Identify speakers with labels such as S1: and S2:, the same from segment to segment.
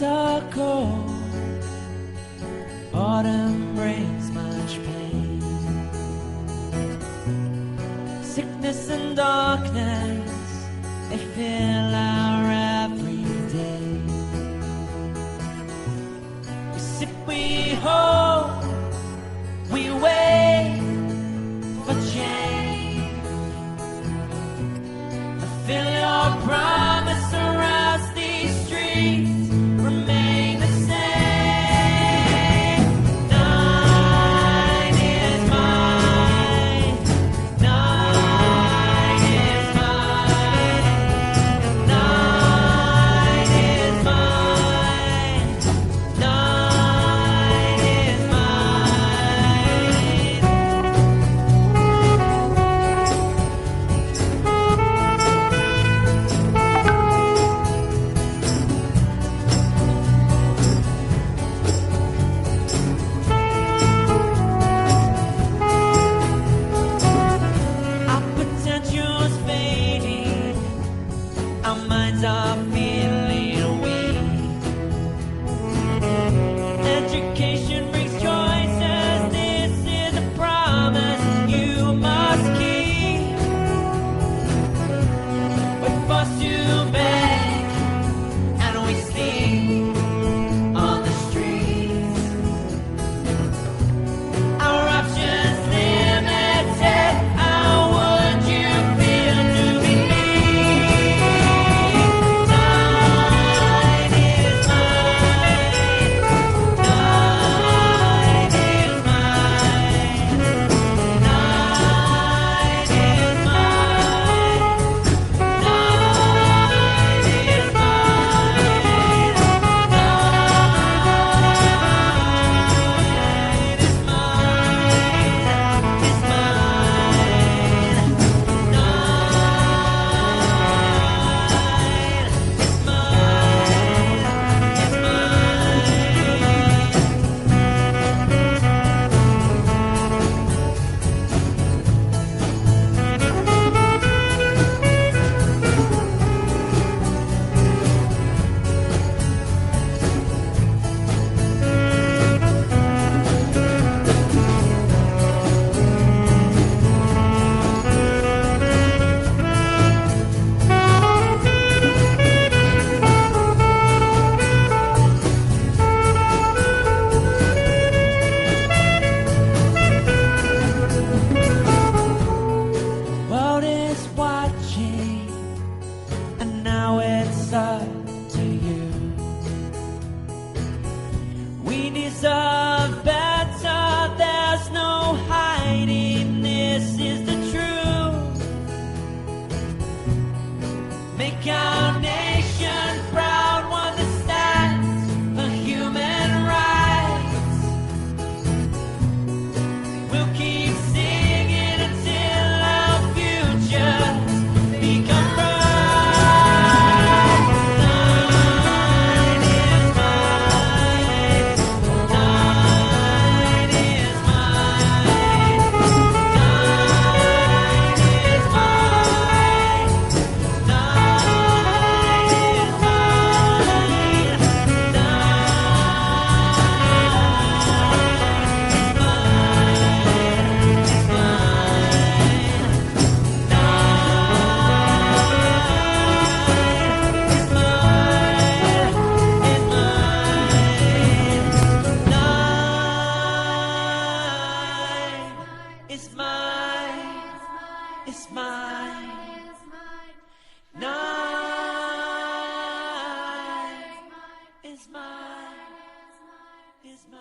S1: are cold. Autumn brings much pain. Sickness and darkness, they fill our everyday. We sit, we hope, we wait for change. Fulfill your promise around these streets, remain the same. Night is mine. Night is mine. Night is mine. Night is our potential's fading, our minds are feeling weak. Education brings choices, this is a promise you must keep. We're forced to beg, and we sleep on the streets. Our options limited. How would you feel to be me? Night is mine. Night is mine. Night is mine. Night is mine. World is watching, and now it's up to you. We deserve better, there's no hiding, this is the truth. Make our nation proud, one that stands for human rights. We'll keep singing until our futures become bright. Night is mine. Night is mine. Night is mine. Night is mine. It's mine. It's mine. Night is mine. It's mine.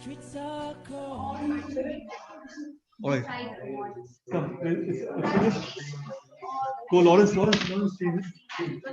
S1: streets are cold.
S2: All right. Come, it's finished. Go, Lawrence, Lawrence, Lawrence, change it.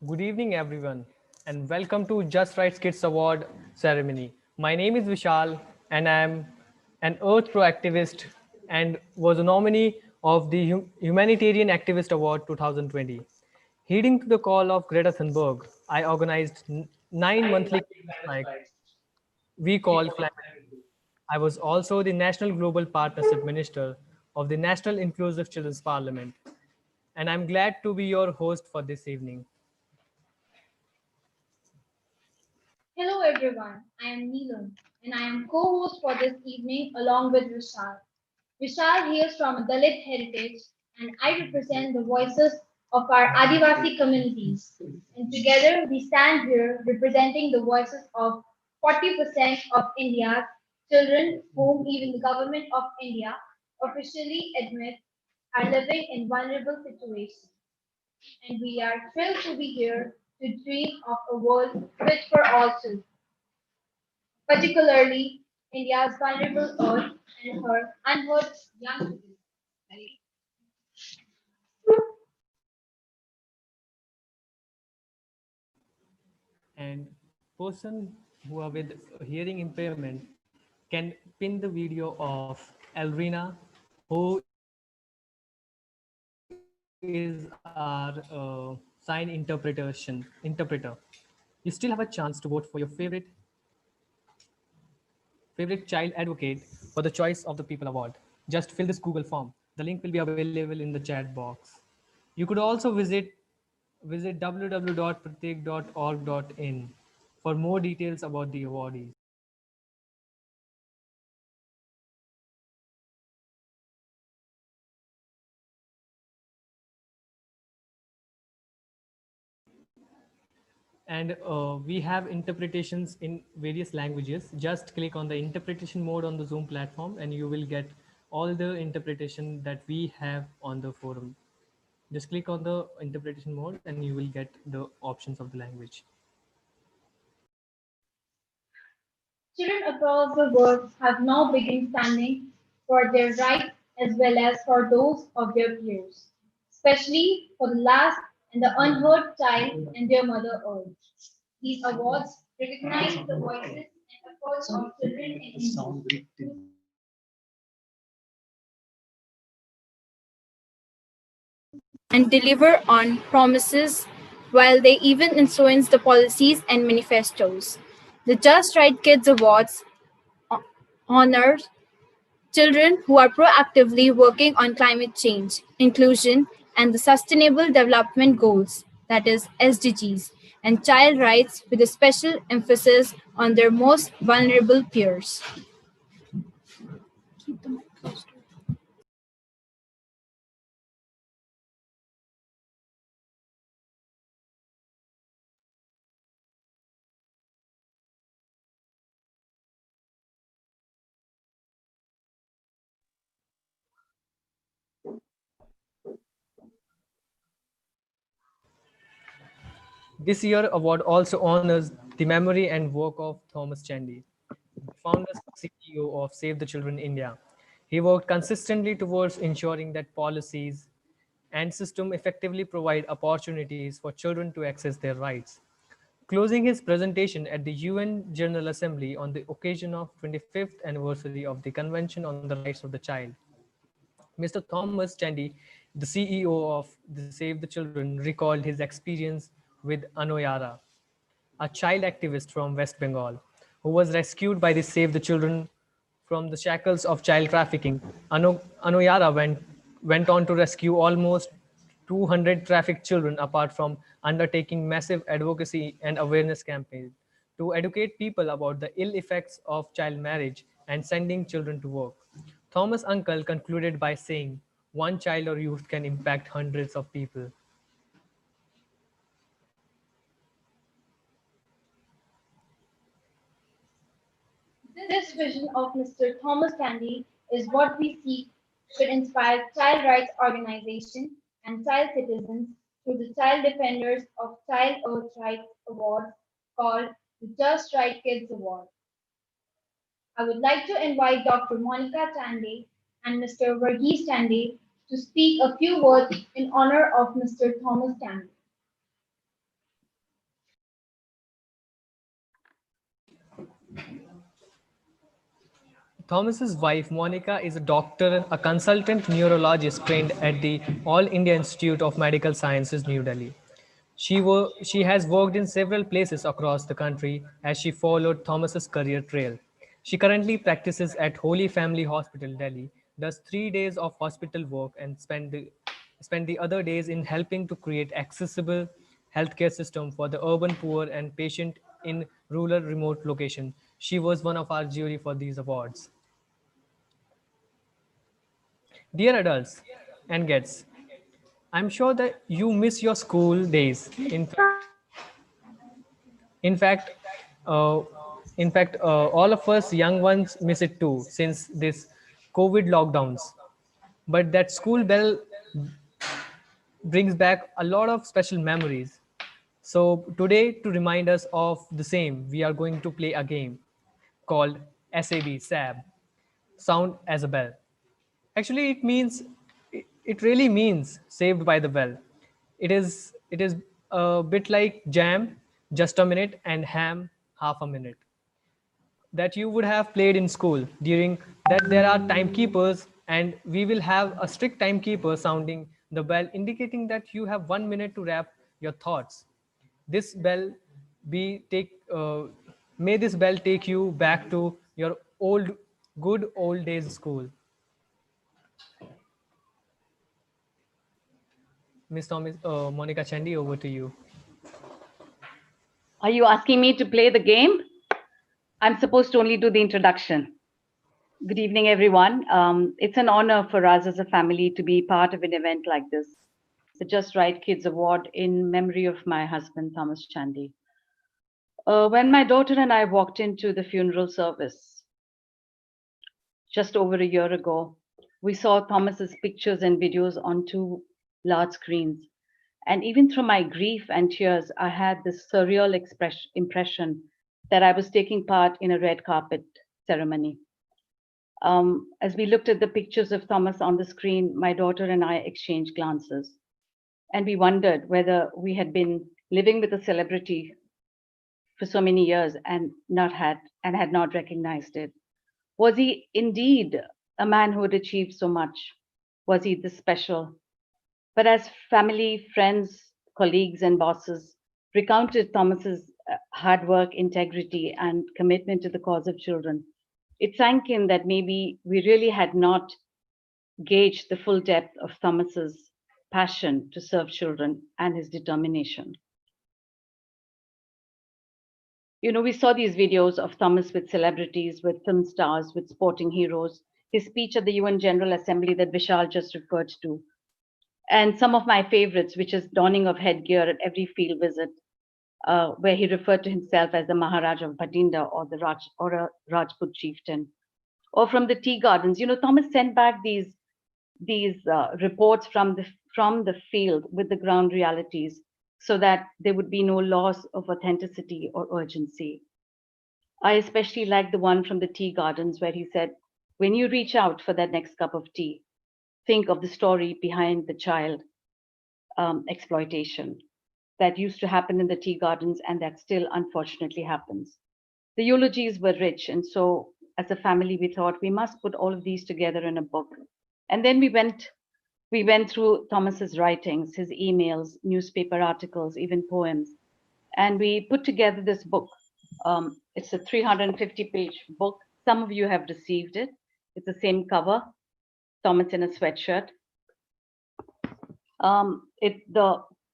S3: Good evening, everyone, and welcome to Just Right Kids Award ceremony. My name is Vishal, and I am an Earth Pro activist and was a nominee of the Humanitarian Activist Award 2020. Heeding to the call of Greta Thunberg, I organized 9 monthly strikes we call Climate. I was also the National Global Partnership Minister of the National Inclusive Children's Parliament, and I'm glad to be your host for this evening.
S4: Hello everyone, I am Neelam and I am co-host for this evening along with Vishal. Vishal hails from a Dalit heritage and I represent the voices of our Adivasi communities. And together we stand here representing the voices of 40% of India's children whom even the government of India officially admits are living in vulnerable situations. And we are thrilled to be here to dream of a world fit for all children, particularly India's vulnerable earth and her unheard young people.
S3: And person who are with hearing impairment can pin the video of Elrina, who is our sign interpreter. You still have a chance to vote for your favorite child advocate for the Choice of the People Award. Just fill this Google form. The link will be available in the chat box. You could also visit www.pratik.org.in for more details about the awardees. And we have interpretations in various languages. Just click on the interpretation mode on the Zoom platform and you will get all the interpretation that we have on the forum. Just click on the interpretation mode and you will get the options of the language.
S4: Children across the world have now begun standing for their rights as well as for those of their peers, especially for the last and the unheard child and their mother earth. These awards recognize the voices and efforts of children in India who and deliver on promises while they even influence the policies and manifestos. The Just Right Kids Awards honor children who are proactively working on climate change, inclusion, and the Sustainable Development Goals, that is, SDGs, and child rights with a special emphasis on their most vulnerable peers.
S3: This year award also honors the memory and work of Thomas Chandy, the founder and CEO of Save the Children India. He worked consistently towards ensuring that policies and system effectively provide opportunities for children to access their rights. Closing his presentation at the UN General Assembly on the occasion of 25th anniversary of the Convention on the Rights of the Child, Mr. Thomas Chandy, the CEO of the Save the Children, recalled his experience with Anoyara, a child activist from West Bengal, who was rescued by the Save the Children from the shackles of child trafficking. Anoyara went on to rescue almost 200 trafficked children apart from undertaking massive advocacy and awareness campaigns to educate people about the ill effects of child marriage and sending children to work. Thomas Uncle concluded by saying, one child or youth can impact hundreds of people.
S4: This vision of Mr. Thomas Candy is what we seek should inspire child rights organizations and child citizens through the Child Defenders of Child Earth Rights Award called the Just Right Kids Award. I would like to invite Dr. Monica Chandy and Mr. Verghese Chandy to speak a few words in honor of Mr. Thomas Candy.
S3: Thomas's wife, Monica, is a doctor, a consultant neurologist trained at the All India Institute of Medical Sciences, New Delhi. She has worked in several places across the country as she followed Thomas's career trail. She currently practices at Holy Family Hospital, Delhi, does 3 days of hospital work, and spend the other days in helping to create accessible healthcare system for the urban poor and patient in rural remote location. She was one of our jury for these awards. Dear adults and kids, I'm sure that you miss your school days. In fact, uh, all of us young ones miss it too since this COVID lockdowns. But that school bell brings back a lot of special memories. So today, to remind us of the same, we are going to play a game called SAB, Sound as a Bell. Actually, it really means saved by the bell. It is a bit like jam, just a minute, and ham, half a minute, that you would have played in school. During that, there are timekeepers, and we will have a strict timekeeper sounding the bell, indicating that you have 1 minute to wrap your thoughts. This bell be take may this bell take you back to your good old days school. Miss Thomas, Monica Chandy, over to you.
S5: Are you asking me to play the game? I'm supposed to only do the introduction. Good evening, everyone. It's an honor for us as a family to be part of an event like this, the Just Right Kids Award in memory of my husband, Thomas Chandy. When my daughter and I walked into the funeral service just over a year ago, we saw Thomas's pictures and videos on two large screens. And even through my grief and tears, I had this surreal impression that I was taking part in a red carpet ceremony. As we looked at the pictures of Thomas on the screen, my daughter and I exchanged glances. And we wondered whether we had been living with a celebrity for so many years and had not recognized it. Was he indeed a man who had achieved so much? Was he this special? But as family, friends, colleagues, and bosses recounted Thomas's hard work, integrity, and commitment to the cause of children, it sank in that maybe we really had not gauged the full depth of Thomas's passion to serve children and his determination. You know, we saw these videos of Thomas with celebrities, with film stars, with sporting heroes, his speech at the UN General Assembly that Vishal just referred to, and some of my favorites, which is donning of headgear at every field visit, where he referred to himself as the Maharaj of Bhatinda or a Rajput chieftain, or from the tea gardens. You know, Thomas sent back these reports from the field with the ground realities, so that there would be no loss of authenticity or urgency. I especially like the one from the tea gardens where he said, "When you reach out for that next cup of tea, think of the story behind the child exploitation that used to happen in the tea gardens and that still unfortunately happens." The eulogies were rich, and so as a family we thought we must put all of these together in a book. And then we went through Thomas's writings, his emails, newspaper articles, even poems, and we put together this book. It's a 350-page book. Some of you have received it. It's the same cover, Thomas in a sweatshirt.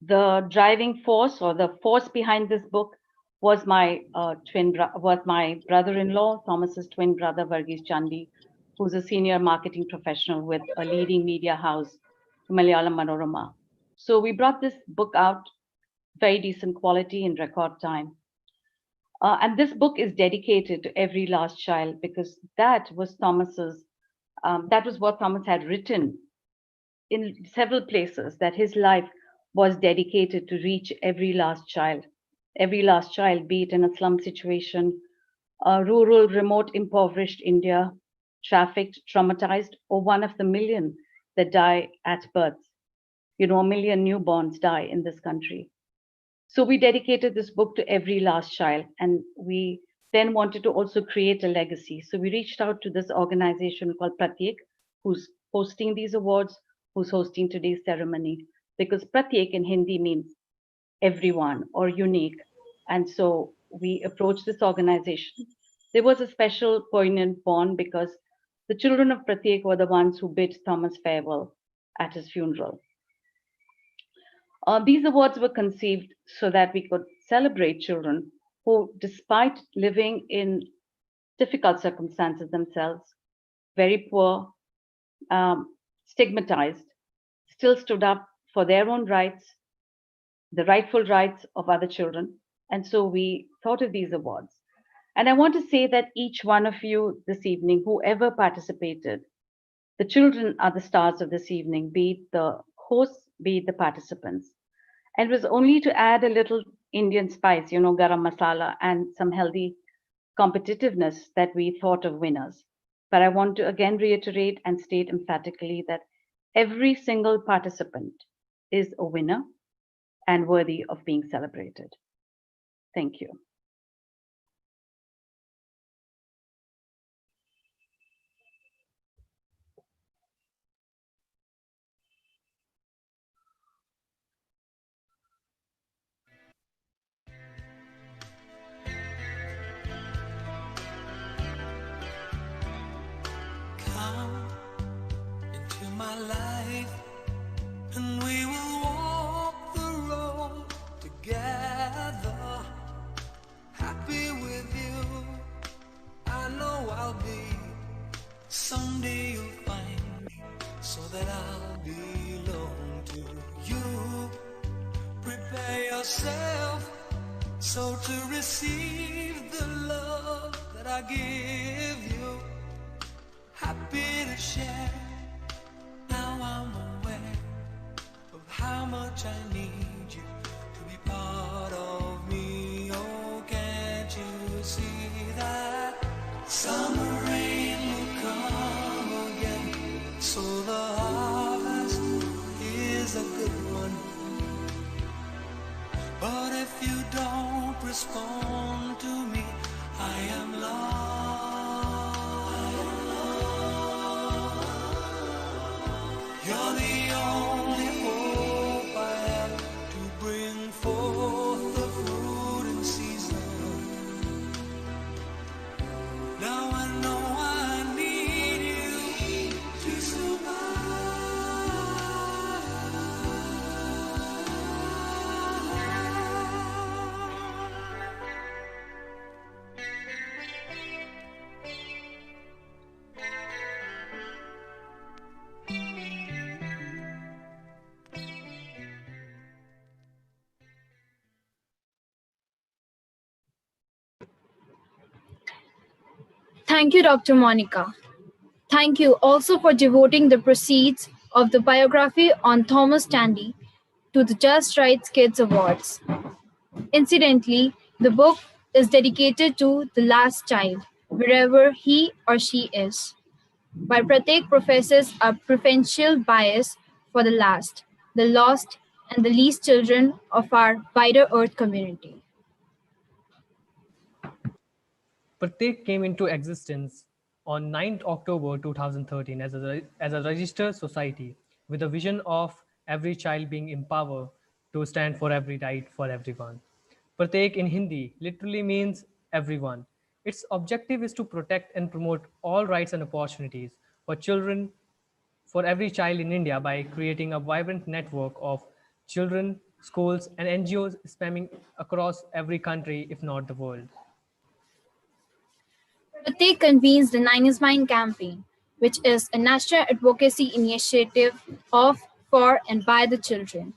S5: The driving force, or the force behind this book, was my brother-in-law, Thomas's twin brother, Varghese Chandy, who's a senior marketing professional with a leading media house, Malayalam Manorama. So we brought this book out, very decent quality in record time. And this book is dedicated to every last child, because that was what Thomas had written in several places, that his life was dedicated to reach every last child, be it in a slum situation, rural, remote, impoverished India, trafficked, traumatized, or one of the million that die at birth. You know, 1 million newborns die in this country. So we dedicated this book to every last child, and we then wanted to also create a legacy. So we reached out to this organization called Pratyek, who's hosting these awards, who's hosting today's ceremony, because Pratyek in Hindi means everyone or unique. And so we approached this organization. There was a special poignant bond because the children of Pratyek were the ones who bid Thomas farewell at his funeral. These awards were conceived so that we could celebrate children who, despite living in difficult circumstances themselves, very poor, stigmatized, still stood up for their own rights, the rightful rights of other children. And so we thought of these awards. And I want to say that each one of you this evening, whoever participated, the children are the stars of this evening, be it the hosts, be it the participants. And it was only to add a little Indian spice, garam masala, and some healthy competitiveness that we thought of winners. But I want to again reiterate and state emphatically that every single participant is a winner and worthy of being celebrated. Thank you.
S1: Come into my life and we will walk the road together. Happy with you, I know I'll be. Someday you'll find me so that I'll belong to you. Prepare yourself so to receive the love that I give you. Happy to share. Now I'm aware of how much I need you to be part of me. Oh, can't you see that? Summer rain will come again, so the harvest is a good one. But if you don't respond to me, I am lost. You're the only hope I have to bring forth the fruit in season. Now I know I need you to survive.
S4: Thank you, Dr. Monica. Thank you also for devoting the proceeds of the biography on Thomas Tandy to the Just Rights Kids Awards. Incidentally, the book is dedicated to the last child, wherever he or she is. While Pratyek professes a preferential bias for the last, the lost, and the least children of our wider Earth community.
S3: Pratyek came into existence on 9th October 2013 as a registered society with a vision of every child being empowered to stand for every right for everyone. Pratyek in Hindi literally means everyone. Its objective is to protect and promote all rights and opportunities for children, for every child in India by creating a vibrant network of children, schools, and NGOs spanning across every country, if not the world.
S4: Pratyek convenes the Nine is Mine campaign, which is a national advocacy initiative of, for, and by the children.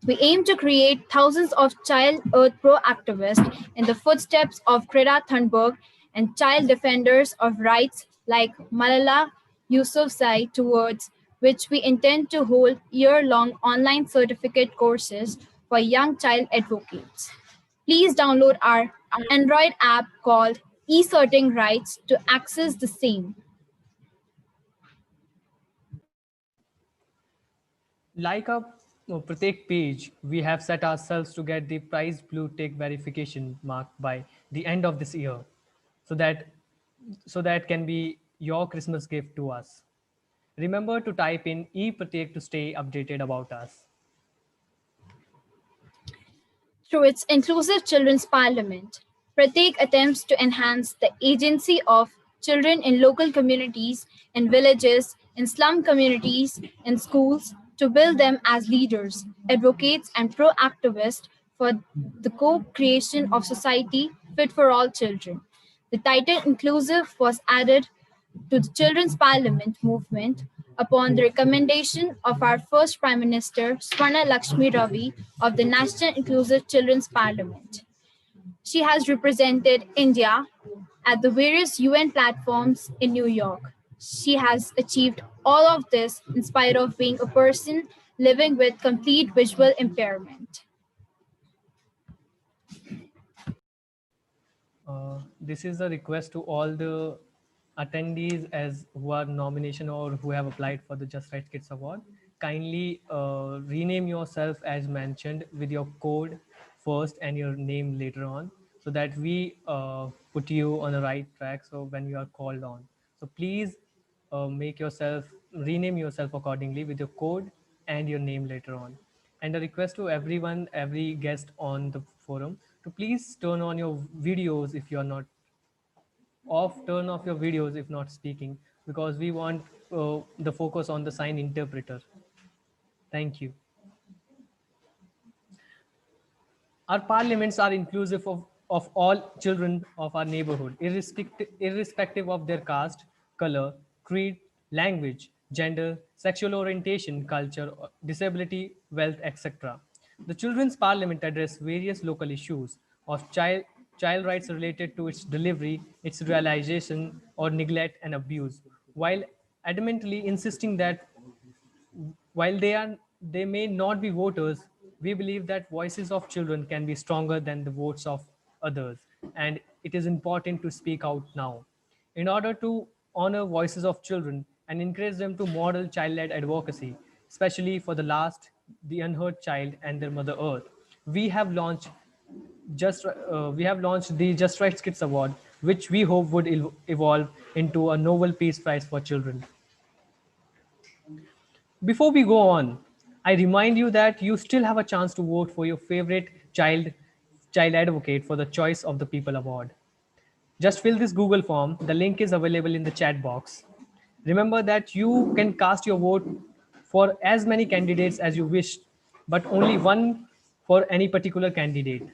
S4: We aim to create thousands of Child Earth Pro activists in the footsteps of Greta Thunberg and child defenders of rights like Malala Yousafzai, towards which we intend to hold year-long online certificate courses for young child advocates. Please download our Android app called eCerting Rights to access the same.
S3: Like our Pratyek page, we have set ourselves to get the prize blue tick verification mark by the end of this year. so that can be your Christmas gift to us. Remember to type in ePratyek to stay updated about us.
S4: Through its inclusive children's parliament, Pratik attempts to enhance the agency of children in local communities, in villages, in slum communities, in schools, to build them as leaders, advocates, and pro-activists for the co-creation of society fit for all children. The title inclusive was added to the Children's Parliament movement upon the recommendation of our first Prime Minister, Swarna Lakshmi Ravi of the National Inclusive Children's Parliament. She has represented India at the various UN platforms in New York. She has achieved all of this in spite of being a person living with complete visual impairment.
S3: This is a request to all the attendees as who are nomination or who have applied for the Just Right Kids Award. Kindly rename yourself as mentioned with your code first and your name later on, so that we put you on the right track. So when you are called on, so please rename yourself accordingly with your code and your name later on. And a request to everyone, every guest on the forum, to please turn on your videos if you are not off, turn off your videos if not speaking, because we want the focus on the sign interpreter. Thank you. Our parliaments are inclusive of all children of our neighborhood, irrespective of their caste, color, creed, language, gender, sexual orientation, culture, disability, wealth, etc. The Children's Parliament address various local issues of child rights related to its delivery, its realization, or neglect and abuse, while adamantly insisting that while they may not be voters, we believe that voices of children can be stronger than the votes of others, and it is important to speak out now. In order to honor voices of children and encourage them to model child-led advocacy, especially for the unheard child and their Mother Earth, we have launched the Just Right Kids Award, which we hope would evolve into a Nobel Peace Prize for children. Before we go on, I remind you that you still have a chance to vote for your favorite child advocate for the Choice of the People Award. Just fill this Google form. The link is available in the chat box. Remember that you can cast your vote for as many candidates as you wish, but only one for any particular candidate.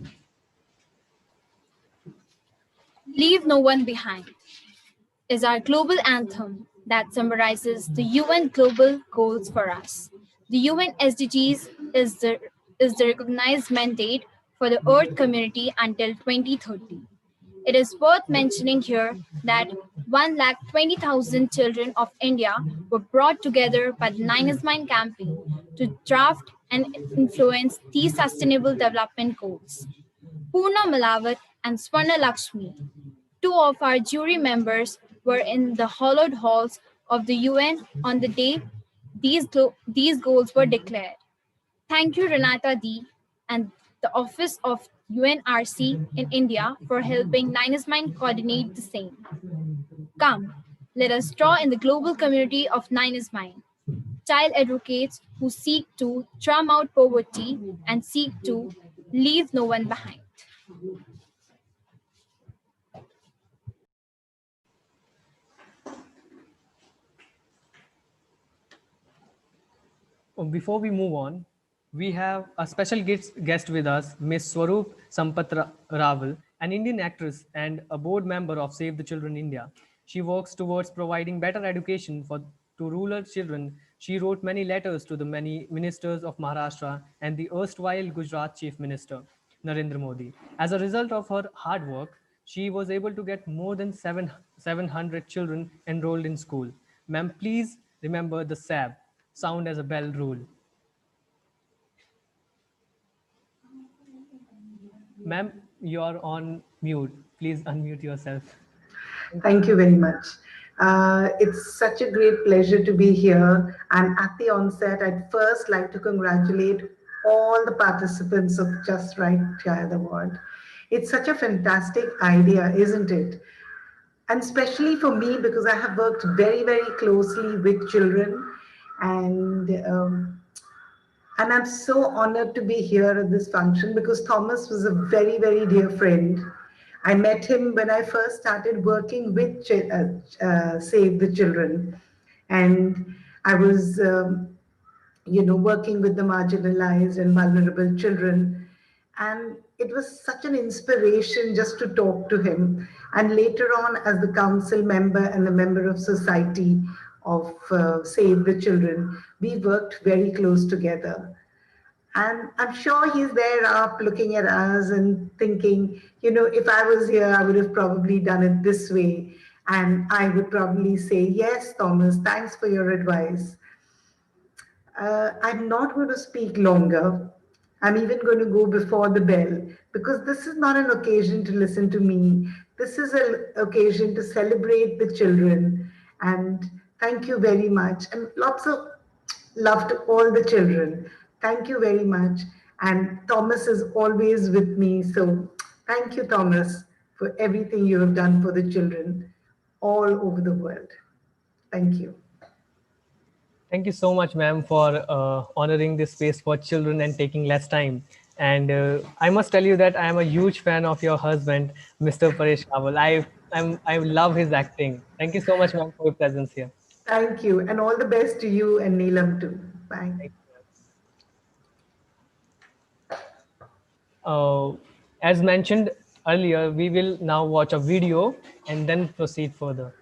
S4: Leave No One Behind is our global anthem that summarizes the UN global goals for us. The UN SDGs is the recognized mandate for the Earth community until 2030. It is worth mentioning here that 120,000 children of India were brought together by the Nine is Mine campaign to draft and influence these sustainable development goals. Poorna Malawat and Swarna Lakshmi, two of our jury members, were in the hallowed halls of the UN on the day these goals were declared. Thank you, Renata D. and the Office of UNRC in India for helping Nine is Mine coordinate the same. Come, let us draw in the global community of Nine is Mine, child advocates who seek to drum out poverty and seek to leave no one behind.
S3: Before we move on, we have a special guest with us, Ms. Swaroop Sampath Raval, an Indian actress and a board member of Save the Children India. She works towards providing better education to rural children. She wrote many letters to the many ministers of Maharashtra and the erstwhile Gujarat Chief Minister, Narendra Modi. As a result of her hard work, she was able to get more than 700 children enrolled in school. Ma'am, please remember the SAB, sound as a bell rule. Ma'am, you're on mute. Please unmute yourself.
S6: Thank you very much. It's such a great pleasure to be here. And at the onset, I'd first like to congratulate all the participants of Just Right Child Award. It's such a fantastic idea, isn't it? and especially for me, because I have worked very, very closely with children, and I'm so honored to be here at this function because Thomas was a very, very dear friend. I met him when I first started working with Save the Children, and I was, working with the marginalized and vulnerable children. And it was such an inspiration just to talk to him. And later on, as the council member and the member of society of Save the Children, we worked very close together. And I'm sure he's there up looking at us and thinking, if I was here, I would have probably done it this way. And I would probably say, yes, Thomas, thanks for your advice. I'm not going to speak longer. I'm even going to go before the bell because this is not an occasion to listen to me. This is an occasion to celebrate the children. And thank you very much. And lots of love to all the children. Thank you very much. And Thomas is always with me. So thank you, Thomas, for everything you have done for the children all over the world. Thank you.
S3: Thank you so much, ma'am, for honoring this space for children and taking less time. And I must tell you that I am a huge fan of your husband, Mr. Paresh Rawal. I love his acting. Thank you so much, ma'am, for your presence here.
S6: Thank you. And all the best to you and Neelam too. Bye.
S3: As mentioned earlier, we will now watch a video and then proceed further.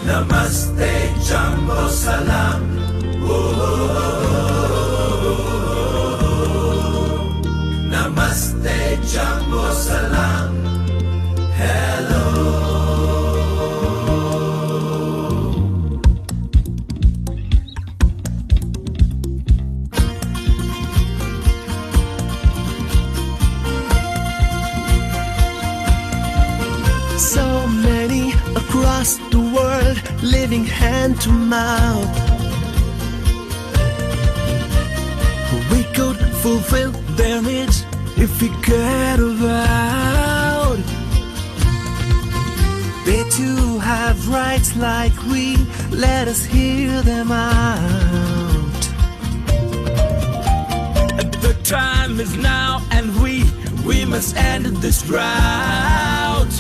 S1: Namaste, Jumbo Salam. Namaste, Jumbo Salam. Hello.
S7: So many across the world living hand to mouth. We could fulfill their needs if we cared about. They too have rights like we, let us hear them out.
S1: The time is now and we must end this drought.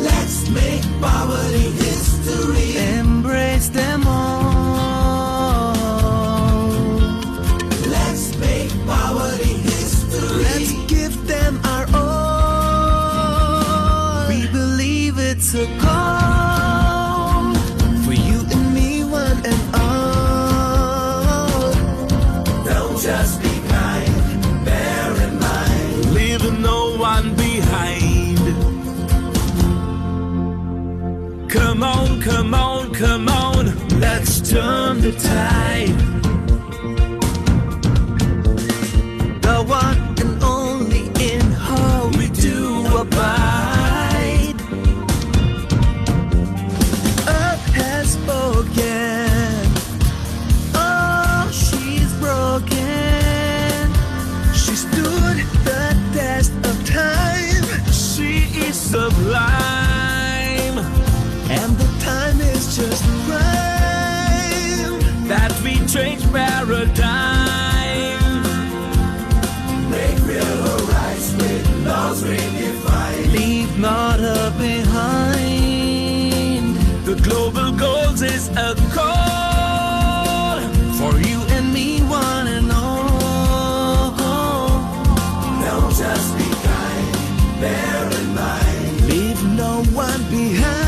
S1: Let's make poverty history.
S7: Embrace them all.
S1: Let's make poverty history.
S7: Let's give them our all. We believe it's a call for you and me, one and all.
S1: Don't just be kind, bear in mind, leave no one behind. Come on, come on, come on, let's turn the tide.
S7: The one and only in how we do abide. Earth has spoken. Oh, she's broken. She stood the test of time.
S1: She is sublime.
S7: And the time is just right
S1: that we change paradigm. Make real rights with laws redefined.
S7: Leave not behind.
S1: The global goals is a call
S7: for you and me, one and all.
S1: Don't just be kind, bear in mind,
S7: leave no one behind.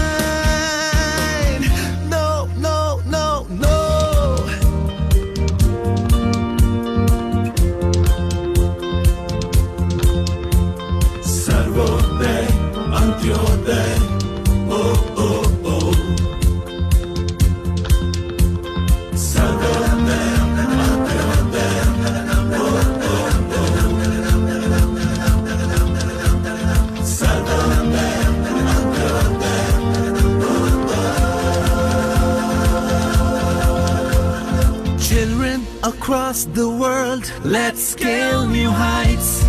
S7: across the world. Let's scale new heights.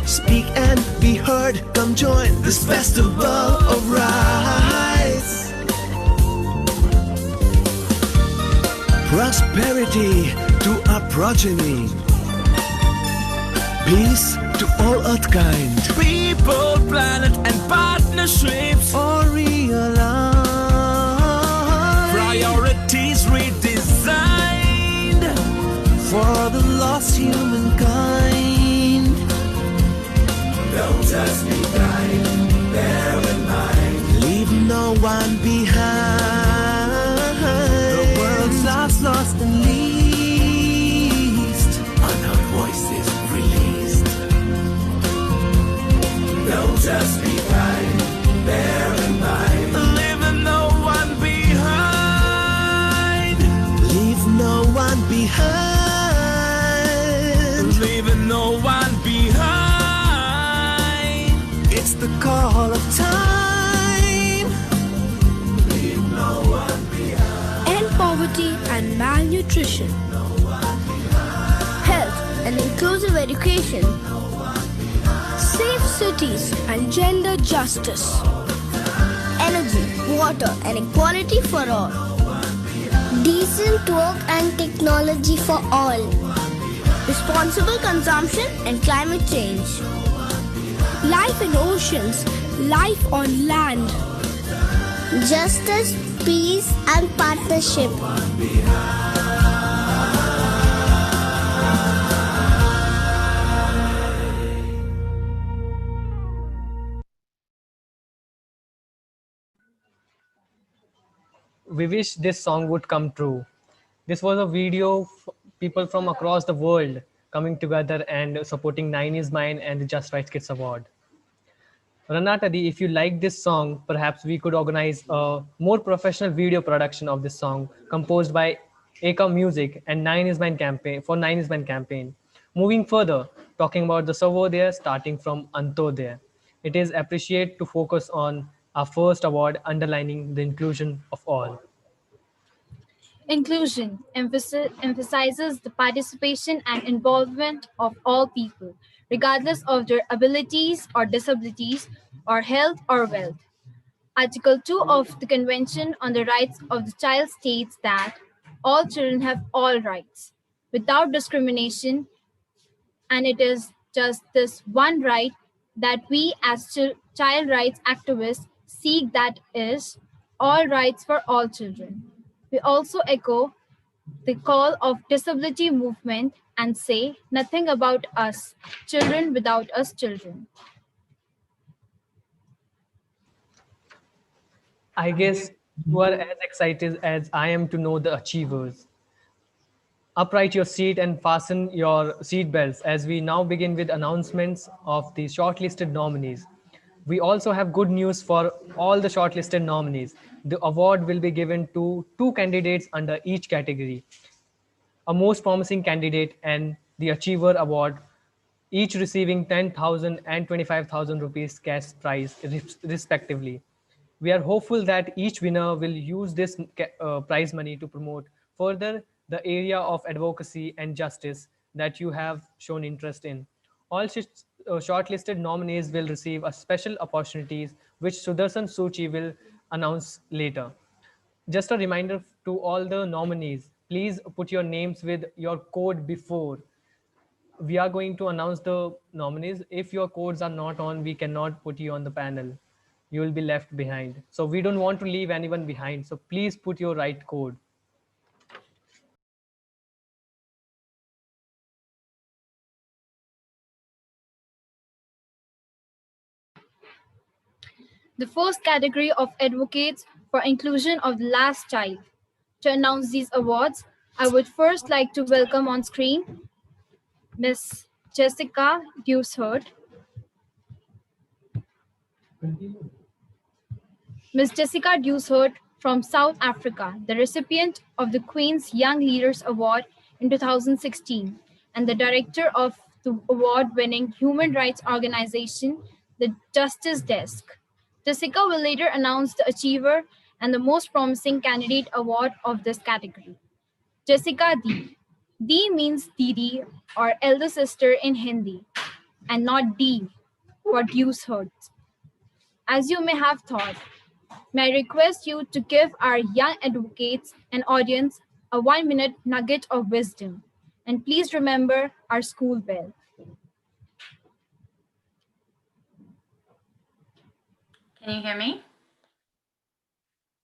S7: Speak and be heard. Come join this festival of rights. Prosperity to our progeny. Peace to all earth kind. People, planet and partnerships all realigned. Priorities redesigned for the lost humankind. Don't just be kind, bear in mind. Leave no one behind. The world's lost and least. Unheard voices released. Don't just be kind, bear in mind. Leave no one behind. Leave no one behind. Leave no one behind. It's the call of time. Leave no one behind.
S8: End poverty and malnutrition. Health and inclusive education. Safe cities and gender justice. Energy, water and equality for all. Decent work and technology for all. Responsible consumption and climate change. Life in oceans, life on land. Justice, peace and partnership.
S3: We wish this song would come true. This was a video of people from across the world coming together and supporting Nine is Mine and the Just Right Kids Award. Ranatadi, if you like this song, perhaps we could organize a more professional video production of this song composed by Eka Music and Nine is Mine campaign for Nine is Mine campaign. Moving further, talking about the Sarvodaya starting from Antodaya. It is appreciated to focus on our first award underlining the inclusion of all.
S4: Inclusion emphasizes the participation and involvement of all people, regardless of their abilities or disabilities, or health or wealth. Article 2 of the Convention on the Rights of the Child states that all children have all rights, without discrimination, and it is just this one right that we as child rights activists seek, that is, all rights for all children. We also echo the call of disability movement and say nothing about us, children without us children.
S3: I guess you are as excited as I am to know the achievers. Upright your seat and fasten your seat belts as we now begin with announcements of the shortlisted nominees. We also have good news for all the shortlisted nominees. The award will be given to 2 candidates under each category. A most promising candidate and the achiever award, each receiving 10,000 and 25,000 rupees cash prize respectively. We are hopeful that each winner will use this prize money to promote further the area of advocacy and justice that you have shown interest in. All shortlisted nominees will receive a special opportunities which Sudarshan Suchi will announce later. Just a reminder to all the nominees, please put your names with your code before. We are going to announce the nominees. If your codes are not on, we cannot put you on the panel. You will be left behind. So we don't want to leave anyone behind. So please put your right code.
S4: The first category of advocates for inclusion of the last child. To announce these awards, I would first like to welcome on screen Ms. Jessica Dewshurt. Ms. Jessica Dewshurt from South Africa, the recipient of the Queen's Young Leaders Award in 2016 and the director of the award-winning human rights organization, the Justice Desk. Jessica will later announce the Achiever and the Most Promising Candidate Award of this category. Jessica D. D means Didi or elder sister in Hindi, and not D for deuce hurts. As you may have thought, may I request you to give our young advocates and audience a 1-minute nugget of wisdom. And please remember our school bell.
S9: Can you hear me?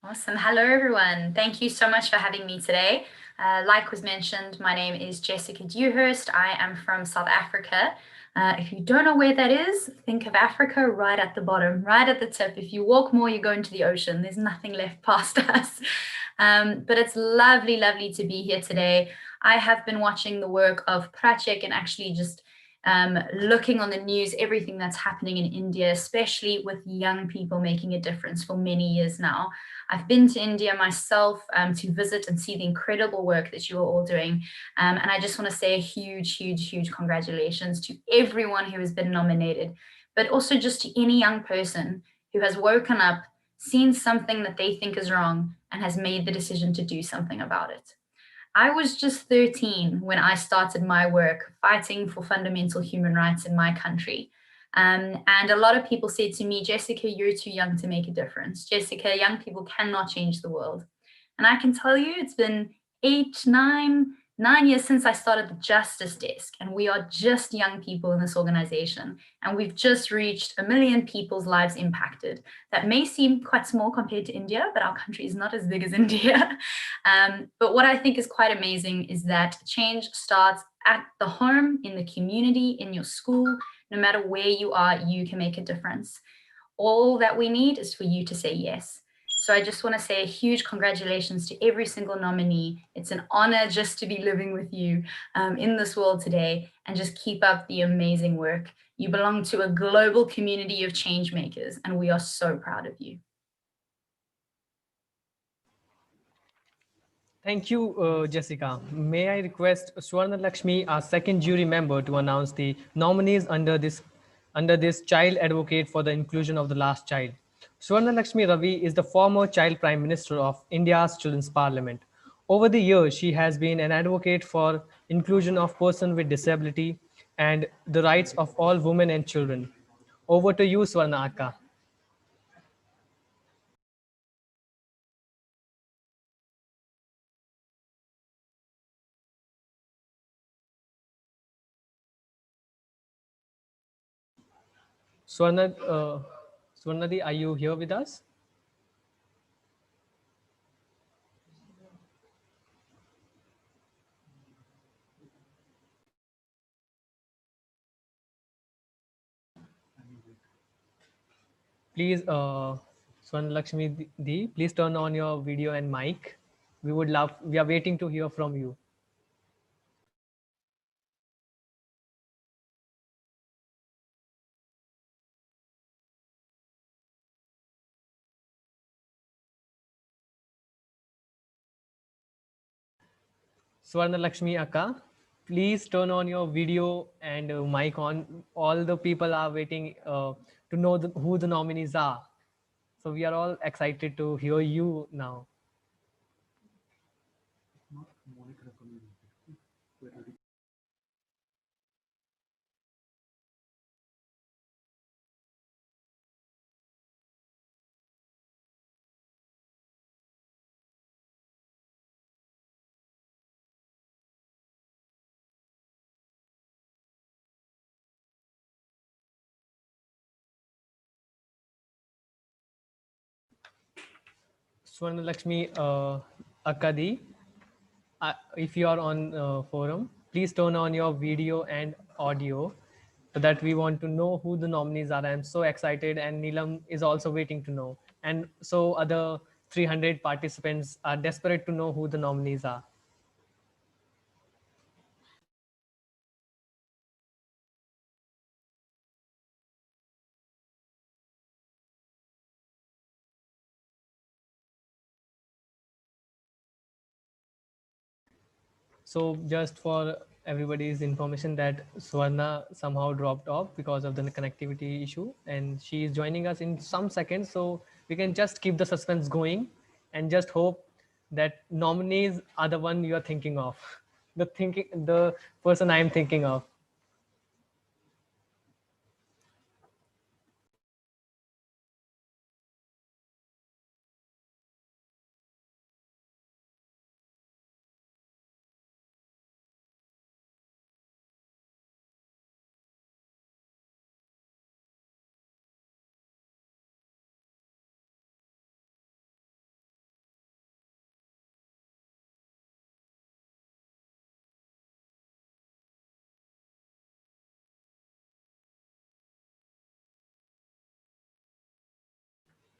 S9: Awesome. Hello, everyone. Thank you so much for having me today. Like was mentioned, my name is Jessica Dewhurst. I am from South Africa. If you don't know where that is, think of Africa right at the bottom, right at the tip. If you walk more, you go into the ocean. There's nothing left past us. But it's lovely, lovely to be here today. I have been watching the work of Prachek and actually just looking on the news, everything that's happening in India, especially with young people making a difference for many years now. I've been to India myself to visit and see the incredible work that you are all doing. And I just want to say a huge, huge, huge congratulations to everyone who has been nominated, but also just to any young person who has woken up, seen something that they think is wrong, and has made the decision to do something about it. I was just 13 when I started my work fighting for fundamental human rights in my country. And a lot of people said to me, Jessica, you're too young to make a difference. Jessica, young people cannot change the world. And I can tell you it's been 9 years since I started the Justice Desk, and we are just young people in this organization, and we've just reached 1 million people's lives impacted. That may seem quite small compared to India, but our country is not as big as India. But what I think is quite amazing is that change starts at the home, in the community, in your school. No matter where you are, you can make a difference. All that we need is for you to say yes. So I just want to say a huge congratulations to every single nominee. It's an honor just to be living with you in this world today, and just keep up the amazing work. You belong to a global community of change makers, and we are so proud of you.
S3: Thank you, Jessica. May I request Swarna Lakshmi, our second jury member, to announce the nominees under this Child Advocate for the Inclusion of the Last Child. Swarna Lakshmi Ravi is the former Child Prime Minister of India's Children's Parliament. Over the years, she has been an advocate for inclusion of persons with disability and the rights of all women and children. Over to you, Swarna Akka. Swarnadi, are you here with us? Please, Swarna Lakshmi Di, please turn on your video and mic. We are waiting to hear from you. Swarna Lakshmi Akka, please turn on your video and mic on. All the people are waiting to know who the nominees are. So we are all excited to hear you now. Swarna Lakshmi Akkadi, if you are on forum, please turn on your video and audio so that we want to know who the nominees are. I'm so excited, and Neelam is also waiting to know. And so other 300 participants are desperate to know who the nominees are. So just for everybody's information that Swarna somehow dropped off because of the connectivity issue, and she is joining us in some seconds. So we can just keep the suspense going and just hope that nominees are the one you are thinking of, the person I am thinking of.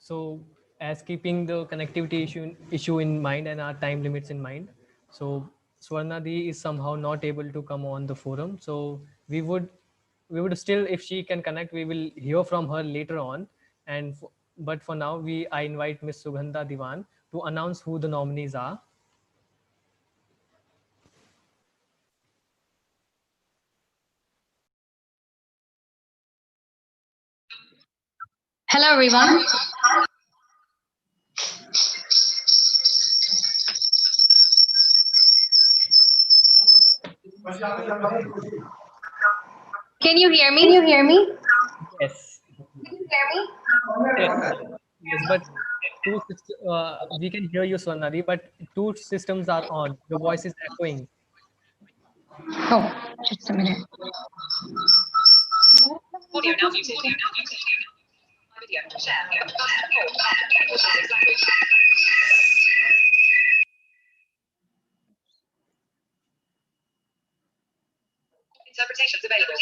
S3: So as keeping the connectivity issue in mind and our time limits in mind, so Swarnadi is somehow not able to come on the forum. So we would still, if she can connect, we will hear from her later on. But for now, I invite Miss Sugandha Diwan to announce who the nominees are.
S10: Hello, everyone. Can you hear me? Can you hear me?
S3: Yes.
S10: Can you hear me?
S3: Yes, but we can hear you, Swarnadi, but two systems are on. Your voice is echoing.
S10: Oh, just a minute.
S11: Audio now muted. Video. Share. Interpretations available.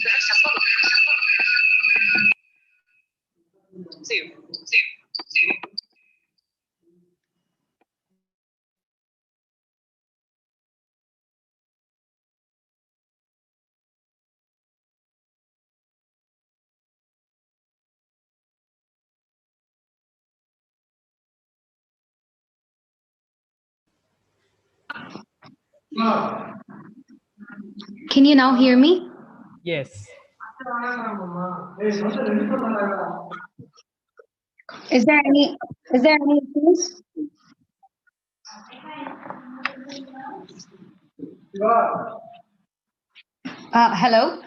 S11: The host has spoken. Zoom.
S10: Can you now hear me?
S3: Yes.
S10: Is there any issues? Hello?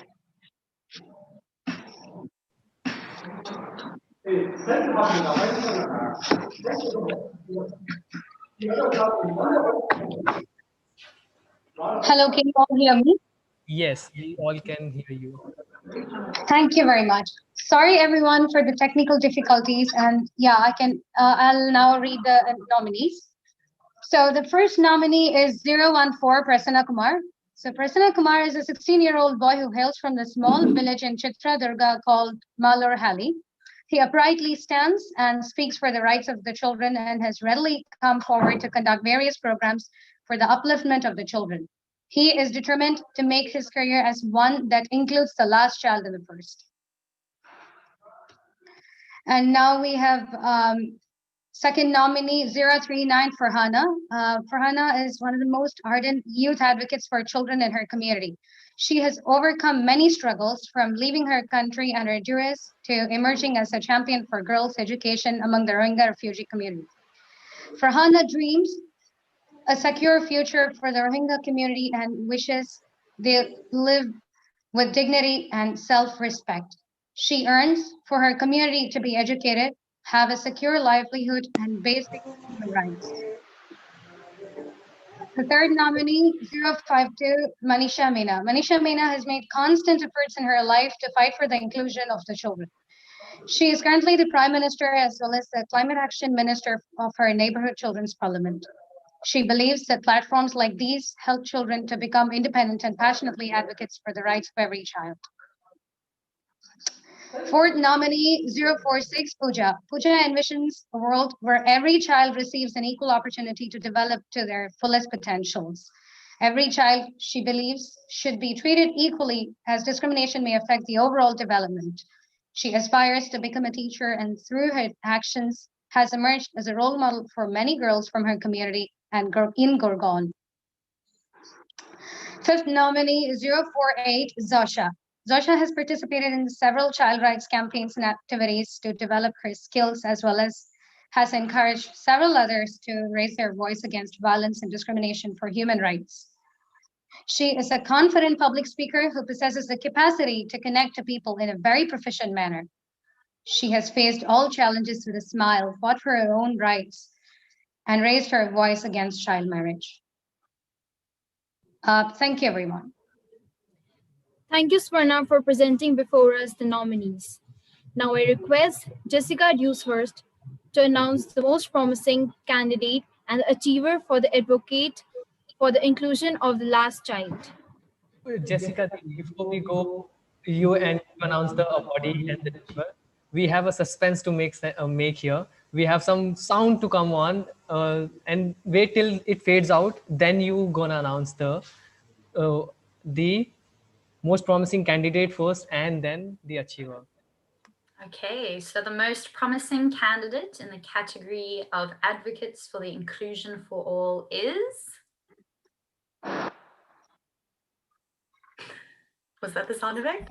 S10: Hello, can you all hear me?
S3: Yes, we all can hear you.
S10: Thank you very much. Sorry, everyone, for the technical difficulties. And yeah, I'll now read the nominees. So the first nominee is 014 Prasanna Kumar. So Prasanna Kumar is a 16-year-old boy who hails from the small village in Chitra Durga called Malurhali. He uprightly stands and speaks for the rights of the children and has readily come forward to conduct various programs for the upliftment of the children. He is determined to make his career as one that includes the last child and the first. And now we have second nominee 039 Farhana. Farhana is one of the most ardent youth advocates for children in her community. She has overcome many struggles, from leaving her country under duress to emerging as a champion for girls' education among the Rohingya refugee community. Farhana dreams a secure future for the Rohingya community and wishes they live with dignity and self-respect. She earns for her community to be educated, have a secure livelihood, and basic human rights. The third nominee, 052, Manisha Meena. Manisha Meena has made constant efforts in her life to fight for the inclusion of the children. She is currently the Prime Minister as well as the Climate Action Minister of her neighborhood children's parliament. She believes that platforms like these help children to become independent and passionately advocates for the rights of every child. Fourth nominee, 046, Pooja. Pooja envisions a world where every child receives an equal opportunity to develop to their fullest potentials. Every child, she believes, should be treated equally, as discrimination may affect the overall development. She aspires to become a teacher and through her actions has emerged as a role model for many girls from her community and in Gurgaon. Fifth nominee, 048, Zosha. Zosha has participated in several child rights campaigns and activities to develop her skills as well as has encouraged several others to raise their voice against violence and discrimination for human rights. She is a confident public speaker who possesses the capacity to connect to people in a very proficient manner. She has faced all challenges with a smile, fought for her own rights, and raised her voice against child marriage. Thank you, everyone.
S4: Thank you, Swarna, for presenting before us the nominees. Now I request Jessica Dewhurst to announce the most promising candidate and achiever for the advocate for the inclusion of the last child.
S3: Jessica, before we go, you and you announce the body and the number. We have a suspense to make here. We have some sound to come on, and wait till it fades out. Then you gonna announce the most promising candidate first, and then the achiever.
S9: Okay, so the most promising candidate in the category of advocates for the inclusion for all is. Was that the sound effect?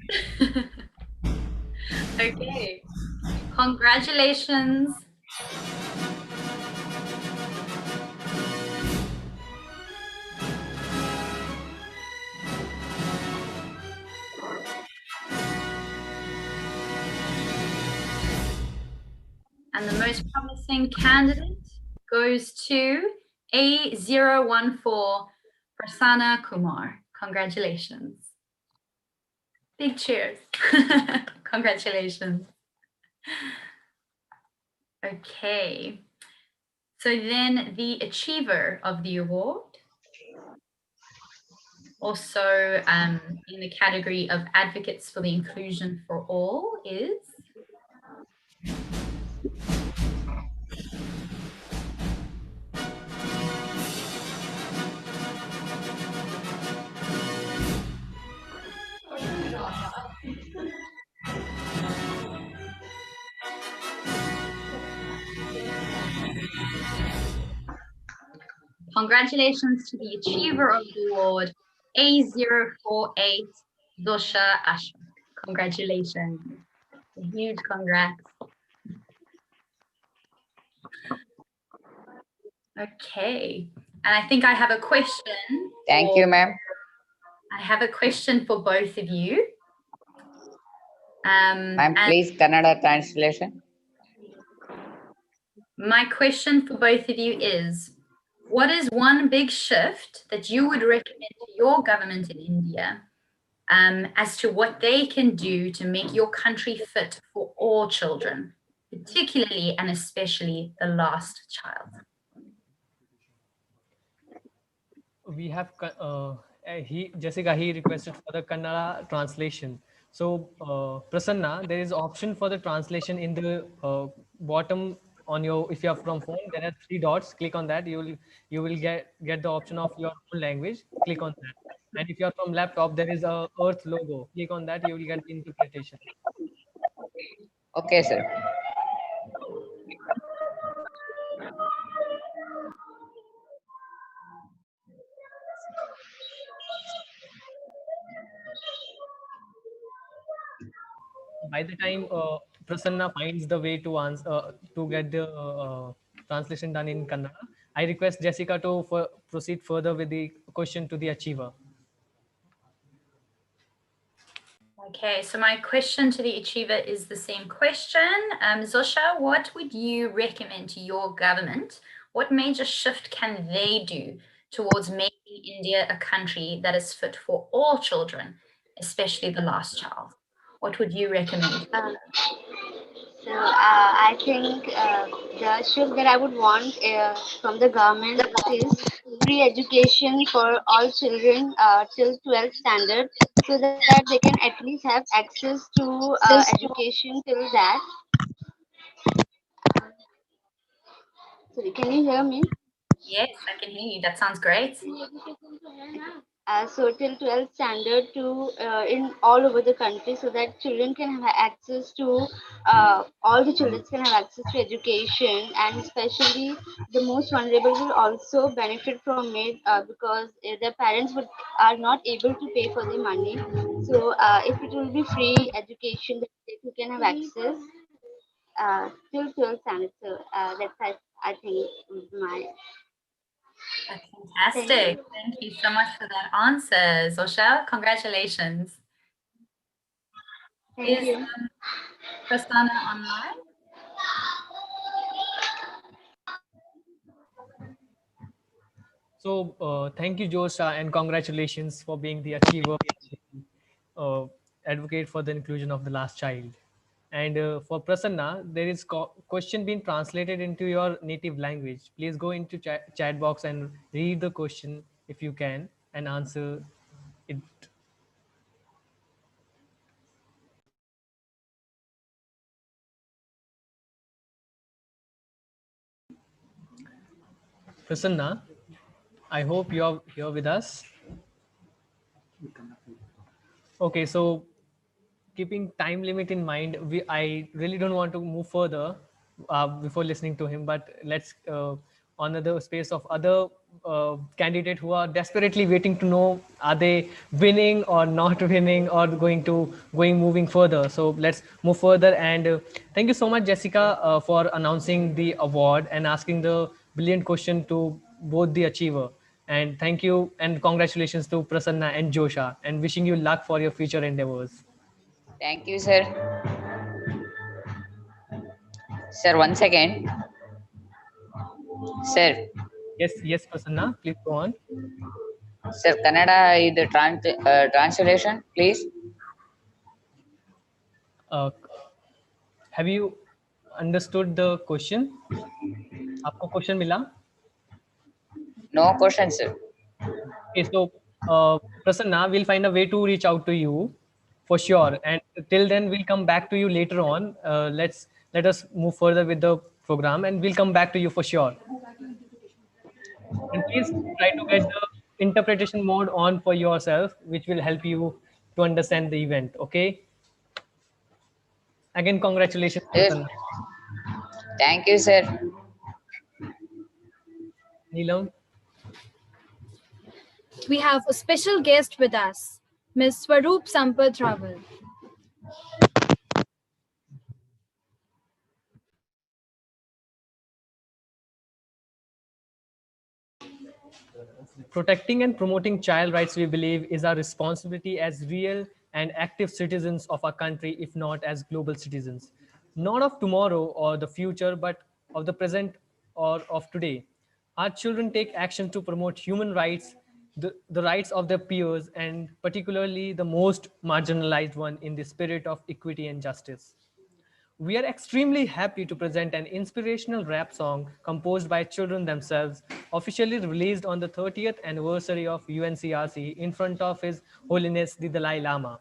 S9: Okay, congratulations. And the most promising candidate goes to A014, Prasanna Kumar. Congratulations. Big cheers. Congratulations. Okay. So then the achiever of the award, also in the category of advocates for the inclusion for all, is. Congratulations to the achiever of the award, A048, Zosha Ashok. Congratulations. A huge congrats. Okay, and I think I have a question.
S12: Thank you, ma'am.
S9: I have a question for both of you.
S12: Ma'am, please Kannada translation.
S9: My question for both of you is, what is one big shift that you would recommend to your government in India as to what they can do to make your country fit for all children, particularly and especially the last child?
S3: We have Jessica, he requested for the Kannada translation. So Prasanna, there is option for the translation in the bottom on your, if you are from phone, there are 3 dots. Click on that. You will get the option of your own language. Click on that. And if you are from laptop, there is a Earth logo. Click on that. You will get the interpretation.
S12: Okay, sir.
S3: By the time Prasanna finds the way to answer to get the translation done in Kannada, I request Jessica to proceed further with the question to the achiever.
S9: Okay, so my question to the achiever is the same question. Zosha, what would you recommend to your government? What major shift can they do towards making India a country that is fit for all children, especially the last child? What would you recommend?
S13: I think the shift that I would want from the government is free education for all children till 12th standard, so that they can at least have access to education till that. Sorry, can you hear me?
S9: Yes, I can hear you. That sounds great.
S13: So till 12th standard to in all over the country, so that children can have access to all the children can have access to education, and especially the most vulnerable will also benefit from it because their parents are not able to pay for the money. So if it will be free education that they can have access, till 12th standard. So that's I think my.
S9: That's fantastic. Thank you so much for that answer, Zosha. Congratulations.
S13: Thank
S9: Is
S13: you.
S9: Prasanna online?
S3: So thank you, Josha, and congratulations for being the achiever, uh, advocate for the inclusion of the last child. And for Prasanna, there is question being translated into your native language. Please go into chat box and read the question if you can and answer it. Prasanna, I hope you're here with us. Okay, so keeping time limit in mind, I really don't want to move further before listening to him, but let's honor the space of other candidate who are desperately waiting to know are they winning or not winning or going moving further. So let's move further, and thank you so much, Jessica, for announcing the award and asking the brilliant question to both the achiever. And thank you and congratulations to Prasanna and Josha, and wishing you luck for your future endeavors.
S12: Thank you, sir. Sir, one second. Sir.
S3: Yes, Prasanna, please go on.
S12: Sir, Kannada is the translation, please.
S3: Have you understood the question? आपको question मिला?
S12: No question, sir.
S3: Okay, so Prasanna, we'll find a way to reach out to you for sure. And till then, we'll come back to you later on. Let us move further with the program, and we'll come back to you for sure. And please try to get the interpretation mode on for yourself, which will help you to understand the event. Okay. Again, congratulations, Prasanna.
S12: Thank you, sir.
S3: Neelam.
S14: We have a special guest with us, Ms. Swaroop Sampath Rawal.
S3: Protecting and promoting child rights, we believe, is our responsibility as real and active citizens of our country, if not as global citizens. Not of tomorrow or the future, but of the present or of today. Our children take action to promote human rights, the rights of their peers, and particularly the most marginalized one in the spirit of equity and justice. We are extremely happy to present an inspirational rap song composed by children themselves, officially released on the 30th anniversary of UNCRC in front of His Holiness the Dalai Lama.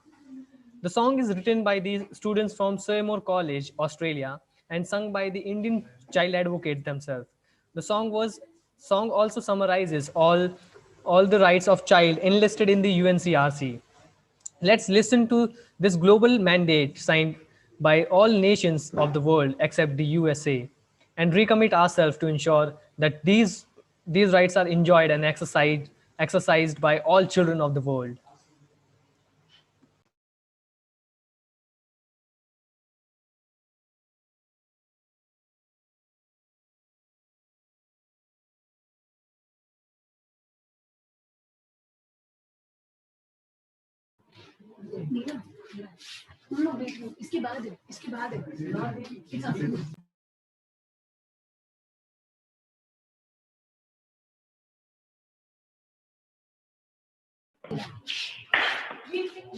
S3: The song is written by the students from Seymour College, Australia, and sung by the Indian child advocates themselves. The song also summarizes all the rights of child enlisted in the UNCRC. Let's listen to this global mandate signed by all nations of the world except the USA and recommit ourselves to ensure that these rights are enjoyed and exercised by all children of the world.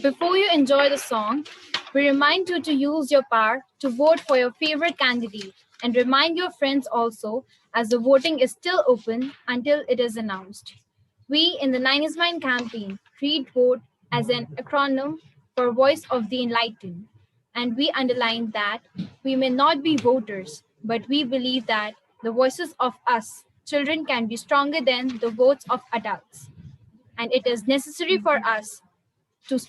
S14: Before you enjoy the song, we remind you to use your power to vote for your favorite candidate and remind your friends also, as the voting is still open until it is announced. We in the Nine is Mine campaign treat vote as an acronym for Voice of the Enlightened, and we underline that we may not be voters, but we believe that the voices of us, children, can be stronger than the votes of adults. And it is necessary for us to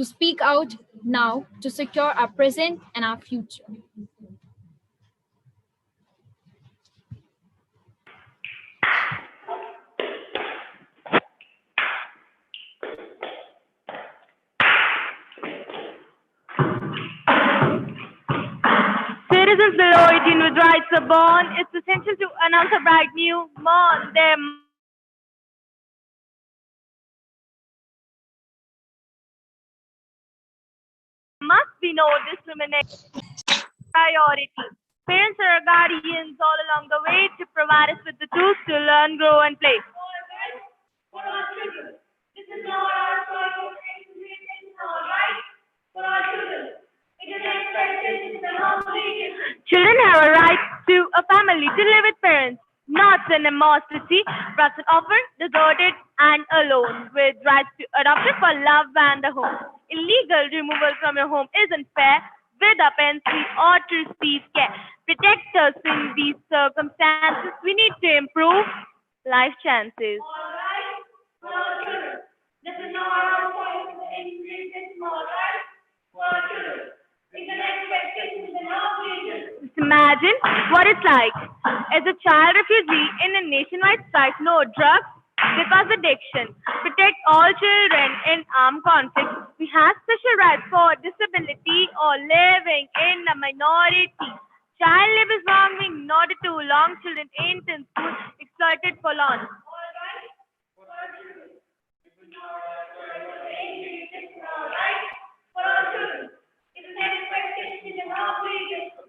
S14: speak out now to secure our present and our future.
S15: Citizens below 18 with rights are born. It's essential to announce a bright new morn. There must be no discrimination. Priority. Parents are guardians all along the way to provide us with the tools to learn, grow, and play. For our children, this is not our choice. It's our right. For our children, it is expected in the obligation. Children have a right to a family to live with parents, not an animosity, but an orphan, deserted, and alone, with rights to adoption for love and a home. Illegal removal from your home isn't fair. With our parents, we ought to receive care. Protect us in these circumstances. We need to improve life chances. All right, for our children. This is not our point. It's more right for our children. It's an expectation, it's an obligation. Just imagine what it's like as a child refugee in a nationwide strike. No drugs because addiction. Protect all children in armed conflict. We have special rights for disability or living in a minority. Child labor is wrong, we not too long. Children ain't in school, exploited for long.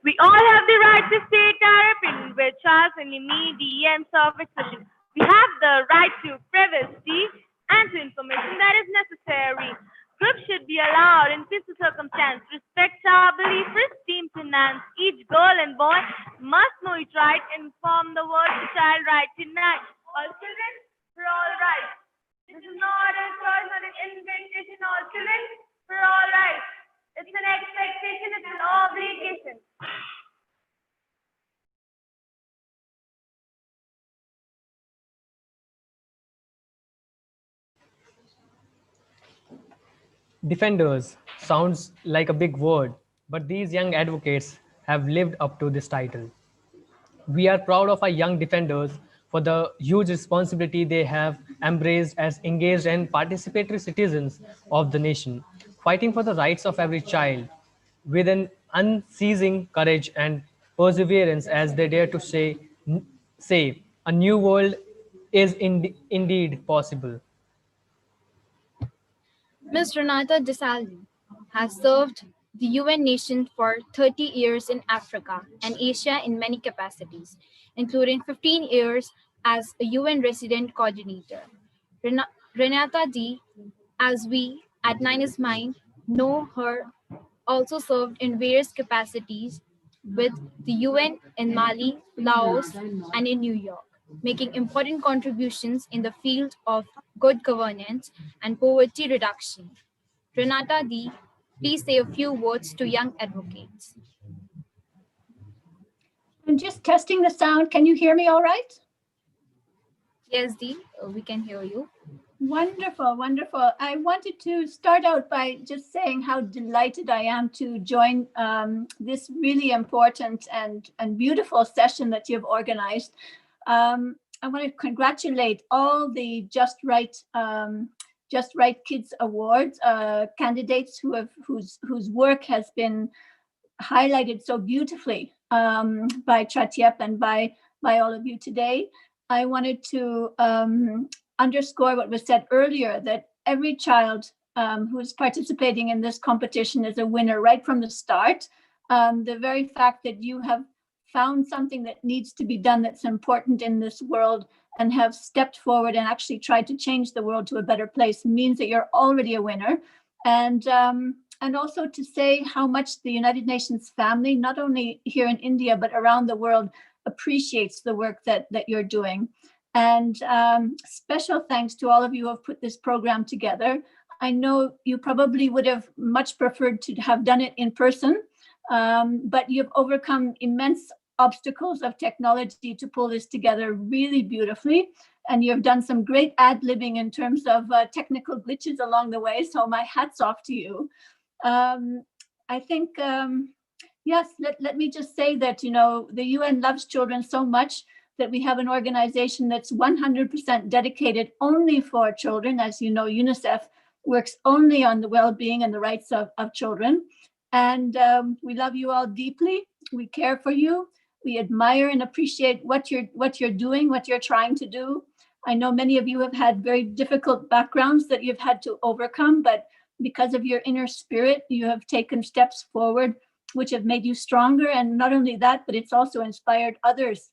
S15: We all have the right to state our opinion with Charles and mediums of expression. We have the right to privacy and to information that is necessary. Groups should be allowed in peaceful circumstance. Respect our belief, esteem, finance. Each girl and boy must know its right and inform the world to child right tonight. All children for all rights. This is not a choice, not an invitation. All children for all rights. It's an expectation, it's an obligation.
S3: Defenders sounds like a big word, but these young advocates have lived up to this title. We are proud of our young defenders for the huge responsibility they have embraced as engaged and participatory citizens of the nation, fighting for the rights of every child with an unceasing courage and perseverance as they dare to say a new world is indeed possible.
S14: Ms. Renata Desalegn has served the UN nation for 30 years in Africa and Asia in many capacities, including 15 years as a UN resident coordinator. Renata D, as we at Nine is Mind know her, also served in various capacities with the UN in Mali, Laos, and in New York, making important contributions in the field of good governance and poverty reduction. Renata D, please say a few words to young advocates.
S16: I'm just testing the sound. Can you hear me all right?
S14: Yes, Dee, we can hear you.
S16: Wonderful, wonderful. I wanted to start out by just saying how delighted I am to join this really important and beautiful session that you've organized. I want to congratulate all the Just Right Kids Awards candidates whose work has been highlighted so beautifully by Tratyep and by all of you today. I wanted to underscore what was said earlier, that every child who is participating in this competition is a winner right from the start. The very fact that you have found something that needs to be done that's important in this world and have stepped forward and actually tried to change the world to a better place means that you're already a winner. And also to say how much the United Nations family, not only here in India, but around the world, appreciates the work that you're doing. And special thanks to all of you who have put this program together. I know you probably would have much preferred to have done it in person, but you've overcome immense obstacles of technology to pull this together really beautifully. And you've done some great ad-libbing in terms of technical glitches along the way. So my hat's off to you. I think, yes, let me just say that, you know, the UN loves children so much that we have an organization that's 100% dedicated only for children. As you know, UNICEF works only on the well-being and the rights of children. And we love you all deeply. We care for you. We admire and appreciate what you're doing, what you're trying to do. I know many of you have had very difficult backgrounds that you've had to overcome, but because of your inner spirit, you have taken steps forward, which have made you stronger. And not only that, but it's also inspired others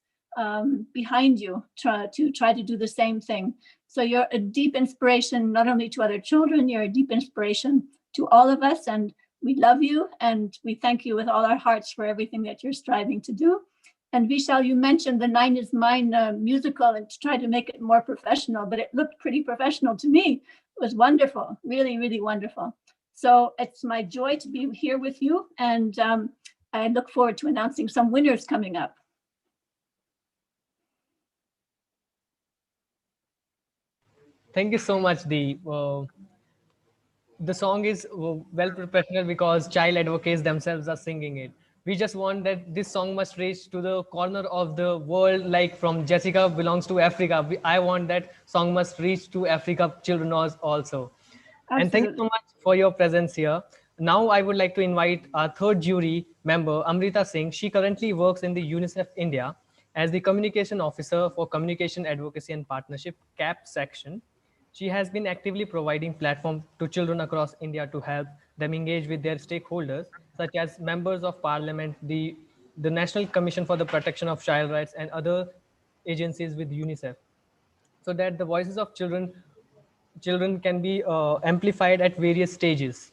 S16: behind you to try to do the same thing. So you're a deep inspiration, not only to other children, you're a deep inspiration to all of us. And we love you, and we thank you with all our hearts for everything that you're striving to do. And Vishal, you mentioned the 9 is Mine musical and to try to make it more professional, but it looked pretty professional to me. It was wonderful, really, really wonderful. So it's my joy to be here with you, and I look forward to announcing some winners coming up.
S3: Thank you so much, Dee. The song is well professional because child advocates themselves are singing it. We just want that this song must reach to the corner of the world, like from Jessica belongs to Africa. I want that song must reach to Africa children also. And thank you so much for your presence here. Now I would like to invite our third jury member, Amrita Singh. She currently works in the UNICEF India as the Communication Officer for Communication Advocacy and Partnership, CAP section. She has been actively providing platform to children across India to help them engage with their stakeholders, such as members of parliament, the National Commission for the Protection of Child Rights, and other agencies with UNICEF, so that the voices of children can be amplified at various stages.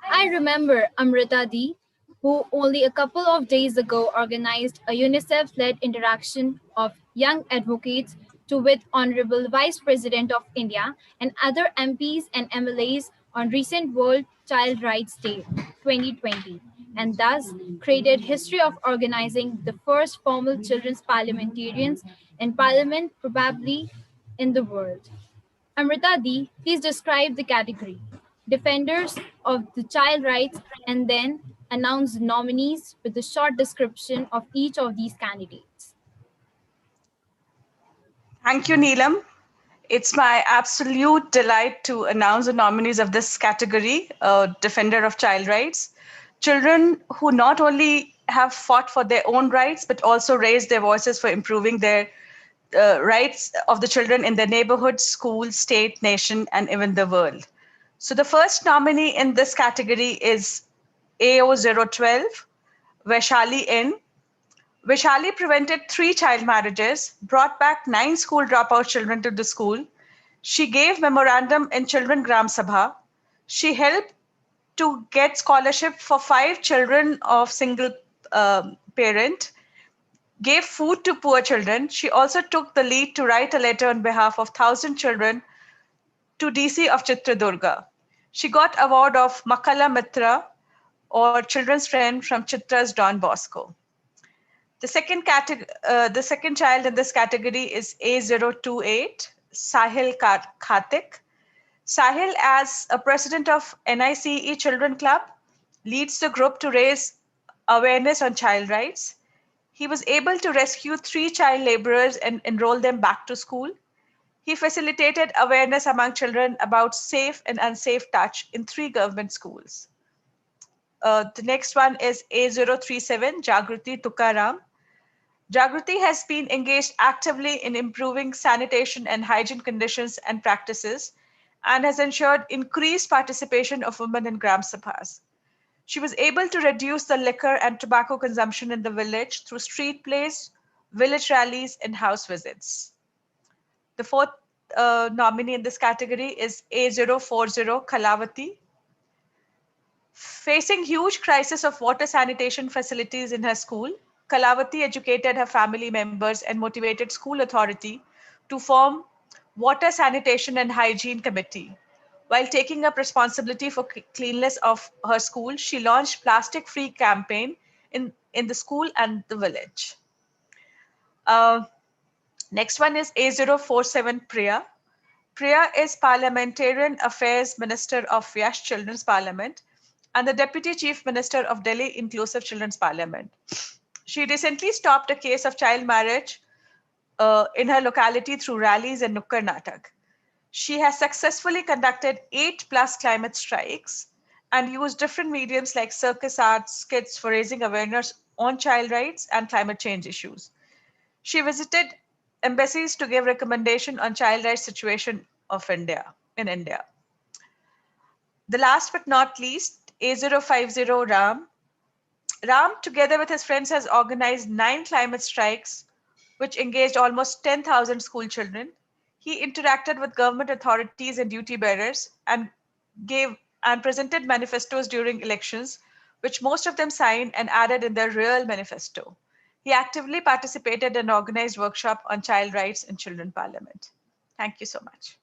S14: I remember Amrita Dee, who only a couple of days ago organized a UNICEF-led interaction of young advocates with Honorable Vice President of India and other MPs and MLAs on recent World Child Rights Day 2020, and thus created history of organizing the first formal children's parliamentarians in parliament probably in the world. Amrita Dee, please describe the category, defenders of the child rights, and then announce the nominees with a short description of each of these candidates.
S17: Thank you, Neelam. It's my absolute delight to announce the nominees of this category, Defender of Child Rights. Children who not only have fought for their own rights, but also raised their voices for improving their rights of the children in their neighborhood, school, state, nation, and even the world. So the first nominee in this category is AO012, Vaishali N. Vaishali prevented 3 child marriages, brought back 9 school dropout children to the school. She gave memorandum in Children Gram Sabha. She helped to get scholarship for 5 children of single parent, gave food to poor children. She also took the lead to write a letter on behalf of 1,000 children to DC of Chitradurga. She got award of Makala Mitra, or Children's Friend, from Chitra's Don Bosco. The second child in this category is A028, Sahil Khatik. Sahil, as a president of NICE Children Club, leads the group to raise awareness on child rights. He was able to rescue 3 child laborers and enroll them back to school. He facilitated awareness among children about safe and unsafe touch in 3 government schools. The next one is A037, Jagruti Tukaram. Jagruti has been engaged actively in improving sanitation and hygiene conditions and practices, and has ensured increased participation of women in Gram Sabhas. She was able to reduce the liquor and tobacco consumption in the village through street plays, village rallies, and house visits. The fourth nominee in this category is A040, Kalavati. Facing huge crisis of water sanitation facilities in her school, Kalavati educated her family members and motivated school authority to form Water Sanitation and Hygiene Committee. While taking up responsibility for cleanliness of her school, she launched plastic-free campaign in the school and the village. Next one is A047, Priya. Priya is Parliamentarian Affairs Minister of Yash Children's Parliament and the Deputy Chief Minister of Delhi Inclusive Children's Parliament. She recently stopped a case of child marriage in her locality through rallies and Nukkar Natak. She has successfully conducted 8+ climate strikes and used different mediums like circus arts, skits for raising awareness on child rights and climate change issues. She visited embassies to give recommendation on child rights situation of India in India. The last but not least, A050 Ram. Ram, together with his friends, has organized 9 climate strikes, which engaged almost 10,000 school children. He interacted with government authorities and duty bearers and presented manifestos during elections, which most of them signed and added in their real manifesto. He actively participated in an organized workshop on child rights in Children Parliament. Thank you so much.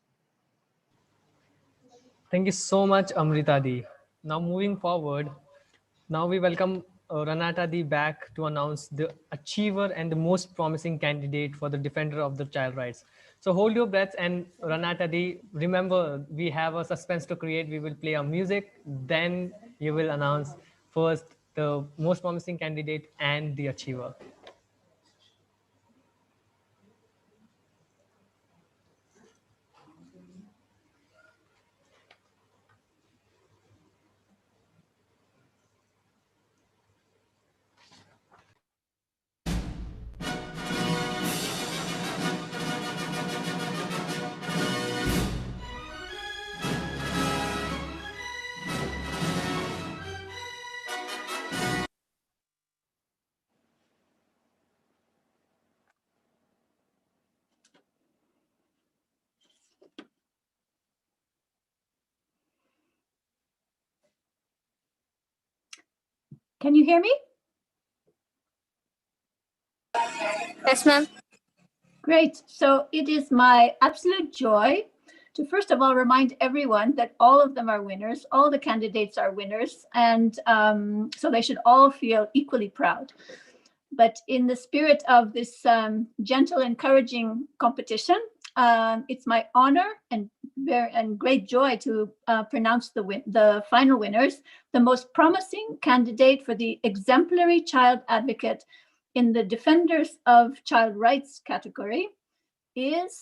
S3: Thank you so much, Amrita Di. Now moving forward, now we welcome Ranata Di back to announce the achiever and the most promising candidate for the defender of the child rights. So hold your breaths, and Ranata Di, remember we have a suspense to create. We will play our music, then you will announce first the most promising candidate and the achiever.
S16: Can you hear me?
S14: Yes, ma'am.
S16: Great. So it is my absolute joy to first of all remind everyone that all of them are winners. All the candidates are winners. And so they should all feel equally proud. But in the spirit of this gentle, encouraging competition, it's my honor and great joy to pronounce the final winners. The most promising candidate for the exemplary child advocate in the Defenders of Child Rights category is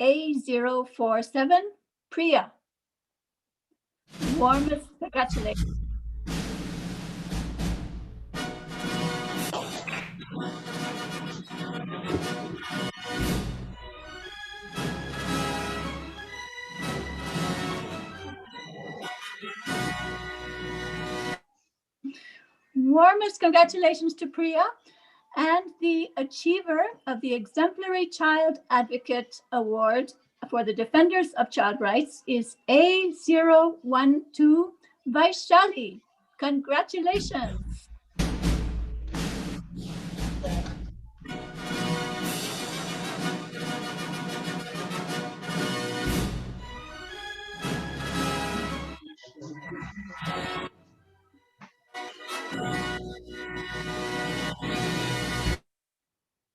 S16: A047 Priya. Warmest congratulations. Warmest congratulations to Priya. And the achiever of the Exemplary Child Advocate Award for the Defenders of Child Rights is A012 Vaishali. Congratulations.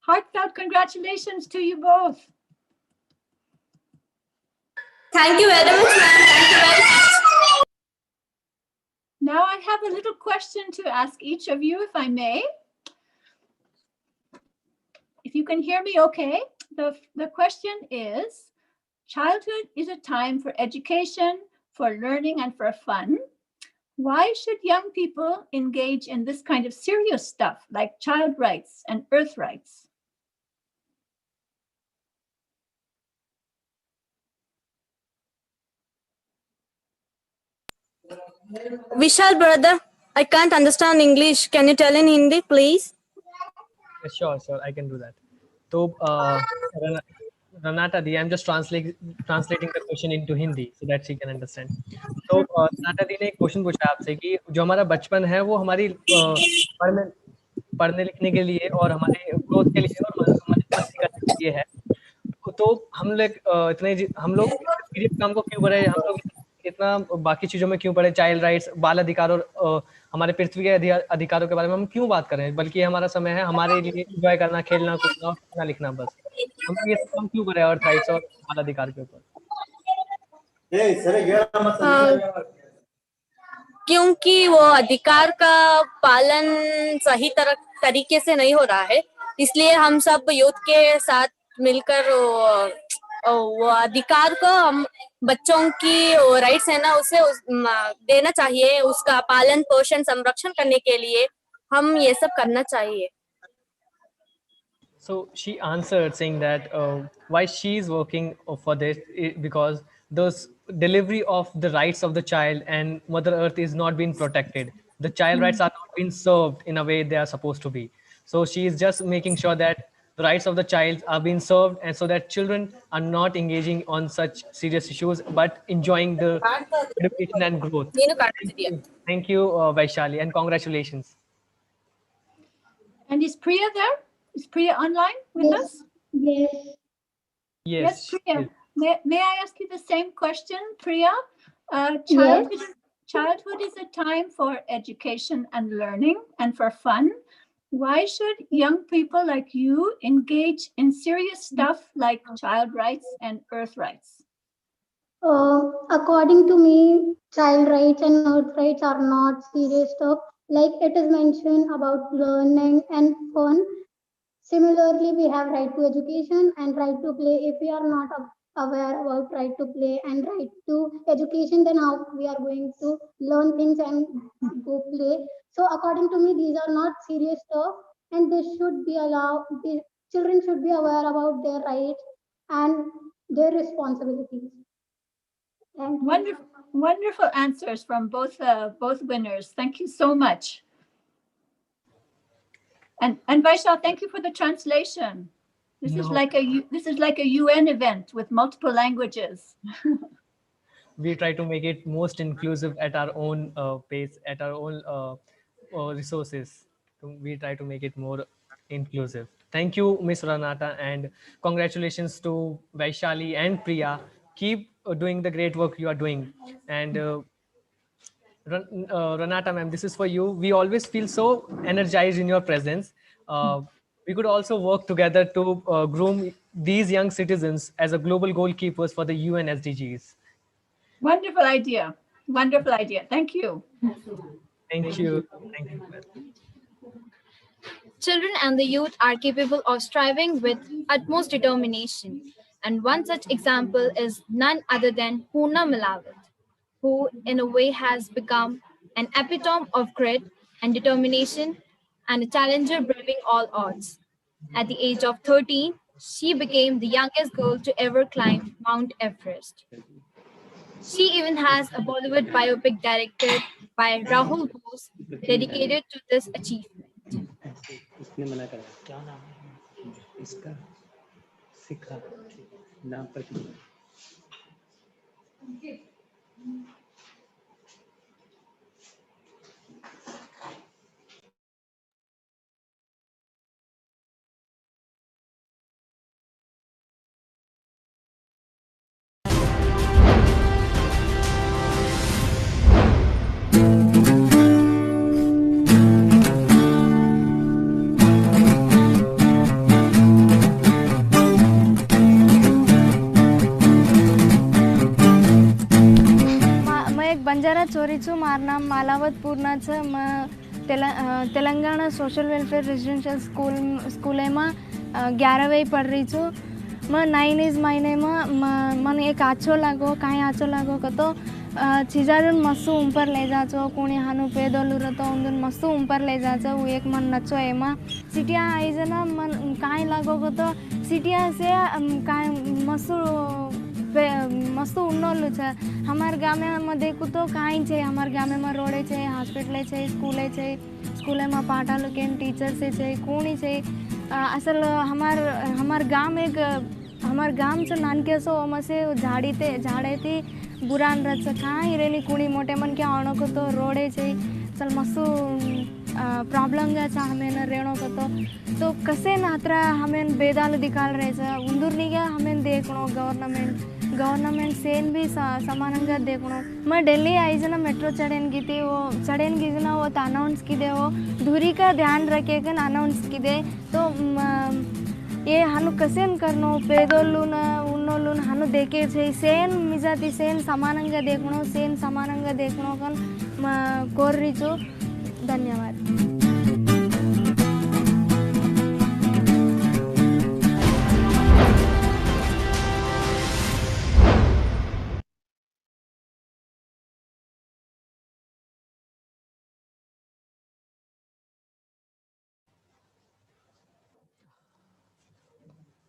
S16: Heartfelt congratulations to you both.
S14: Thank you very much, ma'am. Thank you very much.
S16: Now I have a little question to ask each of you, if I may. If you can hear me okay. The question is, childhood is a time for education, for learning, and for fun. Why should young people engage in this kind of serious stuff like child rights and earth rights?
S14: Vishal brother, I can't understand English. Can you tell in Hindi, please?
S3: Sure, I can do that. So, Ranata Di, I'm just translating the question into Hindi so that she can understand. So, Ranata Di ने एक question पूछा आपसे कि जो हमारा बचपन है वो हमारी पढ़ने लिखने के लिए और हमारे ग्रोथ के लिए और हमारे मस्ती करने के लिए है. तो हम लोग गरीब काम को क्यों करे, हम लोग इतना बाकी चीजों में क्यों पढ़े, चाइल्ड राइट्स, बाल अधिकार और हमारे पृथ्वी के अधिकारों के बारे में हम क्यों बात कर रहे हैं, बल्कि हमारा समय है हमारे लिए एंजॉय करना, खेलना, कूदना और पढ़ना लिखना. बस हम ये सब काम क्यों करें अर्थ राइट्स और बाल अधिकार के ऊपर?
S14: क्योंकि वो अधिकार का पालन सही तरीके से नहीं हो रहा है, इसलिए हम सब यूथ के साथ मिलकर
S18: वो अधिकार को हम बच्चों की राइट्स है ना उसे देना चाहिए, उसका पालन पोषण संरक्षण करने के लिए हम ये सब करना चाहिए.
S3: So she answered saying that why she is working for this because the delivery of the rights of the child and Mother Earth is not being protected. The child rights are not being served in a way they are supposed to be. So she is just making sure that the rights of the child are being served, and so that children are not engaging on such serious issues but enjoying the education and growth. Thank you, Vaishali, and congratulations.
S16: And is Priya there? Is Priya online with us?
S19: Yes.
S3: Yes.
S16: Priya. May I ask you the same question, Priya? Childhood is a time for education and learning and for fun. Why should young people like you engage in serious stuff like child rights and earth rights?
S19: According to me, child rights and earth rights are not serious stuff. Like it is mentioned about learning and fun. Similarly, we have right to education and right to play. If we are not aware about right to play and right to education, then how we are going to learn things and go play? So according to me, these are not serious stuff, and they should be allowed. The children should be aware about their rights and their responsibilities. Thank you.
S16: Wonderful answers from both winners. Thank you so much. And Vaishal, thank you for the translation. This is like a UN event with multiple languages.
S3: We try to make it most inclusive at our own pace, at our own resources. We try to make it more inclusive. Thank you, Ms. Ranata, and congratulations to Vaishali and Priya. Keep doing the great work you are doing. And Ranata ma'am, this is for you. We always feel so energized in your presence. We could also work together to groom these young citizens as a global goalkeepers for the UN SDGs.
S16: Wonderful idea. Wonderful idea. Thank you.
S3: Thank you. Thank you.
S14: Children and the youth are capable of striving with utmost determination. And one such example is none other than Poonam Malawat, who in a way has become an epitome of grit and determination and a challenger braving all odds. At the age of 13, she became the youngest girl to ever climb Mount Everest. She even has a Bollywood biopic directed by Rahul Bose dedicated to this achievement.
S2: उसने मना करा क्या नाम है इसका सिखा नाम पर
S20: बंजारा चोरी छू मार नाम मालावत पूर्णा छ म Telangana social welfare residential school में 11वीं पढ़ रही छू म 9 इज महीने में मन एक आछो लागो कहीं आछो लागो कतो चिजारुन मस्सु ऊपर ले जाचो कुणी हानु पेदोलु रतो उंदुन मस्सु ऊपर ले जाचो वो एक मन नचो एमा सिटिया आई जना मन कहीं लागो कतो सिटिया से कहीं मस्सु मस्तु उन्नोलु छ हमार गाम में देखू तो कहीं छे हमार गाम में रोडे छे हॉस्पिटल छे स्कूले में पाठालु केन टीचर से कोणी छे असल हमार गाम से नानके सो मसे झाड़े थी बुरान रच कहीं रेनी कुणी मोटे मन क्या अणो को तो रोडे छे चल मस्तु प्रॉब्लम गा चा हमें रेणो को तो कसे नात्रा हमें बेदाल दिखाल रहे छ उंदुरनी के हमें देखनो गवर्नमेंट सेन भी समानंगा देखनो मैं दिल्ली आई जना मेट्रो चढ़ेन गीती वो वो तो अनाउंस की दे वो दूरी का ध्यान रखेगा अनाउंस की दे तो ये हानु कसेन करनो पेदोल्लू न उन्नोल्लू हानु देखे छे सेन मिजाती सेन समानंगा देखनो कन कोर रही छो धन्यवाद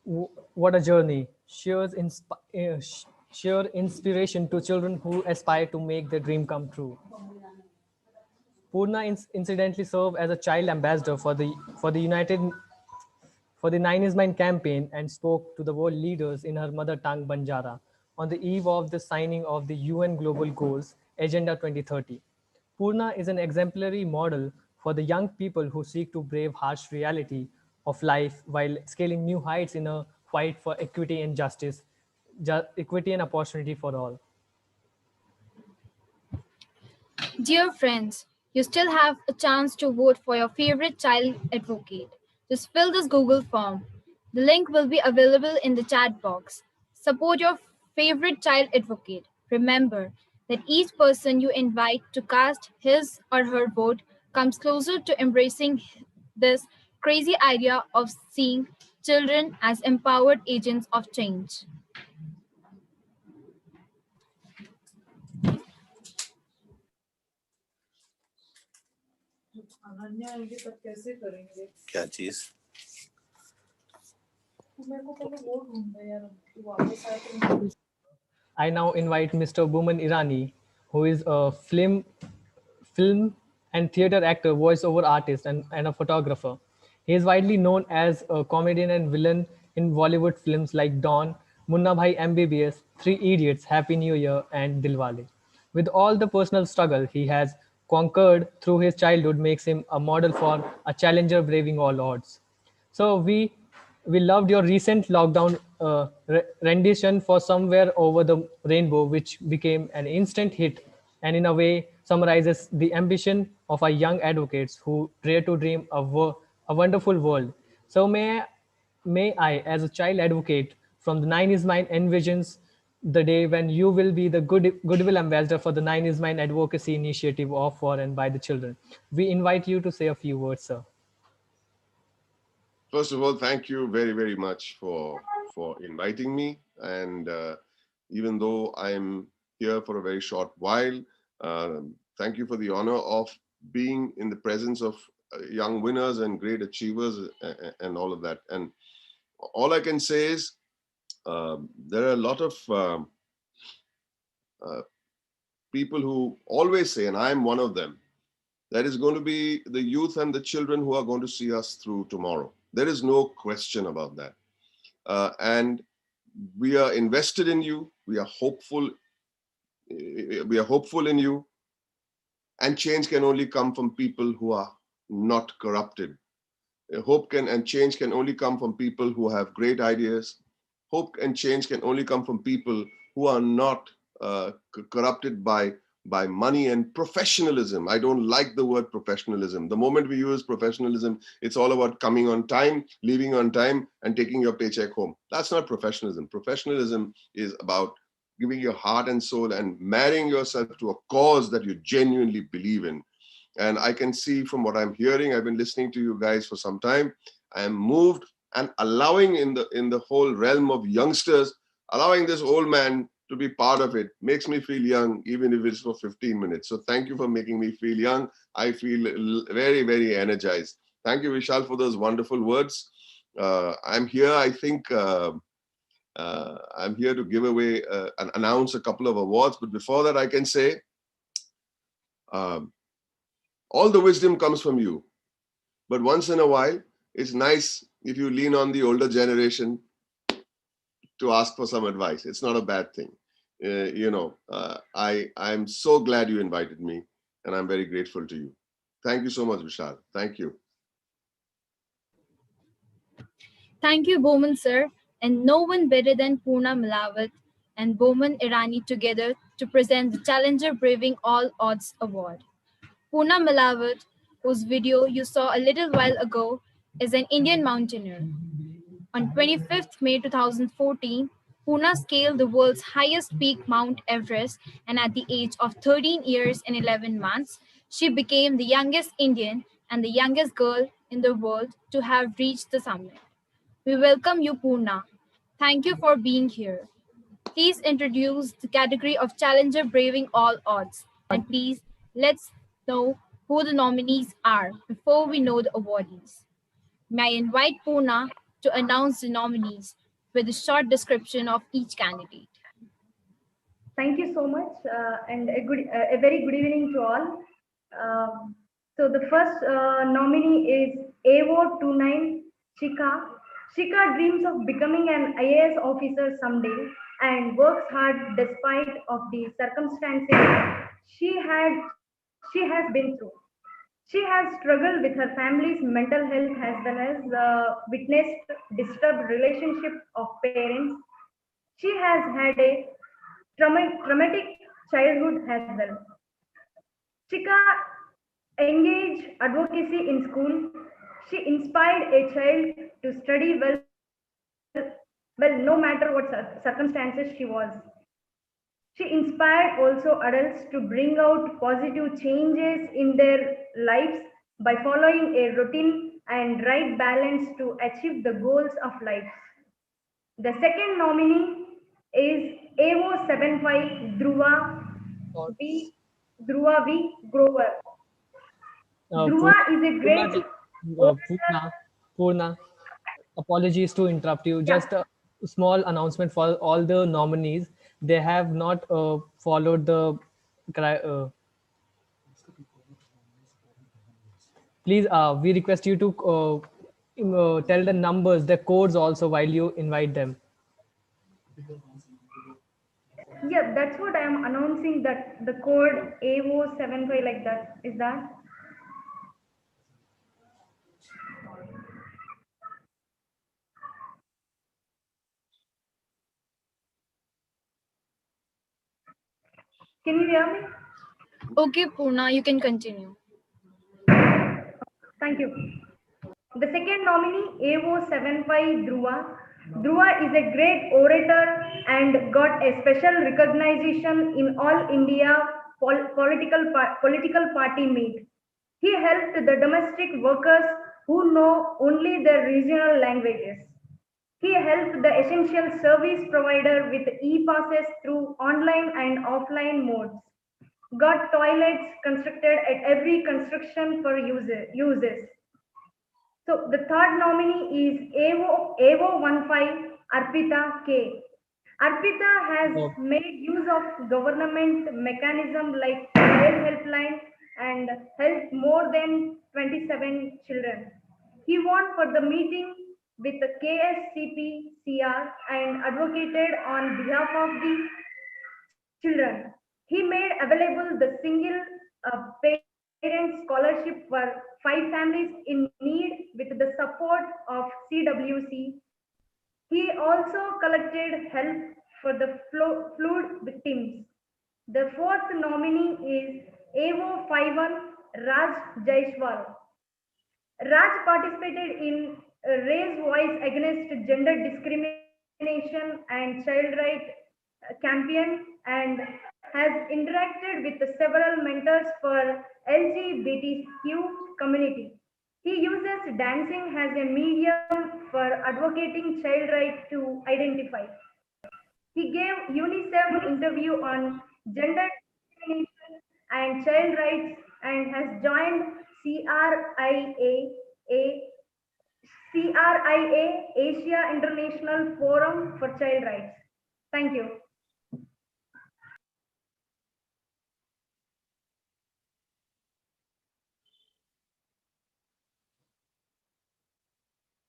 S3: What a journey. Sheer inspiration to children who aspire to make their dream come true. Purna incidentally served as a child ambassador for the Nine is Mine campaign and spoke to the world leaders in her mother tongue Banjara on the eve of the signing of the UN Global Goals Agenda 2030. Purna is an exemplary model for the young people who seek to brave harsh reality of life while scaling new heights in a fight for equity and justice, equity and opportunity for all.
S14: Dear friends, you still have a chance to vote for your favorite child advocate. Just fill this Google form. The link will be available in the chat box. Support your favorite child advocate. Remember that each person you invite to cast his or her vote comes closer to embracing this crazy idea of seeing children as empowered agents of change.
S21: क्या चीज
S3: I now invite Mr. Booman Irani, who is a film and theater actor, voiceover artist, and a photographer. He is widely known as a comedian and villain in Bollywood films like Dawn, Munna Bhai MBBS, Three Idiots, Happy New Year, and Dilwale. With all the personal struggle he has conquered through his childhood makes him a model for a challenger braving all odds. So we loved your recent lockdown rendition for Somewhere Over the Rainbow, which became an instant hit and in a way summarizes the ambition of our young advocates who dare to dream a wonderful world. So may I, as a child advocate from the Nine is Mine, envisions the day when you will be the goodwill ambassador for the Nine is Mine advocacy initiative of, for, and by the children. We invite you to say a few words, sir.
S22: First of all, thank you very, very much for inviting me. And even though I'm here for a very short while, thank you for the honor of being in the presence of young winners and great achievers and all of that. And all I can say is there are a lot of people who always say, and I'm one of them, that is going to be the youth and the children who are going to see us through tomorrow. There is no question about that. And we are invested in you. We are hopeful. We are hopeful in you. And change can only come from people who are not corrupted. Hope and change can only come from people who have great ideas. Hope and change can only come from people who are not corrupted by money and professionalism. I don't like the word professionalism. The moment we use professionalism, it's all about coming on time, leaving on time, and taking your paycheck home. That's not professionalism. Professionalism is about giving your heart and soul and marrying yourself to a cause that you genuinely believe in. And I can see from what I'm hearing, I've been listening to you guys for some time. I am moved and allowing in the whole realm of youngsters, allowing this old man to be part of it makes me feel young, even if it's for 15 minutes. So thank you for making me feel young. I feel very, very energized. Thank you, Vishal, for those wonderful words. I'm here, I think, I'm here to give away and announce a couple of awards. But before that, I can say, all the wisdom comes from you. But once in a while, it's nice if you lean on the older generation to ask for some advice. It's not a bad thing. I'm so glad you invited me, and I'm very grateful to you. Thank you so much, Vishal. Thank you.
S14: Thank you, Bowman sir, and no one better than Purna Malawat and Bowman Irani together to present the Challenger Braving All Odds Award. Purna Malawat, whose video you saw a little while ago, is an Indian mountaineer. On 25th May 2014, Purna scaled the world's highest peak, Mount Everest, and at the age of 13 years and 11 months, she became the youngest Indian and the youngest girl in the world to have reached the summit. We welcome you, Purna. Thank you for being here. Please introduce the category of Challenger Braving All Odds, and please let's know who the nominees are before we know the awardees. May I invite Purna to announce the nominees with a short description of each candidate.
S5: Thank you so much, and a very good evening to all. So the first nominee is AO29 Shika. Shika dreams of becoming an IAS officer someday and works hard despite of the circumstances she has been through. She has struggled with her family's mental health as well as witnessed disturbed relationship of parents. She has had a traumatic childhood as well. Chika engaged advocacy in school. She inspired a child to study well, no matter what circumstances she was. She inspired also adults to bring out positive changes in their lives by following a routine and right balance to achieve the goals of life. The second nominee is AO75 Dhruva V. Grover. Dhruva is a great.
S3: Purna, apologies to interrupt you. Just a small announcement for all the nominees. They have not followed the. Please, we request you to tell the numbers, the codes also while you invite them.
S5: Yeah, that's what I am announcing, that the code AO75 like that. Is that? Can you hear me?
S14: Okay, Purna, you can continue.
S5: Thank you. The second nominee, AO75 Dhruva. Dhruva is a great orator and got a special recognition in All India political party meet. He helped the domestic workers who know only their regional languages. He helped the essential service provider with e-passes through online and offline modes. Got toilets constructed at every construction for uses. So the third nominee is AO15 Arpita K. Arpita has made use of government mechanism like child helpline and helped more than 27 children. He won for the meeting with the KSCP-CR and advocated on behalf of the children. He made available the single parent scholarship for 5 families in need with the support of CWC. He also collected help for the flood victims. The fourth nominee is AO51 Raj Jaiswal. Raj participated in Raise Voice Against Gender Discrimination and Child Rights campaign and has interacted with several mentors for LGBTQ community. He uses dancing as a medium for advocating child rights to identify. He gave UNICEF interview on gender discrimination and child rights and has joined CRIA Asia International Forum for Child Rights. Thank you.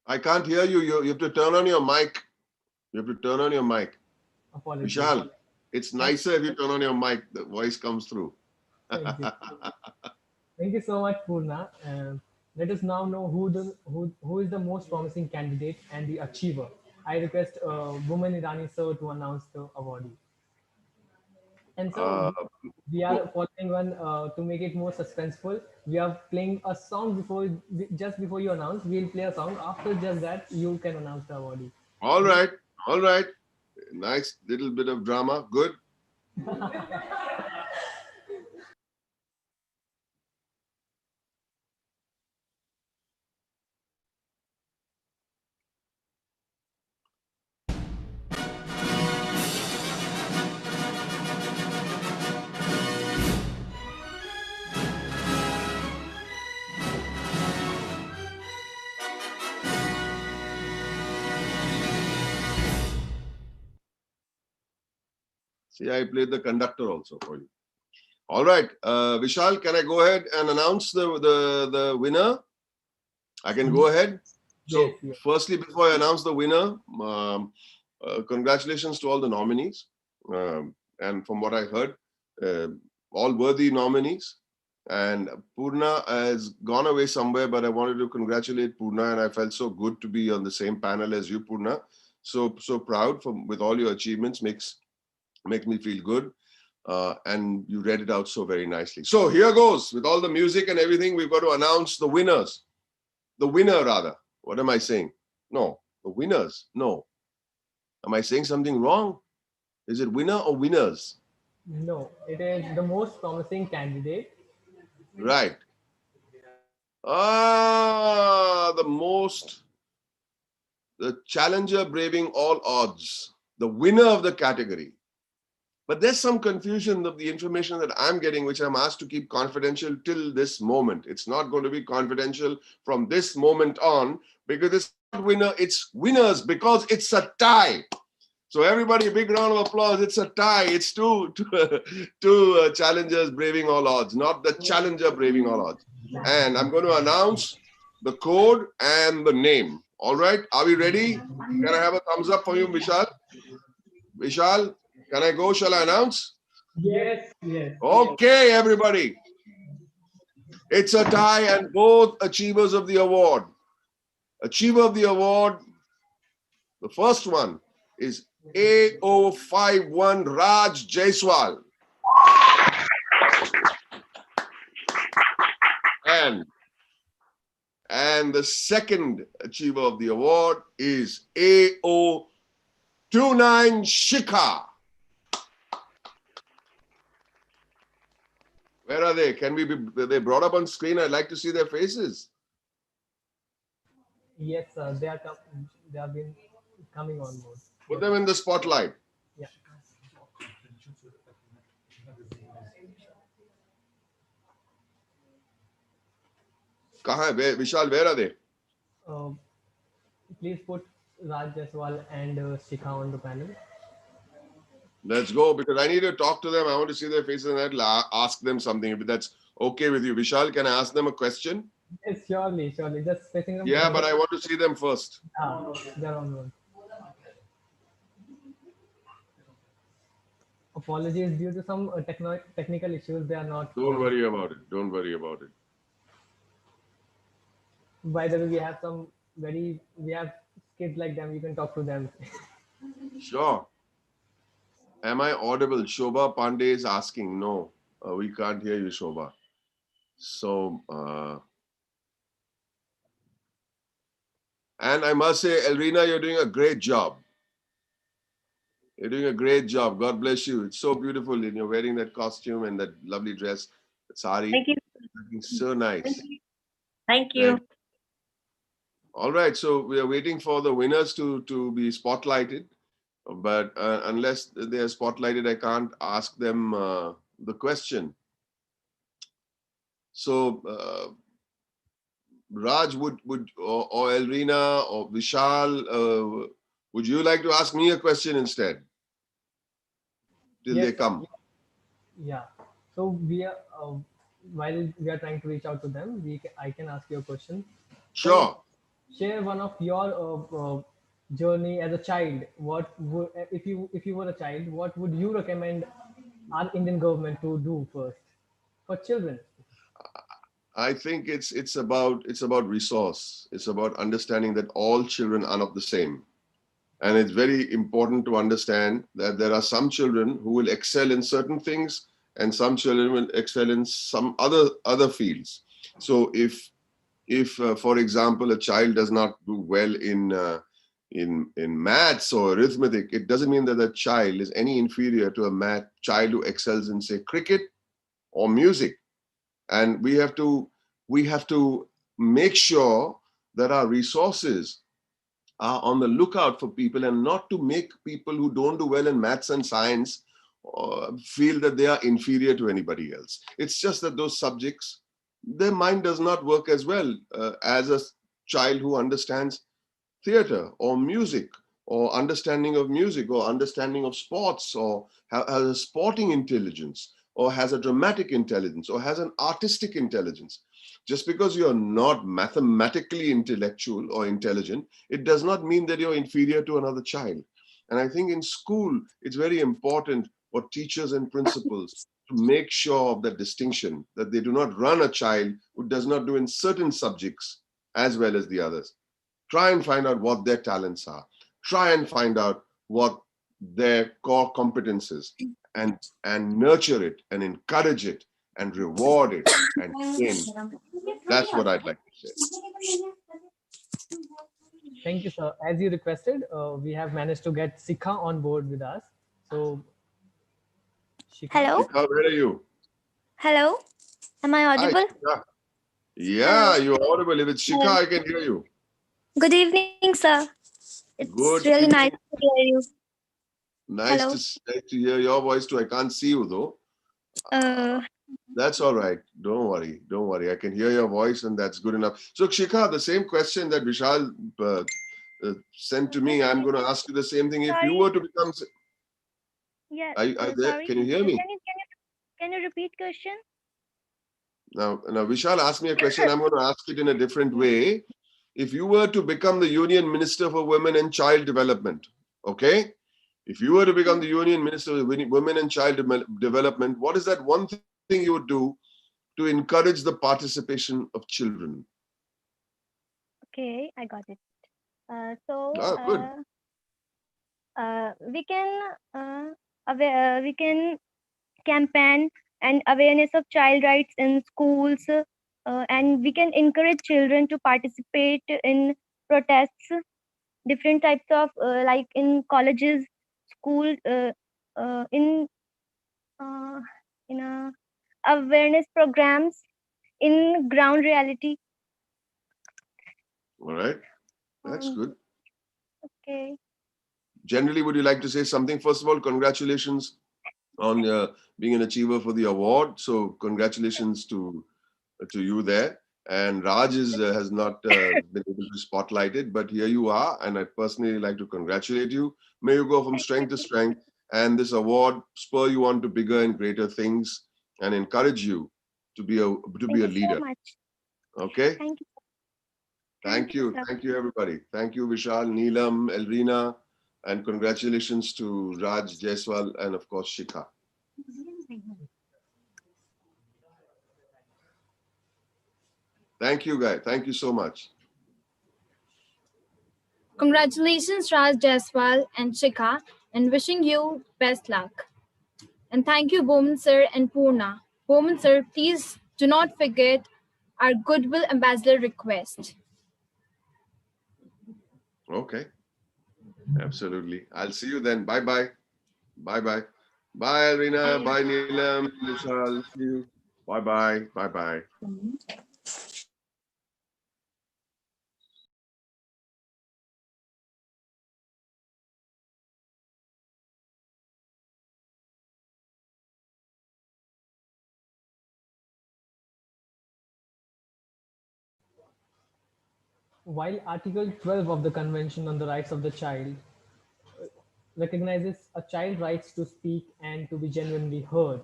S22: I can't hear you. You have to turn on your mic. You have to turn on your mic.
S3: Apologies.
S22: Vishal, it's nicer if you turn on your mic. The voice comes through.
S3: Thank you. Thank you so much, Purna. Let us now know who is the most promising candidate and the achiever. I request Woman Irani sir to announce the awardee. And so we are following one to make it more suspenseful. We are playing a song just before you announce. We'll play a song. After just that, you can announce the awardee.
S22: All right. All right. Nice little bit of drama. Good. See, I played the conductor also for you. All right, Vishal, can I go ahead and announce the winner? I can go ahead. So,
S3: Yes.
S22: firstly, before I announce the winner, congratulations to all the nominees. And from what I heard, all worthy nominees. And Purna has gone away somewhere, but I wanted to congratulate Purna, and I felt so good to be on the same panel as you, Purna. So proud with all your achievements, makes me feel good. And you read it out so very nicely. So here goes, with all the music and everything, we've got to announce the winners. The winner, rather. What am I saying? No, the winners. No. Am I saying something wrong? Is it winner or winners?
S3: No, it is the most promising candidate.
S22: Right. The challenger braving all odds, the winner of the category. But there's some confusion of the information that I'm getting, which I'm asked to keep confidential till this moment. It's not going to be confidential from this moment on, because it's not winner, it's winners, because it's a tie. So everybody, a big round of applause. It's a tie. It's two challengers braving all odds, not the challenger braving all odds. And I'm going to announce the code and the name. All right. Are we ready? Can I have a thumbs up for you, Vishal? Vishal, can I go? Shall I announce?
S3: Yes.
S22: Okay, everybody. It's a tie and both achievers of the award. Achiever of the award, the first one is A051 Raj Jaiswal. And the second achiever of the award is A029 Shikha. Where are they? Can we be they brought up on screen? I'd like to see their faces.
S3: Yes, they have been coming on board.
S22: Put them in the spotlight.
S3: Yeah.
S22: Vishal, where are they?
S3: Please put Raj Jaiswal and Shikha on the panel.
S22: Let's go, because I need to talk to them. I want to see their faces and I'll ask them something, if that's okay with you. Vishal, can I ask them a question?
S3: Yes, surely. Just facing them.
S22: Yeah, but I want to see them first.
S3: They're on board. Apologies, due to some technical issues, they are not.
S22: Don't worry about it. Don't worry about it.
S3: By the way, we have kids like them. You can talk to them.
S22: Sure. Am I audible? Shobha Pandey is asking. No, we can't hear you, Shobha. So, and I must say, Elrina, you're doing a great job. You're doing a great job. God bless you. It's so beautiful. And you're wearing that costume and that lovely dress, that sari.
S6: Thank you.
S22: Looking so nice.
S6: Thank you.
S22: All right. So we are waiting for the winners to be spotlighted. But unless they are spotlighted, I can't ask them the question. So Raj, or Elrina or Vishal, would you like to ask me a question instead? Till they come.
S3: Yeah. So we are while we are trying to reach out to them, I can ask you a question.
S22: Sure.
S3: So, share one of your journey as a child. What would, if you were a child, what would you recommend our Indian government to do first for children?
S22: I think it's about resource. It's about understanding that all children are not the same. And it's very important to understand that there are some children who will excel in certain things and some children will excel in some other fields. So if for example, a child does not do well in maths or arithmetic, it doesn't mean that that child is any inferior to a math child who excels in, say, cricket or music. And we have to make sure that our resources are on the lookout for people, and not to make people who don't do well in maths and science feel that they are inferior to anybody else. It's just that those subjects, their mind does not work as well as a child who understands theater or music or understanding of music, or understanding of sports, or has a sporting intelligence, or has a dramatic intelligence, or has an artistic intelligence. Just because you're not mathematically intellectual or intelligent, it does not mean that you're inferior to another child. And I think in school, it's very important for teachers and principals to make sure of that distinction, that they do not run a child who does not do in certain subjects as well as the others. Try and find out what their talents are. Try and find out what their core competence is, and nurture it and encourage it and reward it and train. That's what I'd like to say.
S3: Thank you, sir. As you requested, we have managed to get Sikha on board with us. So, Shikha.
S6: Hello.
S22: Shikha, where are you?
S6: Hello. Am I audible?
S22: Hi, yeah, you're audible. If it's Shikha, I can hear you.
S6: Good evening, sir. It's
S22: Good
S6: really
S22: evening.
S6: nice to hear you.
S22: Nice to hear your voice too. I can't see you though. That's all right. Don't worry. Don't worry. I can hear your voice and that's good enough. So Shikha, the same question that Vishal sent to me, I'm going to ask you the same thing. If you were to become...
S6: Yeah.
S22: Are there?
S6: Sorry.
S22: Can you hear me?
S6: Can you repeat question?
S22: Now Vishal asked me a question. I'm going to ask it in a different way. If you were to become the Union Minister for Women and Child Development, okay? If you were to become the Union Minister of Women and Child Development, what is that one thing you would do to encourage the participation of children?
S6: Okay, I got it.
S22: Good.
S6: We can campaign and awareness of child rights in schools, and we can encourage children to participate in protests, different types of like in colleges, school, in awareness programs, in ground reality.
S22: All right. That's good.
S6: Okay.
S22: Generally, would you like to say something? First of all, congratulations on being an achiever for the award. So congratulations to you there. And Raj has not been able to spotlight it, but here you are. And I'd personally like to congratulate you. May you go from strength to strength. And this award spur you on to bigger and greater things and encourage you to be a leader.
S6: So much.
S22: Okay?
S6: Thank you.
S22: Thank you. Thank you, everybody. Thank you, Vishal, Neelam, Elrina, and congratulations to Raj, Jaiswal, and of course, Shikha. Thank you, guys. Thank you so much.
S14: Congratulations, Raj Jaiswal and Shikha, and wishing you best luck. And thank you, Bowman sir and Purna. Bowman sir, please do not forget our Goodwill Ambassador request.
S22: Okay. Absolutely. I'll see you then. Bye-bye. Bye-bye. Bye, Elrina. Bye, Neelam. Vishal. See you. Bye-bye. Bye-bye.
S3: While Article 12 of the Convention on the Rights of the Child recognizes a child's rights to speak and to be genuinely heard,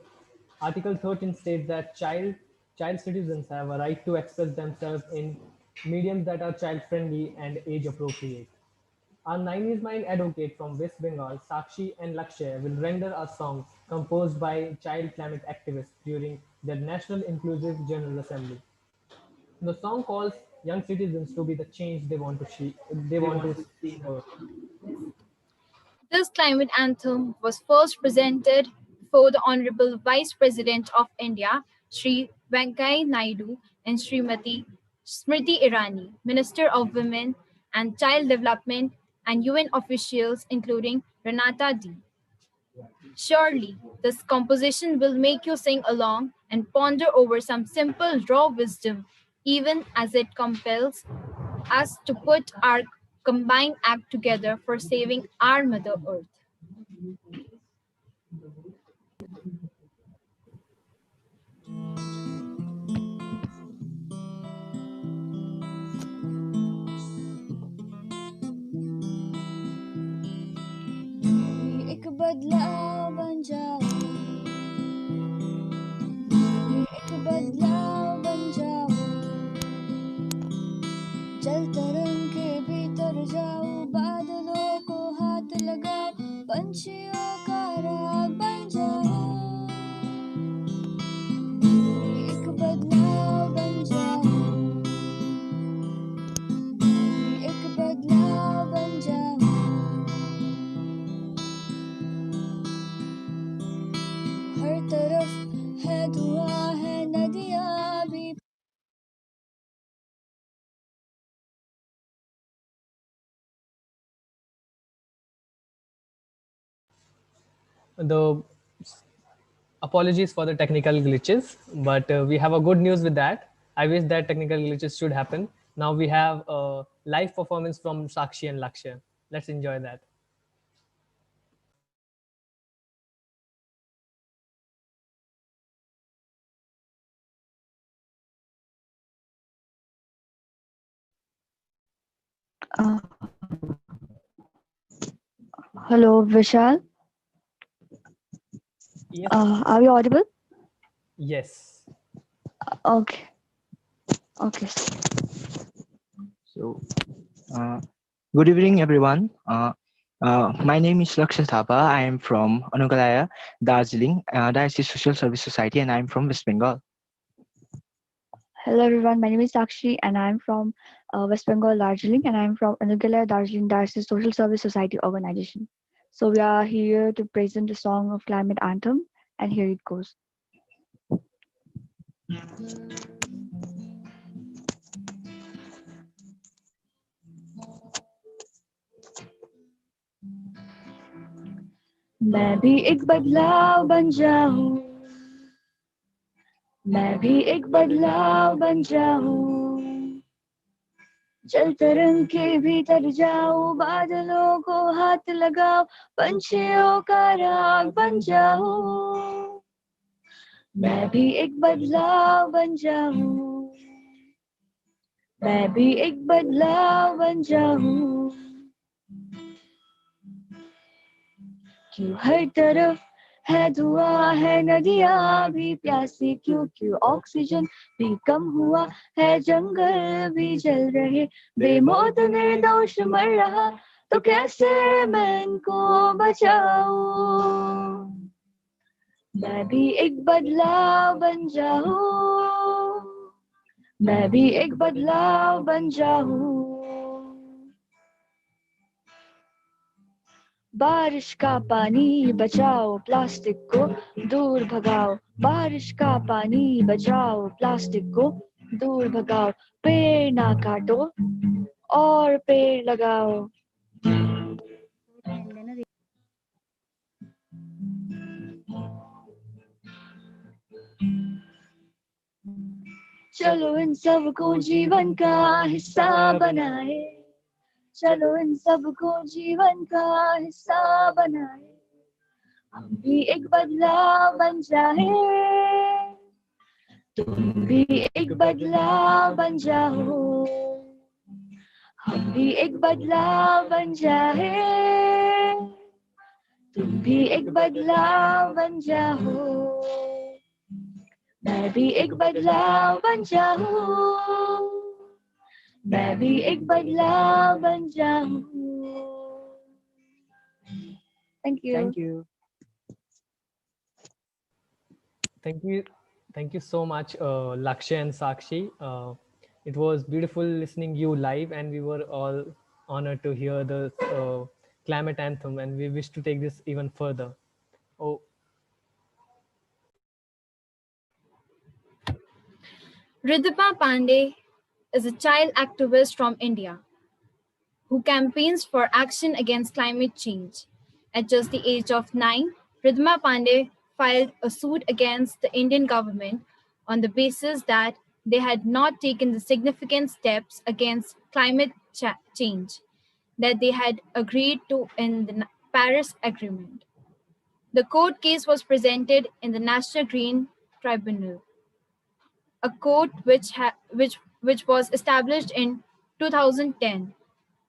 S3: Article 13 states that child citizens have a right to express themselves in mediums that are child-friendly and age-appropriate. Our 9 Mind advocate from West Bengal, Sakshi and Lakshay, will render a song composed by child climate activists during their National Inclusive General Assembly. The song calls young citizens to be the change they want to see.
S14: This climate anthem was first presented before the Honorable Vice President of India, Sri Venkaiah Naidu, and Srimati Smriti Irani, Minister of Women and Child Development, and UN officials, including Renata D. Surely, this composition will make you sing along and ponder over some simple raw wisdom, even as it compels us to put our combined act together for saving our Mother Earth.
S20: बदलाव बन जाओ, मैं एक बदलाव बन जाओ, जल तरंग के भीतर जाओ, बादलों को हाथ लगाओ, पंछियों का राग बन जाओ, एक बदलाव बन जाओ, एक बदलाव बन जाओ, हर तरफ है धुआं है नदियाँ भी।
S3: The apologies for the technical glitches, but we have a good news with that. I wish that technical glitches should happen. Now we have a live performance from Sakshi and Lakshya. Let's enjoy that.
S1: Hello, Vishal.
S3: Yes.
S1: Are you audible?
S3: Yes.
S1: Okay. Okay.
S21: So, good evening, everyone. My name is Lakshya Thapa. I am from Anugalaya, Darjeeling, Diocese Social Service Society, and I am from West Bengal.
S1: Hello, everyone. My name is Sakshi, and I'm from West Bengal, Darjeeling, and I'm from Anugalaya, Darjeeling Diocese Social Service Society Organization. So we are here to present the song of climate anthem, and here it goes. मैं भी एक बदलाव बन जाऊं, मैं भी एक बदलाव बन जाऊं, जल तरंग के भीतर जाऊं, बादलों को हाथ लगाओ, पंछियों का राग बन जाऊं, मैं भी एक बदलाव बन जाऊं, मैं भी एक बदलाव बन जाऊं, क्यों हर तरफ है धुआं है नदियाँ भी प्यासी, क्यों क्यों ऑक्सीजन भी कम हुआ है, जंगल भी जल रहे, बेमौत निर्दोष मर रहा, तो कैसे मैं इनको बचाऊं, मैं भी एक बदलाव बन जाऊं, मैं भी एक बदलाव बन जाऊं, बारिश का पानी बचाओ, प्लास्टिक को दूर भगाओ, बारिश का पानी बचाओ, प्लास्टिक को दूर भगाओ, पेड़ ना काटो और पेड़ लगाओ। चलो इन सबको जीवन का हिस्सा बनाए, चलो इन सबको जीवन का हिस्सा बनाए, हम भी एक बदलाव बन जाए, तुम भी एक बदलाव बन जाओ, हम भी एक बदलाव बन जाए, तुम भी एक बदलाव बन जाओ, मैं भी एक बदलाव बन जाऊं, मैं भी एक बदलाव बन जाऊं। Thank you.
S21: Thank you.
S3: Thank you so much, Lakshya and Sakshi. It was beautiful listening you live, and we were all honored to hear the climate anthem, and we wish to take this even further. Oh.
S14: Ridhima Pandey is a child activist from India who campaigns for action against climate change. At just the age of 9, Ridhima Pandey filed a suit against the Indian government on the basis that they had not taken the significant steps against climate change that they had agreed to in the Paris Agreement. The court case was presented in the National Green Tribunal, a court which was established in 2010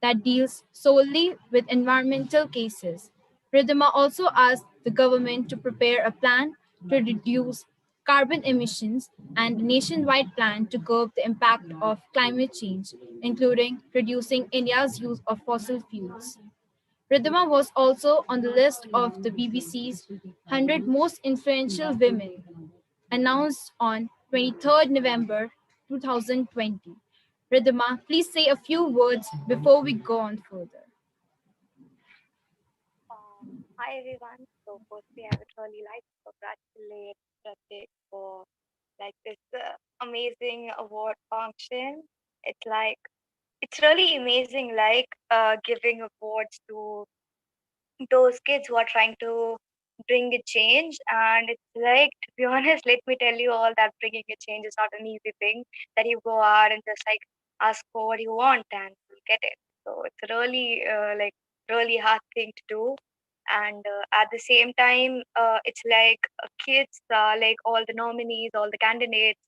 S14: that deals solely with environmental cases. Ridhima also asked the government to prepare a plan to reduce carbon emissions and a nationwide plan to curb the impact of climate change, including reducing India's use of fossil fuels. Ridhima was also on the list of the BBC's 100 most influential women, announced on 23rd November 2020. Ridhima, please say a few words before we go on further.
S7: Hi everyone. So firstly, I would really like to congratulate Pratik for like this amazing award function. It's really amazing, giving awards to those kids who are trying to bring a change. And it's like, to be honest, let me tell you all that bringing a change is not an easy thing. That you go out and just like ask for what you want and you get it. So it's really really hard thing to do. And at the same time, it's like kids, like all the nominees, all the candidates,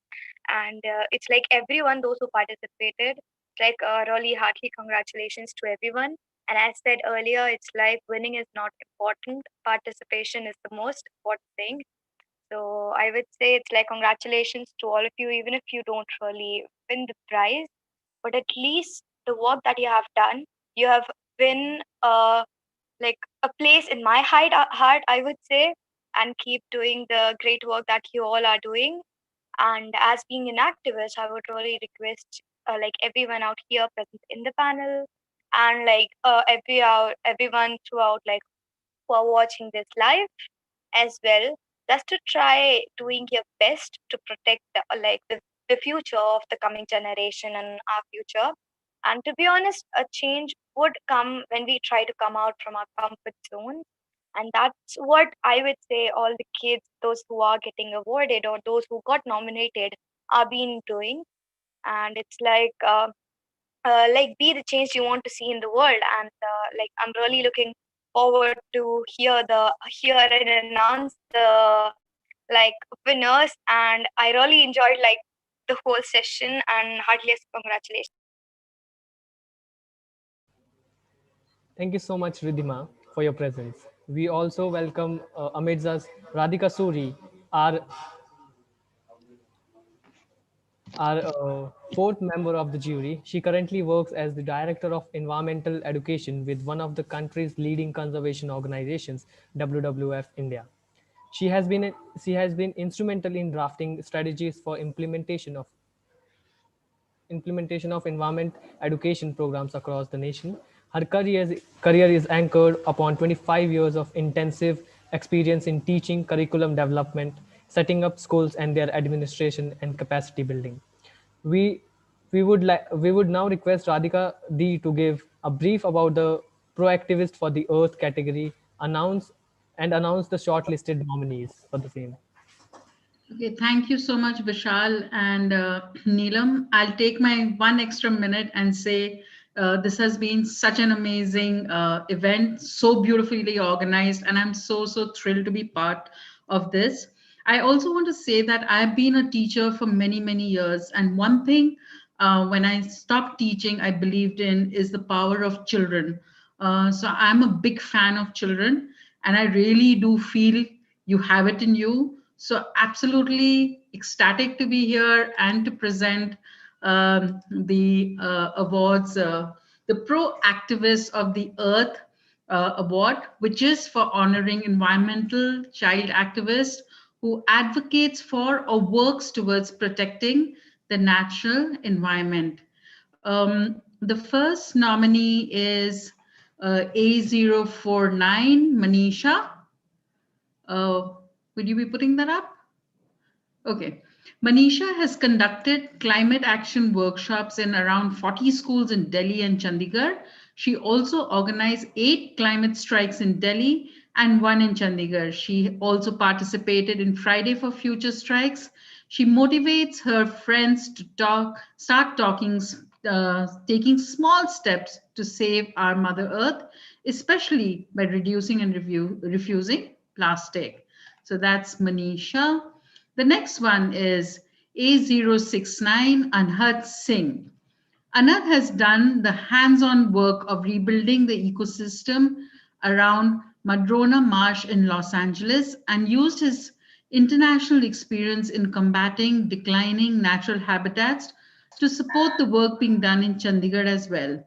S7: and it's like everyone, those who participated. It's like really heartily congratulations to everyone. And as said earlier, it's like winning is not important. Participation is the most important thing. So I would say it's like congratulations to all of you, even if you don't really win the prize, but at least the work that you have done, you have been like a place in my heart, I would say, and keep doing the great work that you all are doing. And as being an activist, I would really request like everyone out here present in the panel, and like everyone throughout, like who are watching this live as well, just to try doing your best to protect the future of the coming generation and our future. And to be honest, a change would come when we try to come out from our comfort zone. And that's what I would say all the kids, those who are getting awarded or those who got nominated, are been doing. And it's like be the change you want to see in the world. And like I'm really looking forward to hear and announce the like winners. And I really enjoyed like the whole session, and heartiest congratulations.
S3: Thank you so much, Ridhima, for your presence. We also welcome amidst us Radhika Suri, our fourth member of the jury. She currently works as the Director of Environmental Education with one of the country's leading conservation organizations, WWF India. She has been instrumental in drafting strategies for implementation of environment education programs across the nation. Her career is anchored upon 25 years of intensive experience in teaching, curriculum development, setting up schools and their administration, and capacity building. We would now request Radhika D to give a brief about the Proactivist for the Earth category, announce the shortlisted nominees for the same.
S8: Okay, thank you so much, Vishal and Neelam. I'll take my 1 extra minute and say this has been such an amazing event, so beautifully organized, and I'm so thrilled to be part of this. I also want to say that I've been a teacher for many years, and one thing when I stopped teaching, I believed in is the power of children. So I'm a big fan of children, and I really do feel you have it in you. So absolutely ecstatic to be here and to present the awards, the Proactivist of the Earth Award, which is for honoring environmental child activists who advocates for or works towards protecting the natural environment. The first nominee is A049, Manisha. Would you be putting that up? Okay. Manisha has conducted climate action workshops in around 40 schools in Delhi and Chandigarh. She also organized 8 climate strikes in Delhi and 1 in Chandigarh. She also participated in Friday for Future strikes. She motivates her friends to taking small steps to save our Mother Earth, especially by reducing and refusing plastic. So that's Manisha. The next one is A069, Anhad Singh. Anhad has done the hands-on work of rebuilding the ecosystem around Madrona Marsh in Los Angeles and used his international experience in combating declining natural habitats to support the work being done in Chandigarh as well.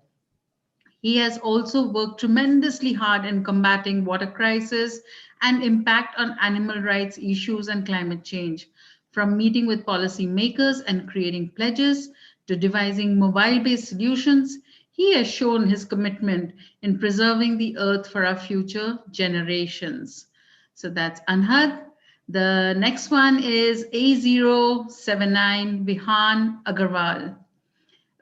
S8: He has also worked tremendously hard in combating water crisis and impact on animal rights issues and climate change, from meeting with policymakers and creating pledges to devising mobile-based solutions. He has shown his commitment in preserving the earth for our future generations. So that's Anhad. The next one is A079 Vihan Agarwal.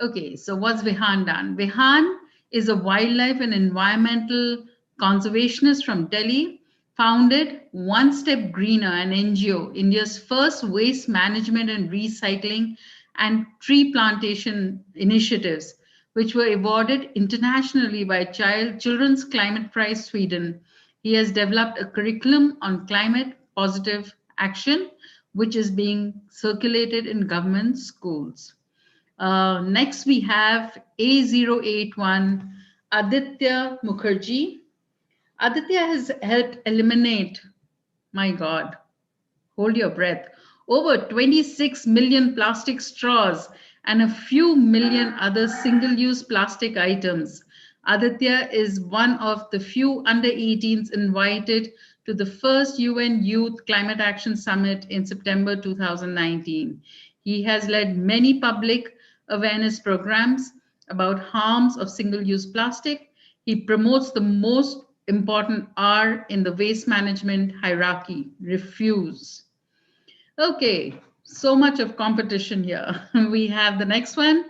S8: Okay, so what's Vihan done? Vihan is a wildlife and environmental conservationist from Delhi, founded One Step Greener, an NGO, India's first waste management and recycling and tree plantation initiatives, which were awarded internationally by Children's Climate Prize Sweden. He has developed a curriculum on climate positive action, which is being circulated in government schools. Next, we have A081 Aditya Mukherjee. Aditya has helped eliminate, my God, hold your breath, over 26 million plastic straws and a few million other single-use plastic items. Aditya is one of the few under 18s invited to the first UN Youth Climate Action Summit in September 2019. He has led many public awareness programs about harms of single-use plastic. He promotes the most important R in the waste management hierarchy, refuse. Okay, so much of competition here. We have the next one,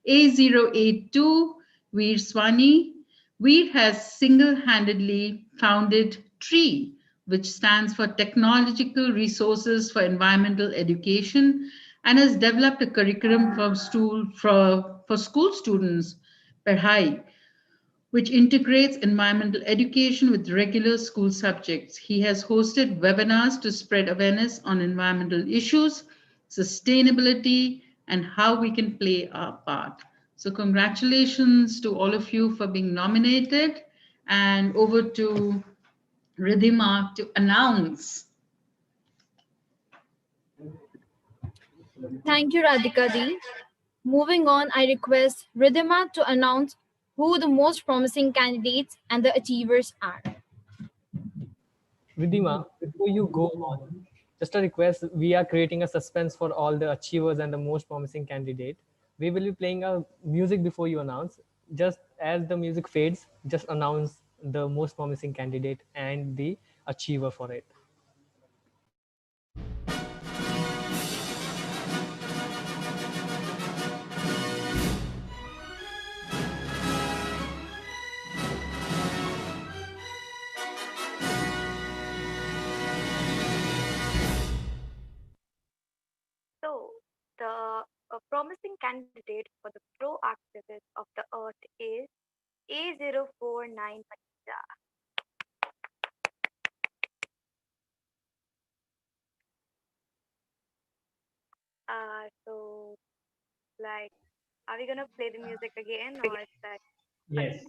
S8: A082, Veer Swani. Veer has single-handedly founded TREE, which stands for Technological Resources for Environmental Education, and has developed a curriculum for school students, Padhai, which integrates environmental education with regular school subjects. He has hosted webinars to spread awareness on environmental issues, sustainability, and how we can play our part. So congratulations to all of you for being nominated, and over to Ridhima to announce.
S14: Thank you, Radhika Di. Moving on, I request Ridhima to announce who the most promising candidates and the achievers are.
S3: Ridhima, before you go on, just a request, we are creating a suspense for all the achievers and the most promising candidate. We will be playing a music before you announce. Just as the music fades, just announce the most promising candidate and the achiever for it.
S7: So, the promising candidate for the pro activist of the earth is A049 Manija. So, like, are we gonna play the music again, or is that?
S3: Yes.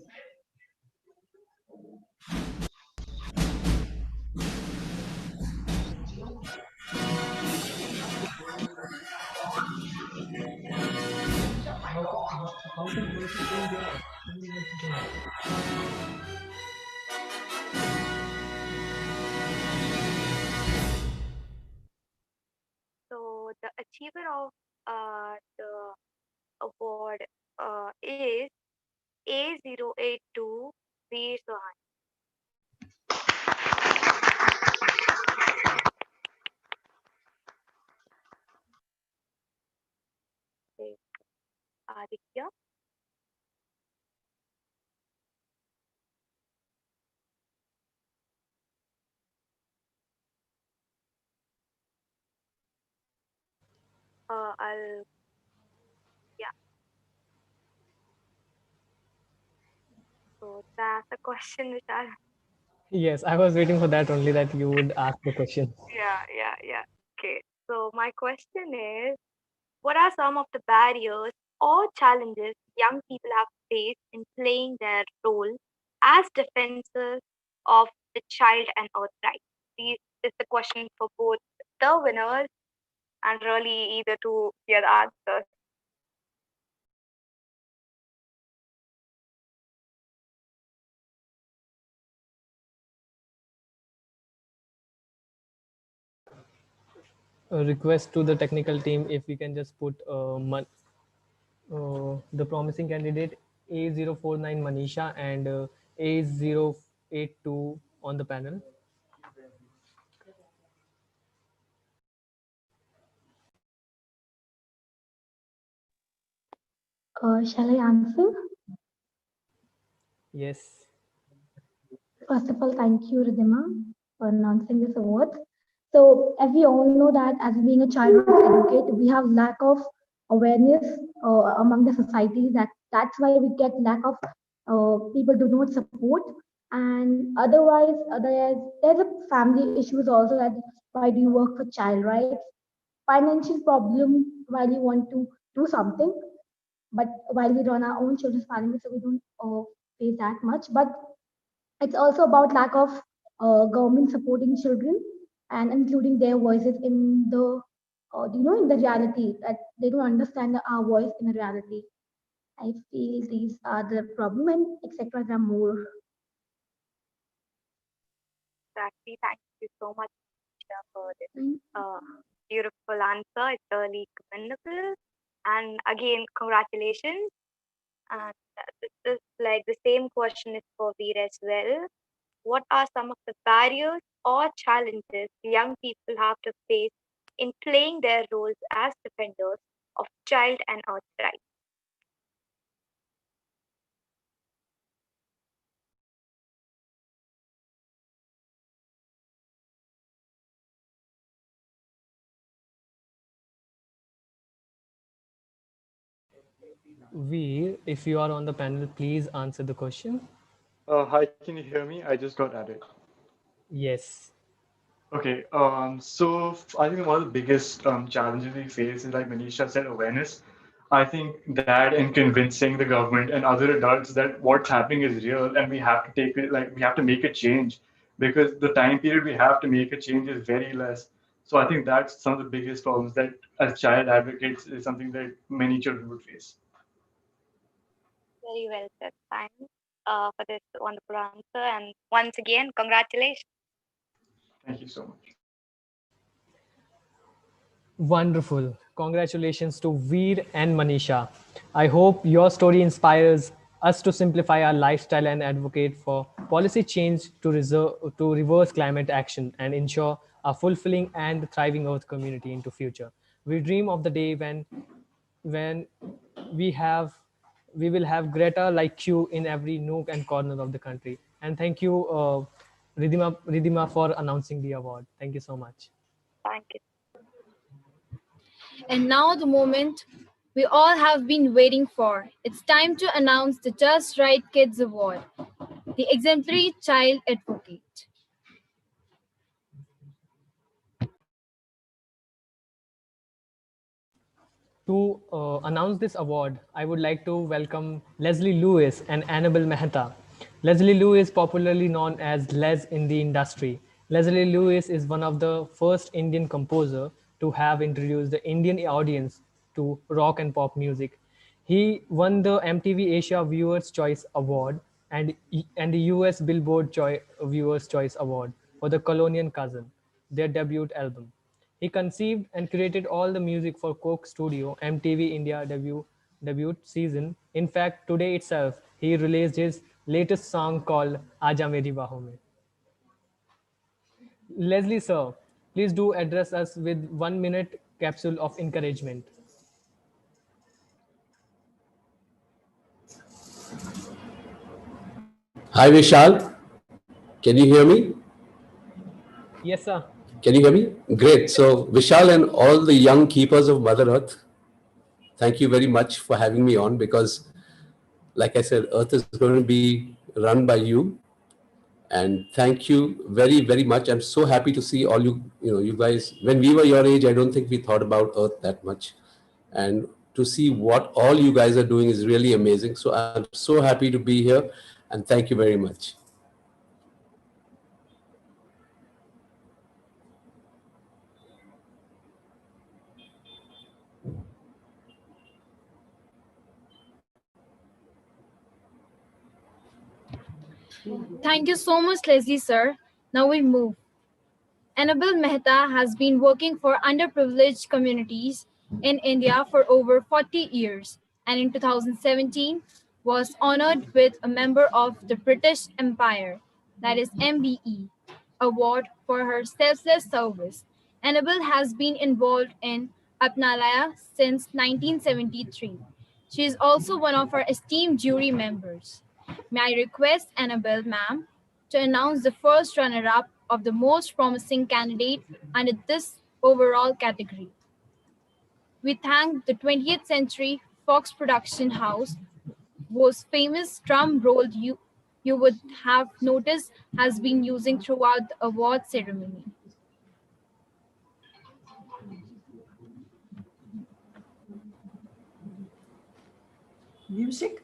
S7: So the achiever of the award is A082 Veer Sohan. Aditya. Yeah. So that's the question, Vishal.
S3: Yes, I was waiting for that only, that you would ask the question.
S7: Yeah. Okay. So my question is, what are some of the barriers or challenges young people have faced in playing their role as defenders of the child and earth rights? This is the question for both the winners and really either to hear the answers.
S3: A request to the technical team if we can just put the promising candidate A049 Manisha and A082 on the panel.
S19: Shall I answer?
S3: Yes.
S19: First of all, thank you, Ridhima, for announcing this award. So, as we all know that as being a child advocate, we have lack of awareness among the society. That's why we get lack of people do not support. And otherwise, there's a family issues also that why do you work for child rights? Financial problem while you want to do something, but while we run our own children's family, so we don't face that much. But it's also about lack of government supporting children and including their voices in the, in the reality that they don't understand our voice in the reality. I feel these are the problem and etc. There are more.
S7: Exactly. Thank you so much for this beautiful answer. It's really commendable. And again, congratulations. And this is like the same question is for Veer as well. What are some of the barriers or challenges young people have to face in playing their roles as defenders of child and earth rights?
S3: Veer, if you are on the panel, please answer the question.
S2: Hi, can you hear me? I just got added.
S3: Yes.
S2: Okay, so I think one of the biggest challenges we face is, like Manisha said, awareness. I think that in convincing the government and other adults that what's happening is real and we have to take it, like we have to make a change, because the time period we have to make a change is very less. So I think that's some of the biggest problems that as child advocates is something that many children would face.
S7: Very well said. Thanks for this wonderful answer. And once again, congratulations.
S2: Thank you so much.
S3: Wonderful. Congratulations to Veer and Manisha. I hope your story inspires us to simplify our lifestyle and advocate for policy change to reverse climate action and ensure a fulfilling and thriving Earth community into future. We dream of the day when we will have Greta like you in every nook and corner of the country. And thank you, Ridhima, for announcing the award. Thank you so much.
S7: Thank you.
S14: And now the moment we all have been waiting for. It's time to announce the Just Right Kids Award, the Exemplary Child Advocate.
S3: To announce this award, I would like to welcome Leslie Lewis and Annabelle Mehta. Leslie Lewis, popularly known as Les in the industry. Leslie Lewis is one of the first Indian composer to have introduced the Indian audience to rock and pop music. He won the MTV Asia Viewers' Choice Award and the US Billboard Viewers' Choice Award for the Colonial Cousin, their debut album. He conceived and created all the music for Coke Studio, MTV India debut season. In fact, today itself, he released his latest song called Aaja Meri Baahon Mein. Leslie, sir, please do address us with 1 minute capsule of encouragement.
S10: Hi, Vishal. Can you hear me?
S3: Yes, sir.
S10: Can you hear me? Great. So, Vishal and all the young keepers of Mother Earth, thank you very much for having me on, because, like I said, Earth is going to be run by you. And thank you very, very much. I'm so happy to see all you guys. When we were your age, I don't think we thought about Earth that much. And to see what all you guys are doing is really amazing. So I'm so happy to be here. And thank you very much.
S14: Thank you so much, Leslie sir. Now we move. Annabel Mehta has been working for underprivileged communities in India for over 40 years, and in 2017 was honored with a member of the British Empire, that is MBE, award for her selfless service. Annabel has been involved in Apnalaya since 1973. She is also one of our esteemed jury members. May I request Annabel, ma'am, to announce the first runner-up of the most promising candidate under this overall category. We thank the 20th Century Fox Production House, whose famous drum roll you would have noticed has been using throughout the award ceremony.
S4: Music?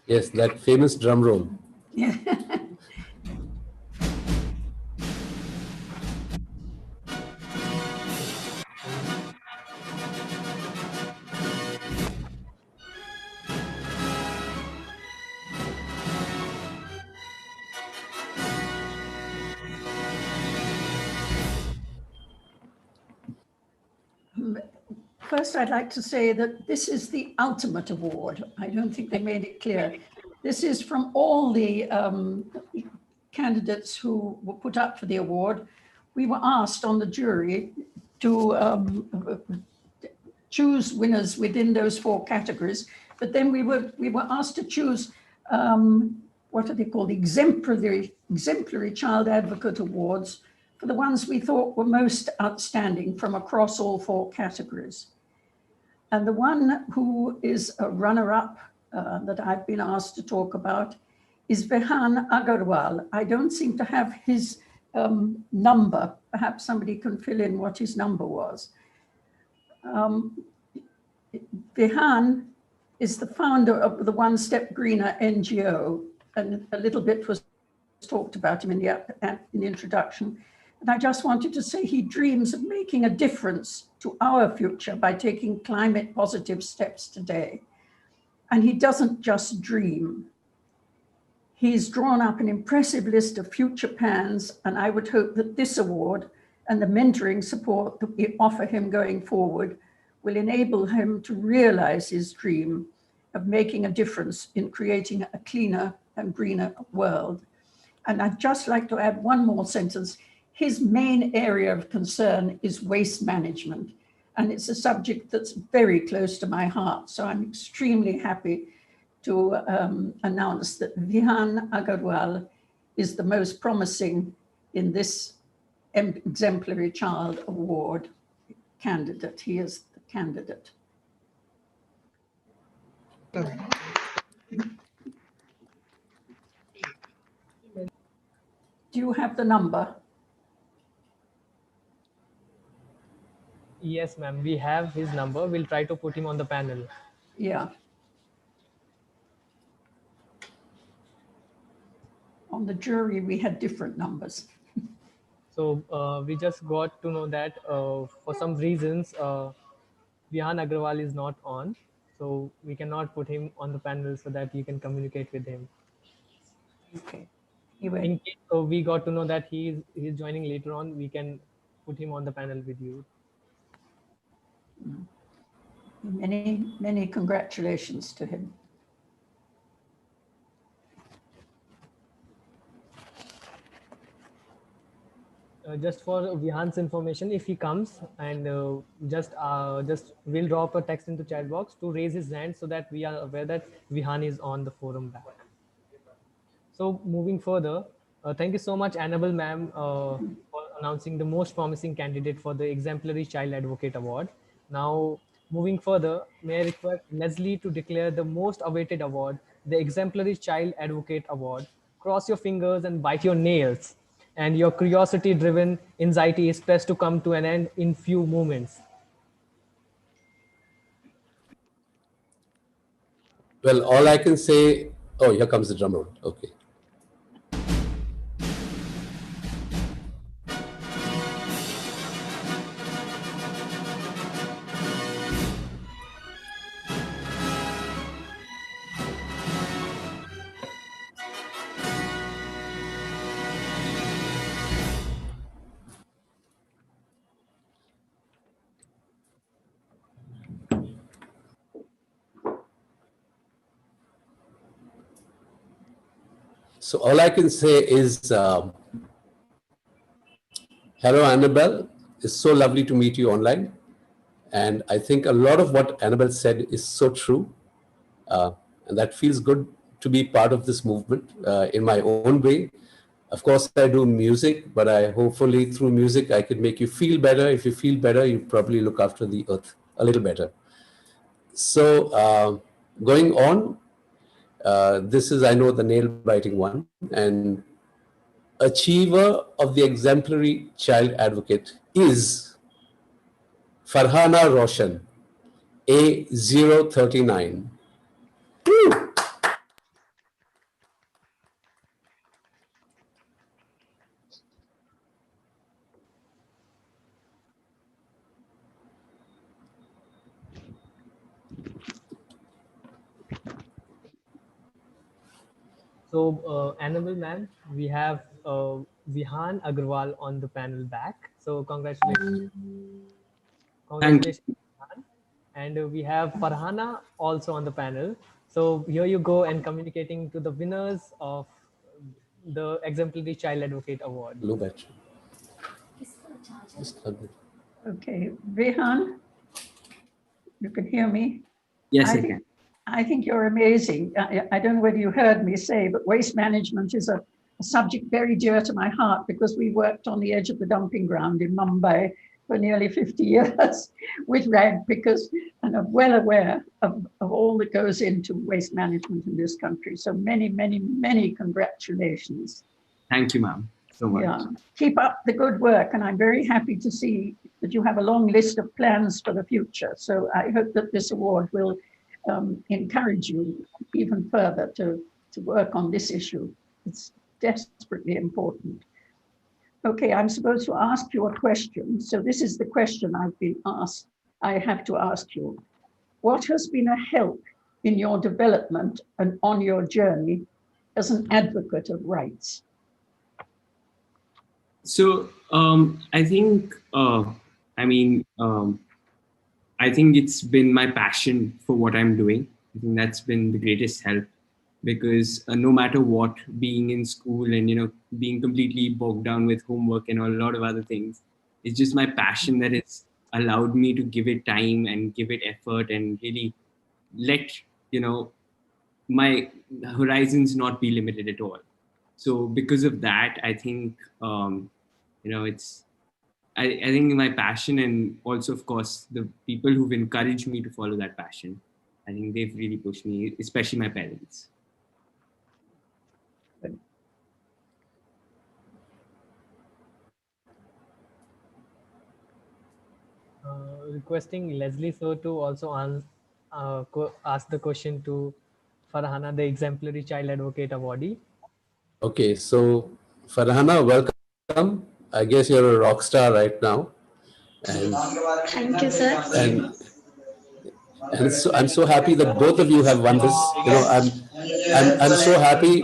S10: Yes, that famous drum roll.
S4: Yeah. First, I'd like to say that this is the ultimate award. I don't think they made it clear. This is from all the candidates who were put up for the award. We were asked on the jury to choose winners within those 4 categories, but then we were asked to choose what are they called, exemplary child advocate awards for the ones we thought were most outstanding from across all 4 categories. And the one who is a runner-up that I've been asked to talk about is Vihan Agarwal. I don't seem to have his number. Perhaps somebody can fill in what his number was. Vihan is the founder of the One Step Greener NGO, and a little bit was talked about him in the introduction. And I just wanted to say he dreams of making a difference to our future by taking climate positive steps today. And he doesn't just dream. He's drawn up an impressive list of future plans, and I would hope that this award and the mentoring support that we offer him going forward will enable him to realize his dream of making a difference in creating a cleaner and greener world. And I'd just like to add one more sentence. His main area of concern is waste management, and it's a subject that's very close to my heart. So I'm extremely happy to announce that Vihan Agarwal is the most promising in this Exemplary Child Award candidate. He is the candidate. Do you have the number?
S3: Yes, ma'am, we have his number. We'll try to put him on the panel.
S4: Yeah. On the jury, we had different numbers.
S3: So we just got to know that for some reasons, Vihan Agarwal is not on. So we cannot put him on the panel so that you can communicate with him.
S4: Okay.
S3: In case we got to know that he's joining later on, we can put him on the panel with you.
S4: Many, many congratulations to him.
S3: Just for Vihan's information, if he comes and just we'll drop a text into chat box to raise his hand so that we are aware that Vihan is on the forum back. So moving further, thank you so much, Annabel ma'am, for announcing the most promising candidate for the Exemplary Child Advocate Award. Now, moving further, may I request Leslie to declare the most awaited award, the Exemplary Child Advocate Award. Cross your fingers and bite your nails, and your curiosity-driven anxiety is pressed to come to an end in few moments.
S10: Well, all I can say, oh, here comes the drum roll. Okay. So all I can say is, hello, Annabelle. It's so lovely to meet you online. And I think a lot of what Annabelle said is so true. And that feels good to be part of this movement in my own way. Of course, I do music, but hopefully through music, I could make you feel better. If you feel better, you probably look after the earth a little better. So going on, this is, I know, the nail biting one. And achiever of the exemplary child advocate is Farhana Roshan, A039.
S3: So, Annabelle ma'am, we have Vihan Agarwal on the panel back. So, congratulations. Congratulations, Vihan. And we have Farhana also on the panel. So, here you go and communicating to the winners of the Exemplary Child Advocate Award.
S10: Low battery.
S4: Okay, Rehan, you can hear me?
S11: Yes, I can.
S4: I think you're amazing. I don't know whether you heard me say, but waste management is a subject very dear to my heart because we worked on the edge of the dumping ground in Mumbai for nearly 50 years with rag pickers, and I'm well aware of all that goes into waste management in this country. So many, many, many congratulations.
S11: Thank you, ma'am, so much.
S4: Yeah, keep up the good work, and I'm very happy to see that you have a long list of plans for the future. So I hope that this award will encourage you even further to work on this issue. It's desperately important. Okay, I'm supposed to ask you a question. So this is the question I've been asked. I have to ask you, what has been a help in your development and on your journey as an advocate of rights?
S11: So I think, I think it's been my passion for what I'm doing. I think that's been the greatest help, because no matter what, being in school and, being completely bogged down with homework and a lot of other things, it's just my passion that it's allowed me to give it time and give it effort and really let, my horizons not be limited at all. So because of that, I think, I think my passion, and also, of course, the people who've encouraged me to follow that passion, I think they've really pushed me, especially my parents.
S3: Requesting Leslie So to also ask the question to Farhana, the Exemplary Child Advocate Awardee.
S10: Okay, so Farhana, welcome. I guess you're a rock star right now. And,
S13: thank you, sir.
S10: And so I'm so happy that both of you have won this. I'm so happy.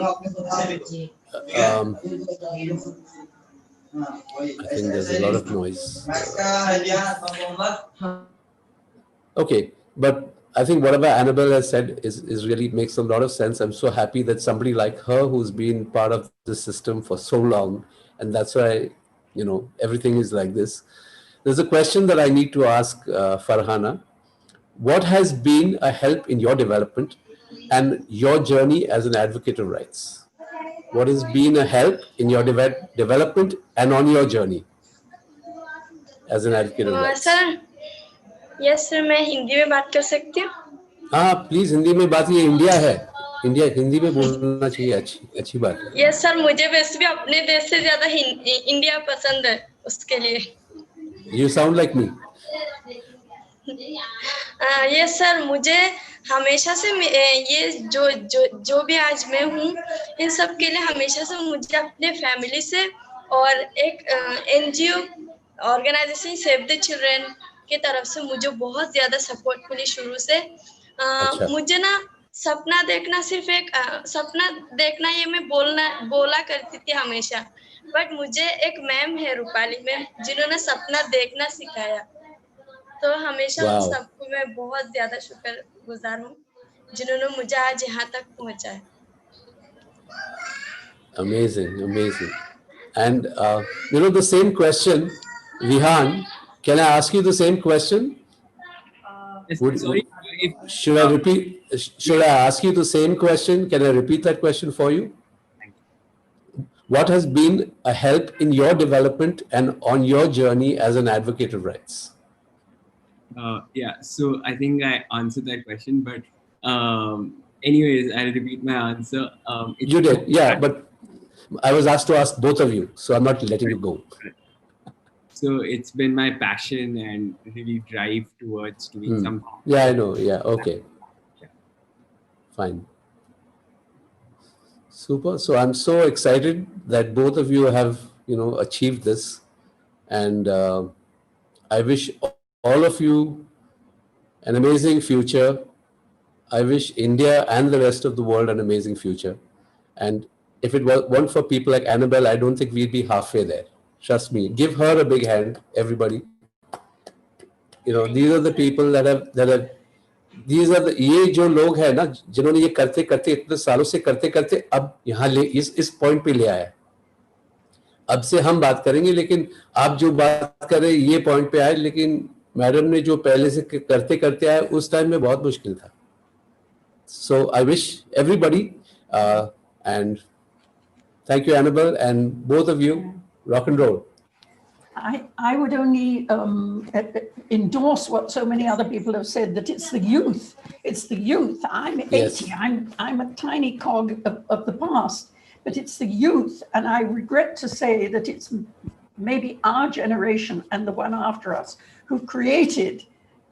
S10: I think there's a lot of noise. Okay, but I think whatever Annabelle has said is really makes a lot of sense. I'm so happy that somebody like her, who's been part of the system for so long, and that's why, everything is like this. There's a question that I need to ask Farhana. What has been a help in your development and your journey as an advocate of rights? What has been a help in your development and on your journey as an advocate of rights?
S13: Sir, yes sir, मैं हिंदी में बात कर सकती हूँ?
S10: हाँ, please Hindi में बात, ये इंडिया है, इंडिया हिंदी में बोलना चाहिए, अच्छी बात है।
S13: यस सर, मुझे वैसे भी अपने देश से ज्यादा इंडिया पसंद है, उसके लिए।
S10: You sound like me.
S13: Yes sir, मुझे हमेशा से ये जो भी आज मैं हूँ, इन सब के लिए हमेशा से मुझे अपने फैमिली से और एक NGO organisation Save the Children की तरफ से मुझे बहुत ज्यादा सपोर्ट मिली शुरू से। मुझे ना सपना देखना सिर्फ एक सपना देखना, ये मैं बोला करती थी हमेशा, बट मुझे एक मैम है रूपाली मैम, जिन्होंने सपना देखना सिखाया। तो हमेशा उन सबको मैं बहुत ज्यादा शुक्रगुजार हूँ, जिन्होंने मुझे आज यहाँ तक पहुँचाया।
S10: Amazing, amazing. And the same question, Vihan, can I ask you the same question?
S11: Sorry,
S10: Should I repeat? Should I ask you the same question? Can I repeat that question for you? What has been a help in your development and on your journey as an advocate of rights?
S11: Yeah, so I think I answered that question, but anyways, I'll repeat my answer.
S10: You did, yeah, but I was asked to ask both of you, so I'm not letting you go.
S11: So it's been my passion and really drive towards doing something.
S10: Yeah, I know. Yeah, okay. Fine. Super. So I'm so excited that both of you have, achieved this. And I wish all of you an amazing future. I wish India and the rest of the world an amazing future. And if it weren't for people like Annabelle, I don't think we'd be halfway there. Trust me. Give her a big hand, everybody. These are the people that have these are the ये जो लोग हैं ना जिन्होंने ये करते करते इतने सालों से करते करते अब यहाँ इस पॉइंट पे ले आया। अब से हम बात करेंगे, लेकिन आप जो बात कर रहे हैं ये पॉइंट पे आए, लेकिन मैडम ने जो पहले से करते करते आए उस टाइम में बहुत मुश्किल था। So I wish everybody and thank you, Annabelle, and both of you. Rock and roll.
S4: I would only endorse what so many other people have said, that it's the youth. It's the youth. I'm 80.
S10: Yes.
S4: I'm a tiny cog of the past, but it's the youth. And I regret to say that it's maybe our generation and the one after us who created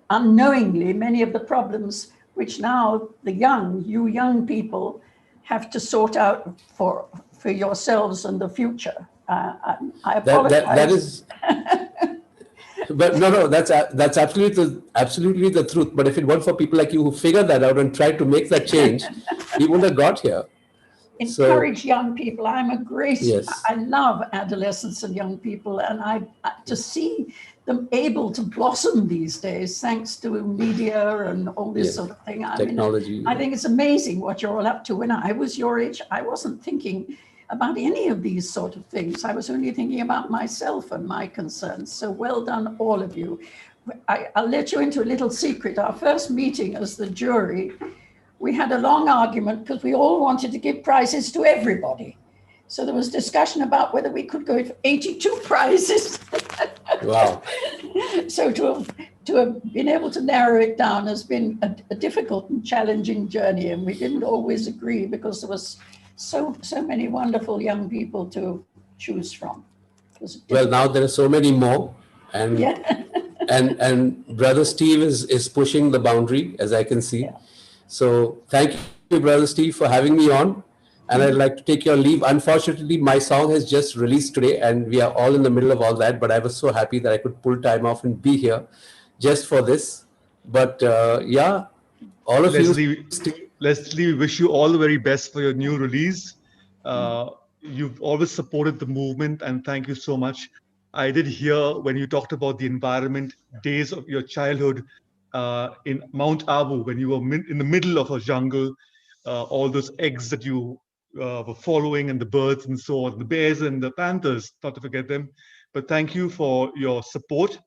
S4: unknowingly many of the problems which now the you young people have to sort out for yourselves and the future. I apologize.
S10: That is, but no, that's absolutely the truth. But if it weren't for people like you who figured that out and tried to make that change, we wouldn't have got here.
S4: Encourage young people. I'm a great,
S10: Yes.
S4: I love adolescents and young people, and I to see them able to blossom these days, thanks to media and all this
S10: Yes.
S4: sort of thing.
S10: Technology.
S4: I think it's amazing what you're all up to. When I was your age, I wasn't thinking about any of these sort of things. I was only thinking about myself and my concerns. So well done, all of you. I'll let you into a little secret. Our first meeting as the jury, we had a long argument because we all wanted to give prizes to everybody. So there was discussion about whether we could go for 82 prizes.
S10: Wow.
S4: So to have been able to narrow it down has been a difficult and challenging journey, and we didn't always agree because there was so many wonderful young people to choose from.
S10: Well, now there are so many more, and
S4: Yeah.
S10: and Brother Steve is pushing the boundary, as I can see. So thank you, Brother Steve, for having me on. And I'd like to take your leave. Unfortunately, my song has just released today, and we are all in the middle of all that. But I was so happy that I could pull time off and be here just for this. But yeah, all of you.
S9: Leslie, we wish you all the very best for your new release. You've always supported the movement, and thank you so much. I did hear when you talked about the environment, days of your childhood in Mount Abu, when you were in the middle of a jungle, all those eggs that you were following, and the birds and so on, the bears and the panthers, not to forget them. But thank you for your support,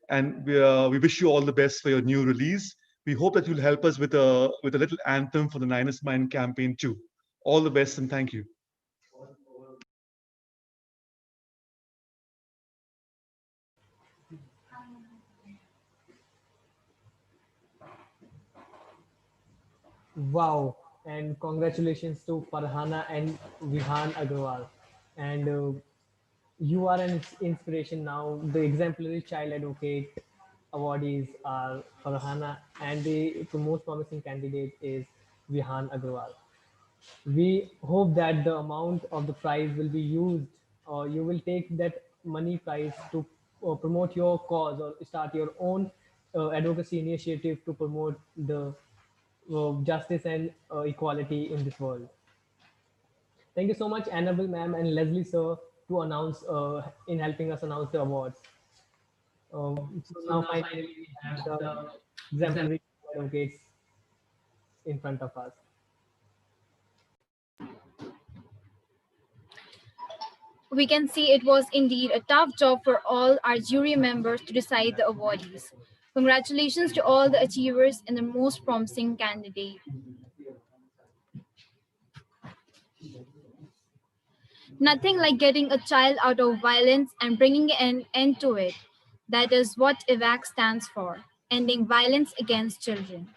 S9: and we wish you all the best for your new release. We hope that you'll help us with a little anthem for the Nine is Mine campaign too. All the best, and thank you.
S3: Wow, and congratulations to Farhana and Vihan Agarwal. And you are an inspiration now. The exemplary child advocate awardees are Farhana, and the most promising candidate is Vihan Agarwal. We hope that the amount of the prize will be used, or you will take that money prize to promote your cause or start your own advocacy initiative to promote the justice and equality in this world. Thank you so much, Annabelle ma'am and Leslie sir, to announce in helping us announce the awards. So now finally we have the exemplary advocates in front of us.
S14: We can see it was indeed a tough job for all our jury members to decide the awardees. Congratulations to all the achievers and the most promising candidate. Nothing like getting a child out of violence and bringing an end to it. That is what EVAC stands for, Ending Violence Against Children.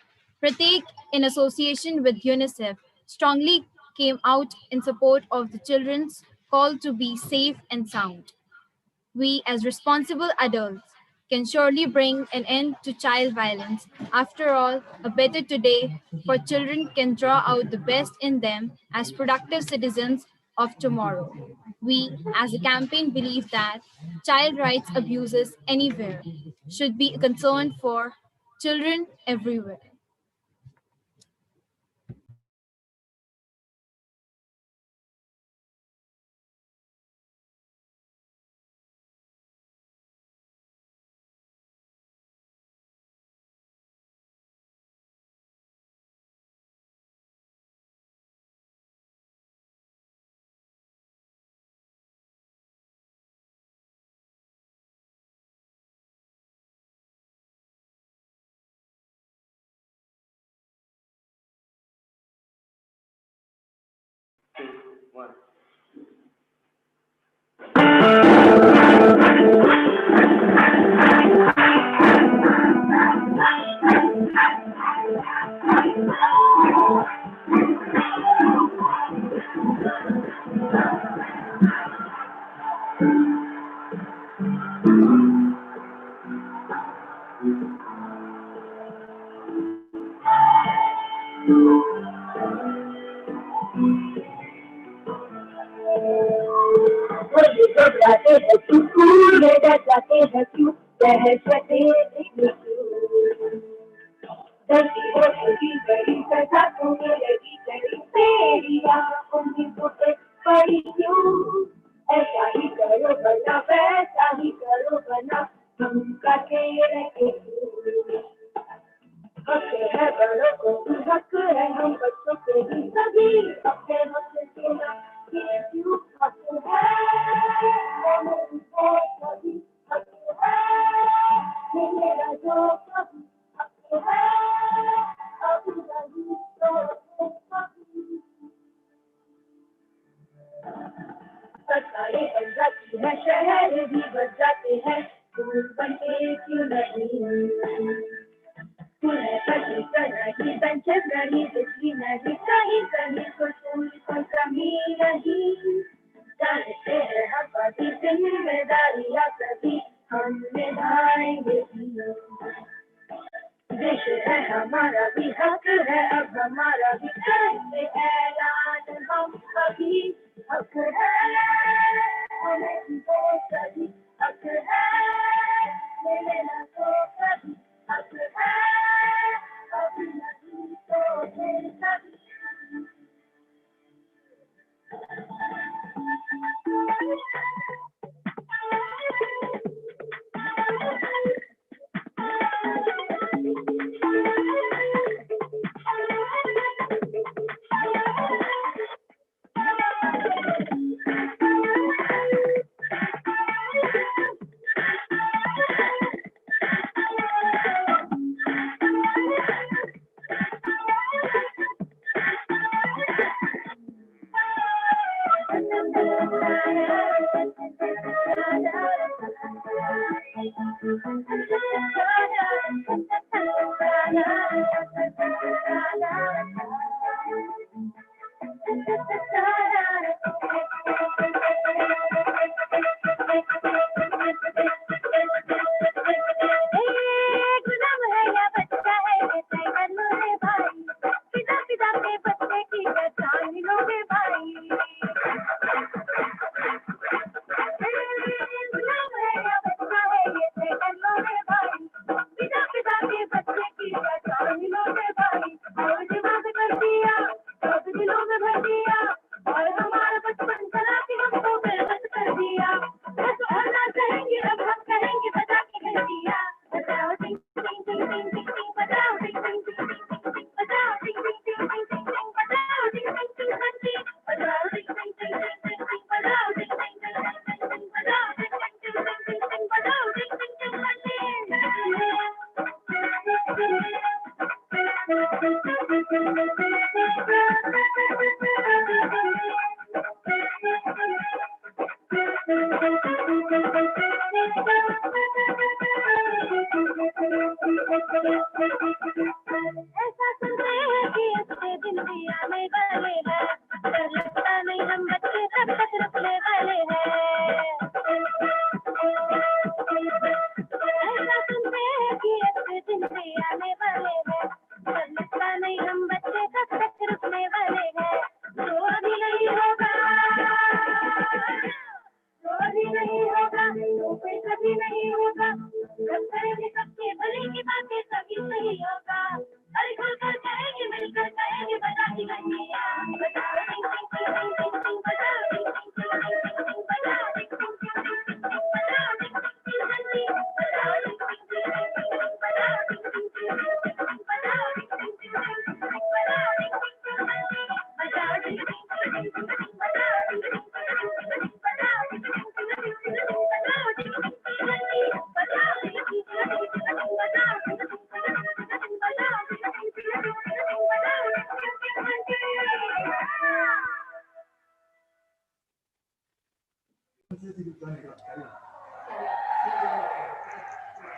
S14: Prateek, in association with UNICEF, strongly came out in support of the children's call to be safe and sound. We, as responsible adults, can surely bring an end to child violence. After all, a better today for children can draw out the best in them as productive citizens of tomorrow. We, as a campaign, believe that child rights abuses anywhere should be a concern for children everywhere.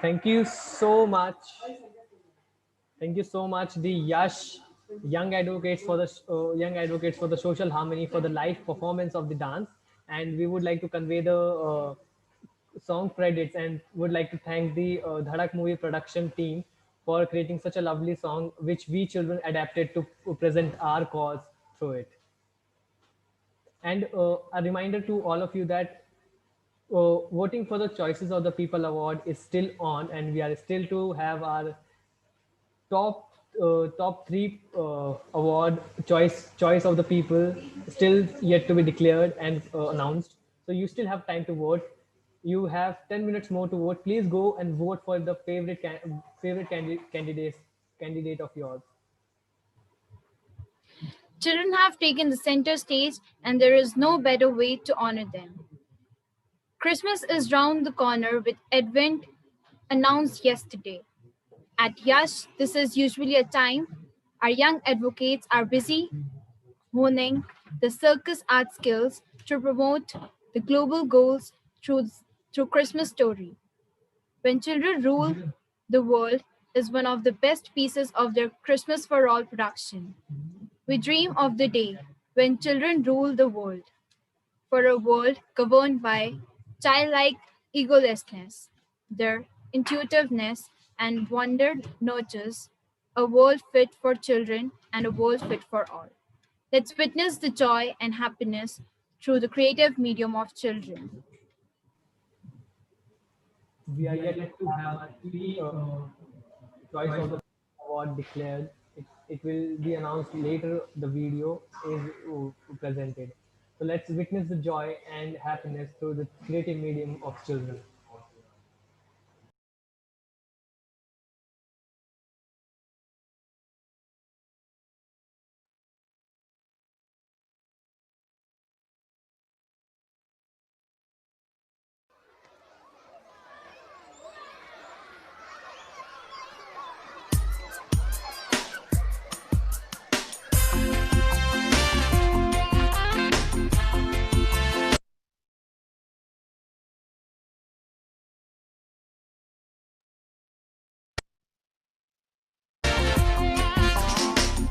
S3: Thank you so much. Thank you so much, the Yash Young Advocates for the Social Harmony for the live performance of the dance. And we would like to convey the song credits and would like to thank the Dhadak movie production team for creating such a lovely song, which we children adapted to present our cause through it. And a reminder to all of you that voting for the Choices of the People Award is still on, and we are still to have our top three award choice of the people still yet to be declared and announced. So you still have time to vote. You have 10 minutes more to vote. Please go and vote for the favorite candidate of yours.
S14: Children have taken the center stage, and there is no better way to honor them. Christmas is round the corner with Advent announced yesterday. At Yash, this is usually a time our young advocates are busy honing the circus art skills to promote the global goals through Christmas story. When Children Rule the World is one of the best pieces of their Christmas for All production. We dream of the day when children rule the world, for a world governed by childlike egolessness. Their intuitiveness and wonder nurtures a world fit for children and a world fit for all. Let's witness the joy and happiness through the creative medium of children.
S3: We are yet to have three choice of the award declared. It will be announced later. The video is presented. So let's witness the joy and happiness through the creative medium of children.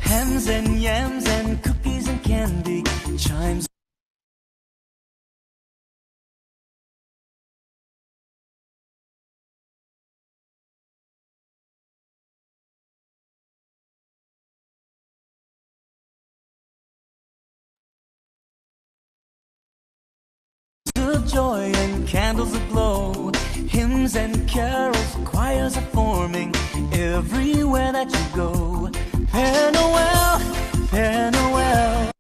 S12: Hams and yams and cookies and candy, chimes. Of joy and candles aglow, hymns and carols, choirs are forming everywhere that you go. Père Noël, Père Noël.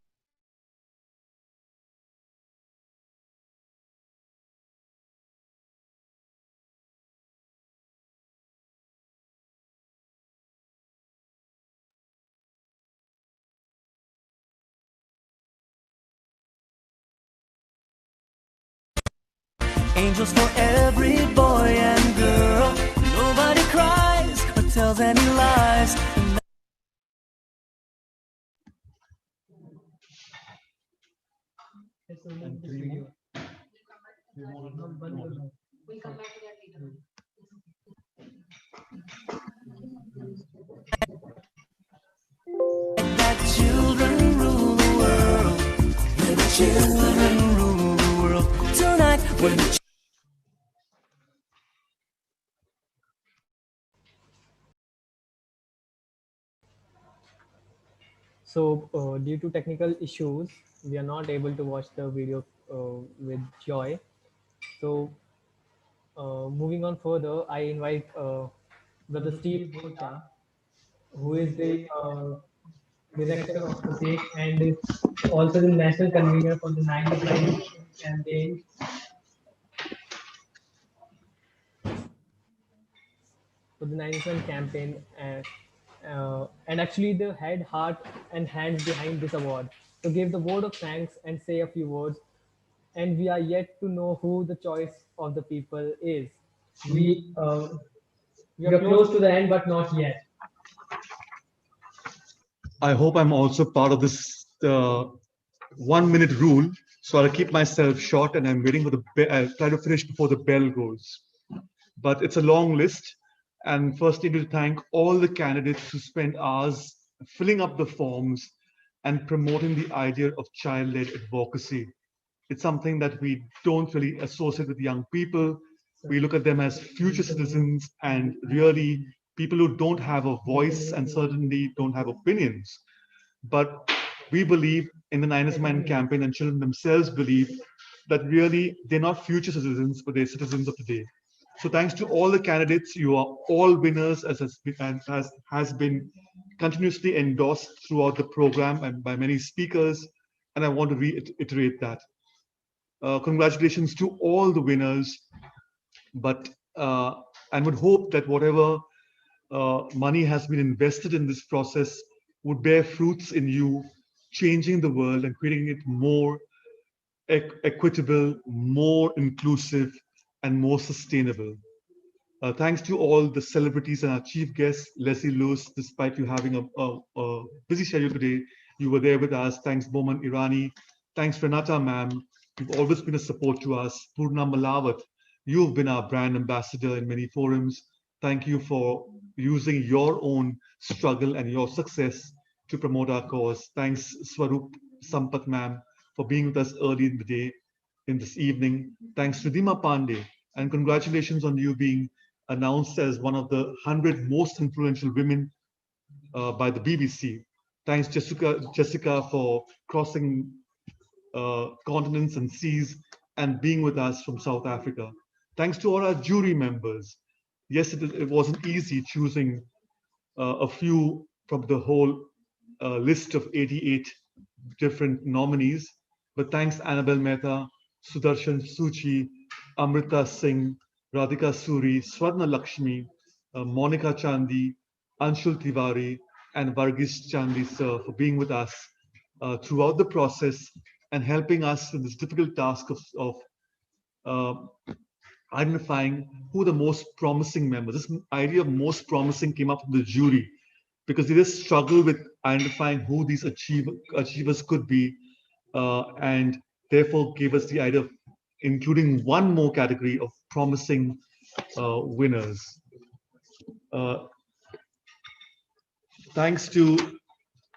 S12: Angels for every boy and girl. Nobody cries or tells any lies. when
S3: So, due to technical issues, we are not able to watch the video with Joy. So, moving on further, I invite Brother Steve Volta, who is the director of Pratik and also the national convener for the 9/9 campaign. For the 9/9 campaign, and actually the head, heart, and hands behind this award. So, give the word of thanks and say a few words. And we are yet to know who the choice of the people is. We are close to the end, but not yet.
S9: I hope I'm also part of this 1 minute rule. So I'll keep myself short and I'm waiting for the bell. I'll try to finish before the bell goes. But it's a long list. And first, I need to thank all the candidates who spent hours filling up the forms and promoting the idea of child-led advocacy. It's something that we don't really associate with young people. We look at them as future citizens and really people who don't have a voice and certainly don't have opinions. But we believe in the 9/9 campaign, and children themselves believe that really they're not future citizens, but they're citizens of today. So thanks to all the candidates, you are all winners, as has been continuously endorsed throughout the program and by many speakers. And I want to reiterate that. Congratulations to all the winners, but and would hope that whatever money has been invested in this process would bear fruits in you changing the world and creating it more equitable, more inclusive, and more sustainable. Thanks to all the celebrities and our chief guest, Leslie Lewis. Despite you having a busy schedule today, you were there with us. Thanks, Boman Irani. Thanks, Renata, ma'am. You've always been a support to us. Purna Malawat, you've been our brand ambassador in many forums. Thank you for using your own struggle and your success to promote our cause. Thanks, Swaroop Sampath, ma'am, for being with us early in the day, in this evening. Thanks, Ridhima Pandey, and congratulations on you being announced as one of the 100 most influential women by the BBC. Thanks, Jessica, for crossing continents and seas and being with us from South Africa. Thanks to all our jury members. Yes, it wasn't easy choosing a few from the whole list of 88 different nominees, but thanks Annabelle Mehta, Sudarshan Suchi, Amrita Singh, Radhika Suri, Swarna Lakshmi, Monica Chandi, Anshul Tiwari, and Varghese Chandi, sir, for being with us throughout the process and helping us with this difficult task of identifying who the most promising members. This idea of most promising came up from the jury because they just struggle with identifying who these achievers could be, and therefore gave us the idea of including one more category of promising winners. Thanks to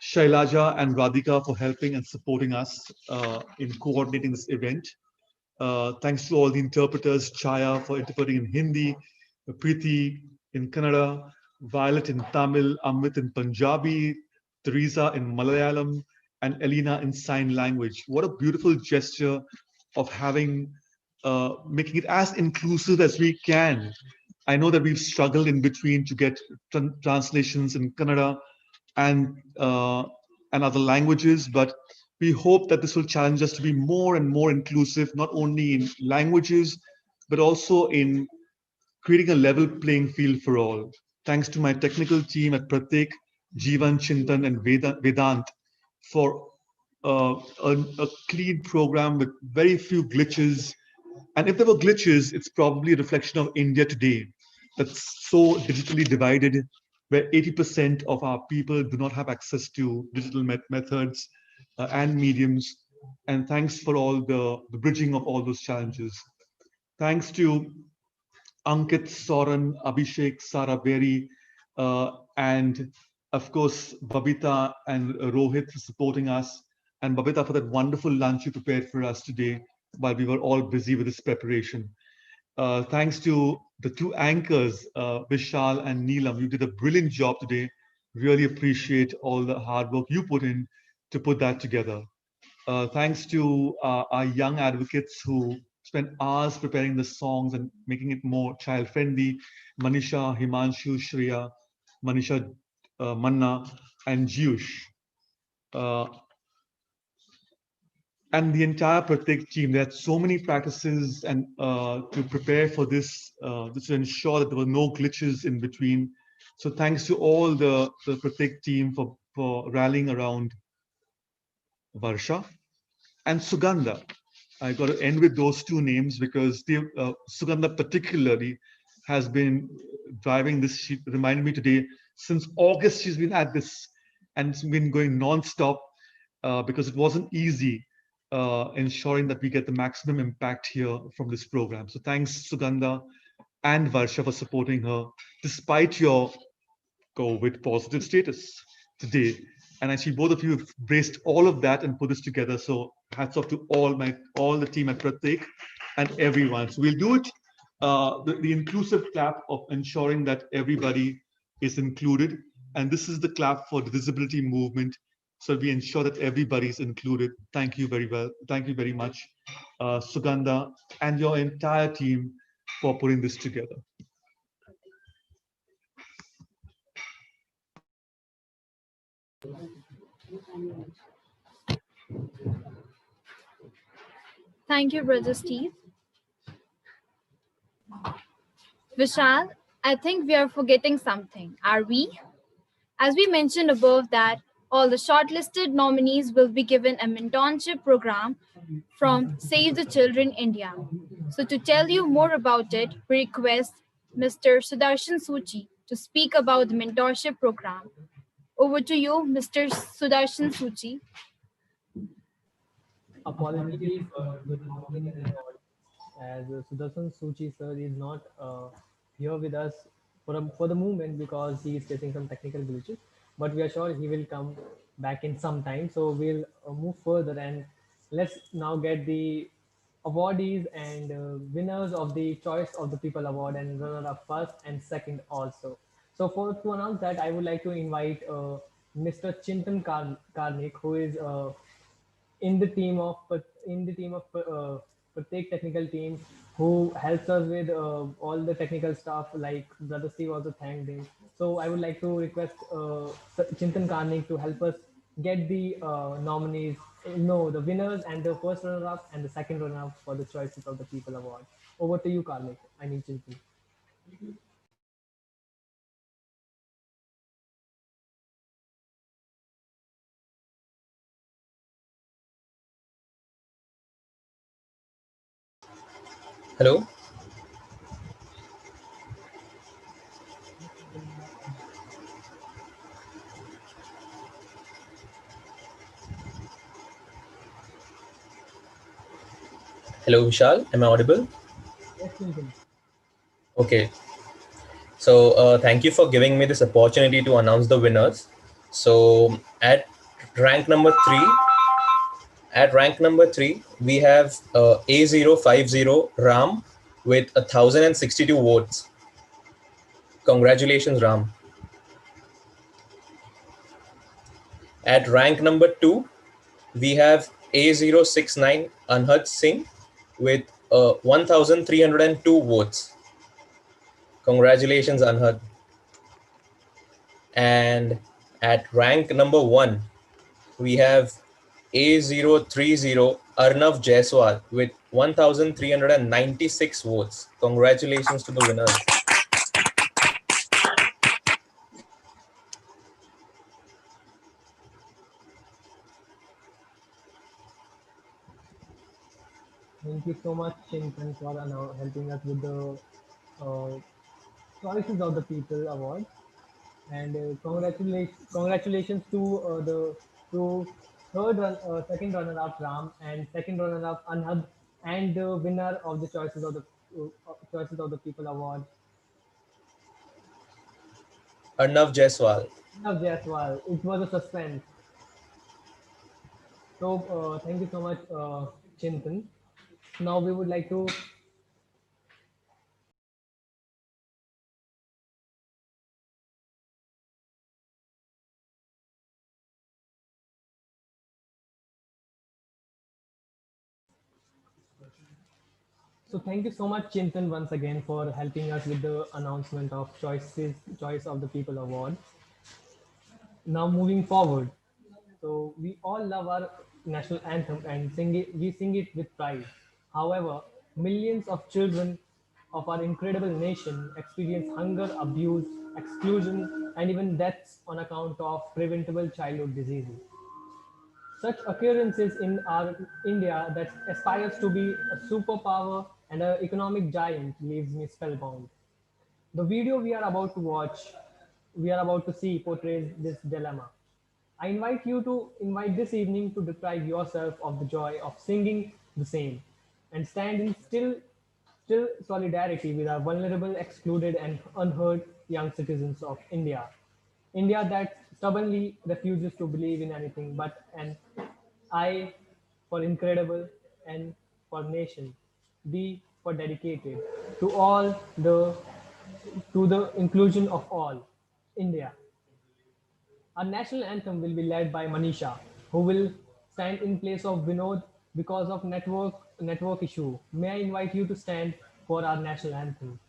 S9: Shailaja and Radhika for helping and supporting us in coordinating this event. Thanks to all the interpreters, Chaya for interpreting in Hindi, Preeti in Kannada, Violet in Tamil, Amit in Punjabi, Teresa in Malayalam, and Elena in sign language. What a beautiful gesture of having, making it as inclusive as we can. I know that we've struggled in between to get translations in Kannada and other languages, but we hope that this will challenge us to be more and more inclusive, not only in languages, but also in creating a level playing field for all. Thanks to my technical team at Pratik, Jeevan, Chintan, and Vedant for a clean program with very few glitches. And if there were glitches, it's probably a reflection of India today that's so digitally divided, where 80% of our people do not have access to digital methods and mediums. And thanks for all the bridging of all those challenges. Thanks to Ankit, Soran, Abhishek, Sara Berry, and of course, Babita and Rohit for supporting us, and Babita for that wonderful lunch you prepared for us today. while we were all busy with this preparation. Thanks to the two anchors, Vishal and Neelam. You did a brilliant job today. Really appreciate all the hard work you put in to put that together. Thanks to our young advocates who spent hours preparing the songs and making it more child-friendly. Manisha, Himanshu, Shreya, Manisha, Manna, and Jiyush. And the entire Pratik team. They had so many practices and to prepare for this, to ensure that there were no glitches in between. So thanks to all the Pratik team for rallying around Varsha and Sugandha. I got to end with those two names because Sugandha particularly has been driving this. She reminded me today, since August she's been at this and it's been going non-stop because it wasn't easy ensuring that we get the maximum impact here from this program. So thanks Sugandha and Varsha for supporting her despite your COVID positive status today. And I see both of you have braced all of that and put this together. So hats off to all the team at Pratik and everyone. So we'll do it, the inclusive clap of ensuring that everybody is included. And this is the clap for the disability movement. So we ensure that everybody is included. Thank you very well. Thank you very much, Sugandha and your entire team for putting this together.
S14: Thank you, Brother Steve. Vishal, I think we are forgetting something. Are we? As we mentioned above that all the shortlisted nominees will be given a mentorship program from Save the Children India. So to tell you more about it, we request Mr. Sudarshan Suchi to speak about the mentorship program. Over to you, Mr. Sudarshan Suchi.
S3: Apologies for the talking as Sudarshan Suchi sir is not here with us for the moment because he is facing some technical glitches, but we are sure he will come back in some time. So we'll move further and let's now get the awardees and winners of the Choice of the People Award and runner-up first and second also. So to announce that, I would like to invite Mr. Chintan Karnik, who is in the team of Pratik technical team, who helps us with all the technical stuff. Like Brother Steve also thanked him. So I would like to request Chintan Karnik to help us get the nominees, the winners and the first runner-up and the second runner-up for the Choices of the People Award. Over to you, Karnik. I need Chintan.
S15: Hello. Hello, Vishal. Am I audible?
S3: Yes, Chintan.
S15: Okay. So thank you for giving me this opportunity to announce the winners. So at rank number three, we have A050 Ram with 1,062 votes. Congratulations, Ram. At rank number 2, we have A069 Anhad Singh with 1,302 votes. Congratulations, Anhad. And at rank number 1, we have A030 Arnav Jaiswal with 1,396 votes. Congratulations to the winners.
S3: Thank you so much, Chintan, for helping us with the Choices of the People Award. And congratulations to the second runner-up Ram and second runner-up Anhad and the winner of the Choices of the People Award,
S15: Arnav Jaiswal.
S3: Arnav Jaiswal. It was a suspense. So thank you so much, Chintan. Now we would like to So thank you so much, Chintan, once again for helping us with the announcement of Choice of the People Award. Now moving forward, so we all love our national anthem and we sing it with pride. However, millions of children of our incredible nation experience hunger, abuse, exclusion, and even deaths on account of preventable childhood diseases. Such occurrences in our India that aspires to be a superpower and an economic giant leaves me spellbound. The video we are about to watch, we are about to see portrays this dilemma. I invite this evening to deprive yourself of the joy of singing the same and stand in still solidarity with our vulnerable, excluded, and unheard young citizens of India. India that stubbornly refuses to believe in anything but an I for incredible, N for nation, D for dedicated to the inclusion of all, India. Our national anthem will be led by Manisha, who will stand in place of Vinod because of network issue. May I invite you to stand for our national anthem?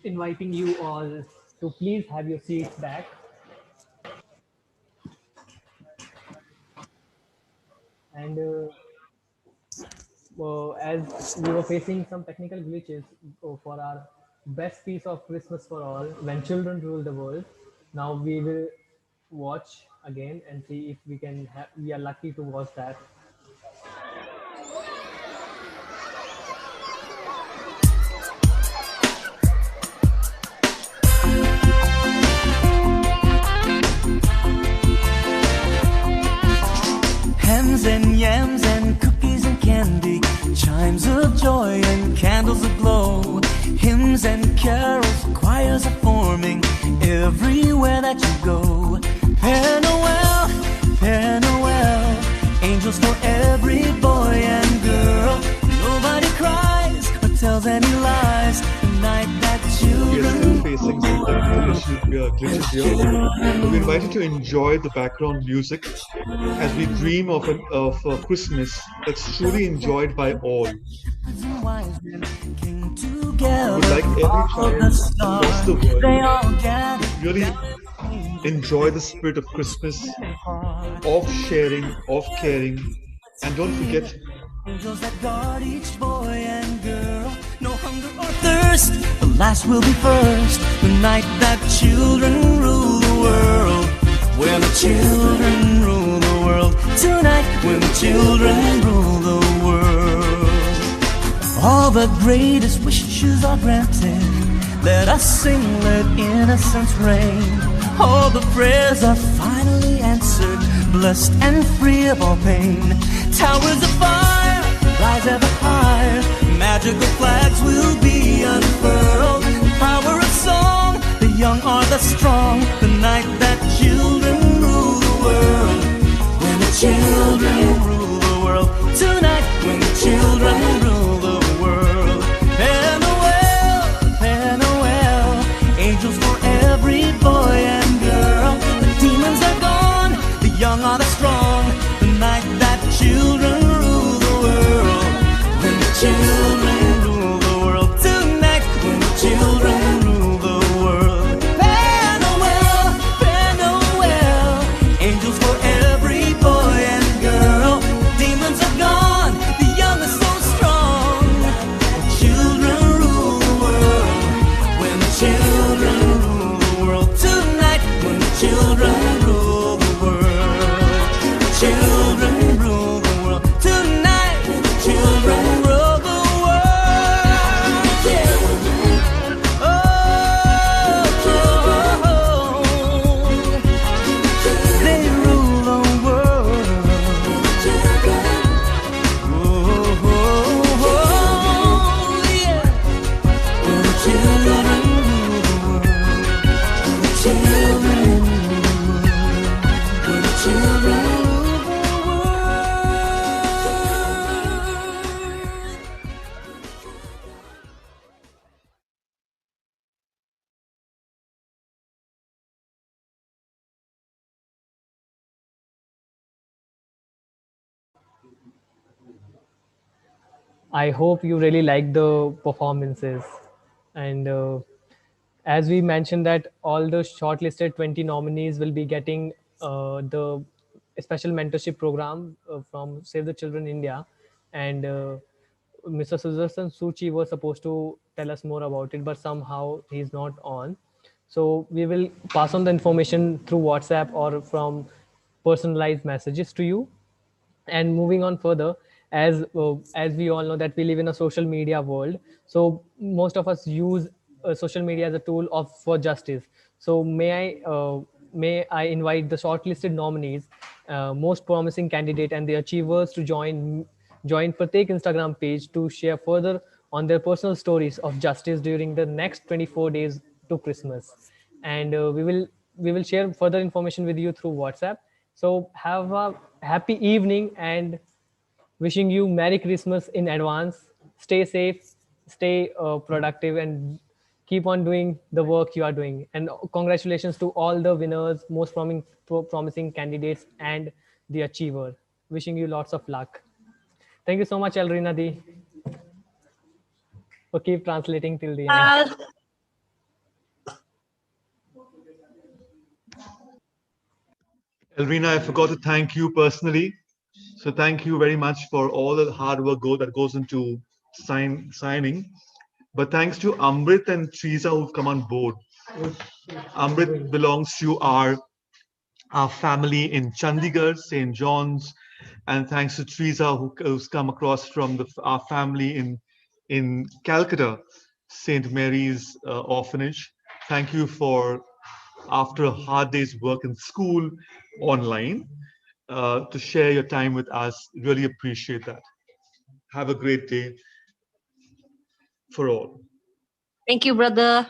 S3: Inviting you all to please have your seats back. And as we were facing some technical glitches for our best piece of Christmas for All, When Children Rule the World, now we will watch again and see if we are lucky to watch that.
S12: Hams and yams and cookies and candy, chimes of joy and candles aglow, hymns and carols, choirs are forming everywhere that you go. Père Noel, angels for every boy and girl. Nobody cries or tells any lies the night that children
S9: facing some technical glitches here. We invite you to enjoy the background music as we dream of a Christmas that's truly enjoyed by all. Would like every child across the world to really enjoy the spirit of Christmas, of sharing, of caring, and don't forget,
S12: angels that guard each boy and girl. No hunger or thirst, the last will be first. The night that children rule the world. When the children rule the world. Tonight, when the children rule the world. All the greatest wishes are granted. Let us sing, let innocence reign. All the prayers are finally answered, blessed and free of all pain. Towers of fire rise ever higher. Magical flags will be unfurled. Power of song, the young are the strong. The night that children rule the world. When the children rule the world. Tonight, when the children rule the world. Farewell, angels for every boy and girl. The demons are gone, the young are the strong. The night that children rule the world. When the children rule the world. Tonight, when the children rule the world. Farewell, angels for every boy and girl. Demons are gone, the young are so strong. The children rule the world. When the children rule the world. Tonight, when the children rule the world. The children rule the world. Tonight, when the children rule the world. Yeah. Oh, they rule the world. Yeah. When the children rule the world. When the children rule the world. When the children rule the world.
S3: I hope you really like the performances. And as we mentioned that all the shortlisted 20 nominees will be getting the special mentorship program from Save the Children India. And Mr. Sudarshan Suchi was supposed to tell us more about it, but somehow he's not on. So we will pass on the information through WhatsApp or from personalized messages to you. And moving on further, as we all know that we live in a social media world, so most of us use social media as a tool of for justice. So may I invite the shortlisted nominees, most promising candidate and the achievers to join Pratek Instagram page to share further on their personal stories of justice during the next 24 days to Christmas. And we will share further information with you through WhatsApp. So have a happy evening and wishing you Merry Christmas in advance. Stay safe, stay productive, and keep on doing the work you are doing. And congratulations to all the winners, most promising candidates, and the achiever. Wishing you lots of luck. Thank you so much, Elrina Di, for keep translating till the end.
S9: Elrina, I forgot to thank you personally. So thank you very much for all the hard work that goes into signing. But thanks to Amrit and Teresa who've come on board. Amrit belongs to our family in Chandigarh, St. John's, and thanks to Teresa who's come across from our family in Calcutta, St. Mary's Orphanage. Thank you for, after a hard day's work in school, online, to share your time with us. Really appreciate that. Have a great day for all.
S17: Thank you, brother.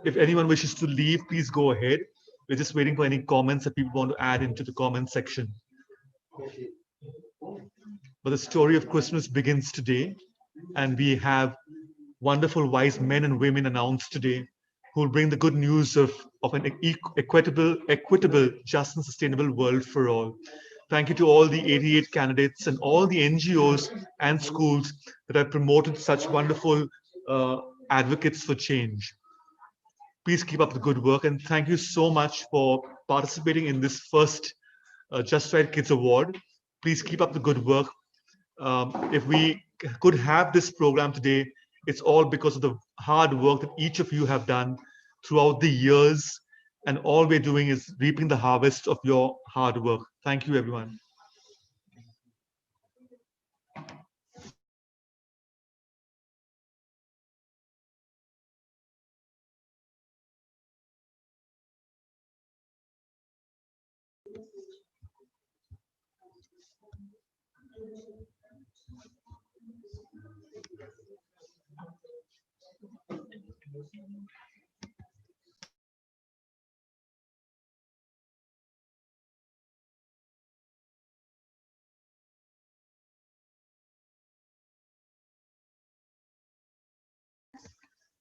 S9: If anyone wishes to leave, please go ahead. We're just waiting for any comments that people want to add into the comment section. But the story of Christmas begins today, and we have wonderful wise men and women announced today who will bring the good news of an equitable, just and sustainable world for all. Thank you to all the 88 candidates and all the NGOs and schools that have promoted such wonderful advocates for change. Please keep up the good work, and thank you so much for participating in this first Just Right Kids Award. Please keep up the good work. If we could have this program today, it's all because of the hard work that each of you have done throughout the years, and all we're doing is reaping the harvest of your hard work. Thank you, everyone.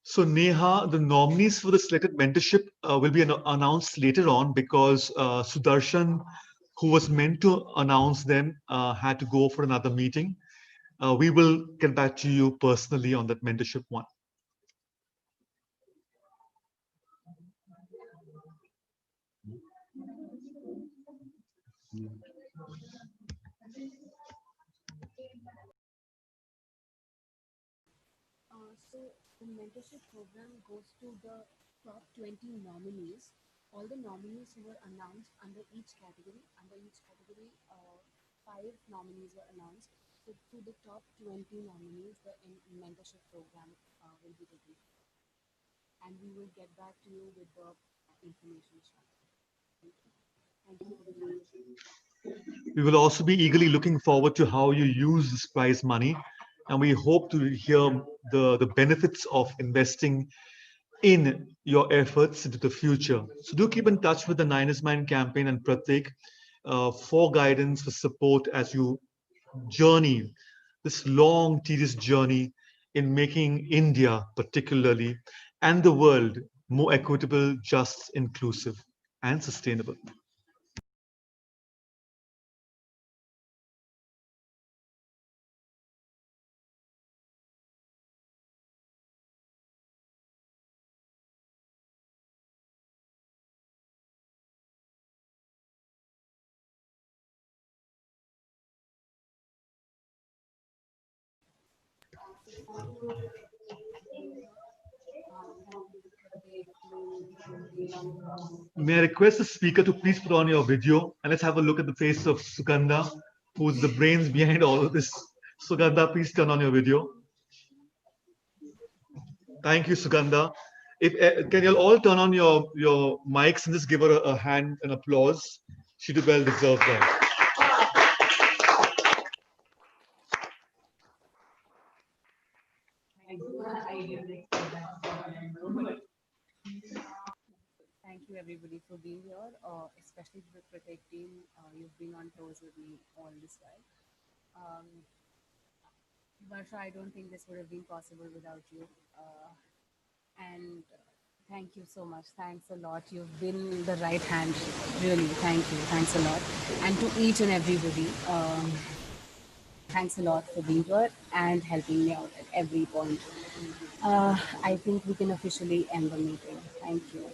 S9: So Neha, the nominees for the selected mentorship will be announced later on, because Sudarshan, who was meant to announce them, had to go for another meeting. We will get back to you personally on that mentorship one.
S16: So the mentorship program goes to the top 20 nominees. All the nominees who were announced under each category, 5 nominees were announced. So to the top 20 nominees, the mentorship program will be taken. And we will get back to you with the information. Thank you.
S9: We will also be eagerly looking forward to how you use this prize money, and we hope to hear the benefits of investing in your efforts into the future. So do keep in touch with the 9 is Mine campaign and Pratik for guidance, for support as you journey, this long, tedious journey in making India particularly, and the world, more equitable, just, inclusive, and sustainable. May I request the speaker to please put on your video, and let's have a look at the face of Sugandha, who's the brains behind all of this. Sugandha, please turn on your video. Thank you, Sugandha. Can you all turn on your mics and just give her a hand and applause? She did well deserve that.
S16: Thank you everybody for being here, especially the Pratik team. You've been on tours with me all this while. Varsha, I don't think this would have been possible without you. And thank you so much. Thanks a lot. You've been the right hand. Really, thank you. Thanks a lot. And to each and everybody, thanks a lot for being here and helping me out at every point. I think we can officially end the meeting. Thank you.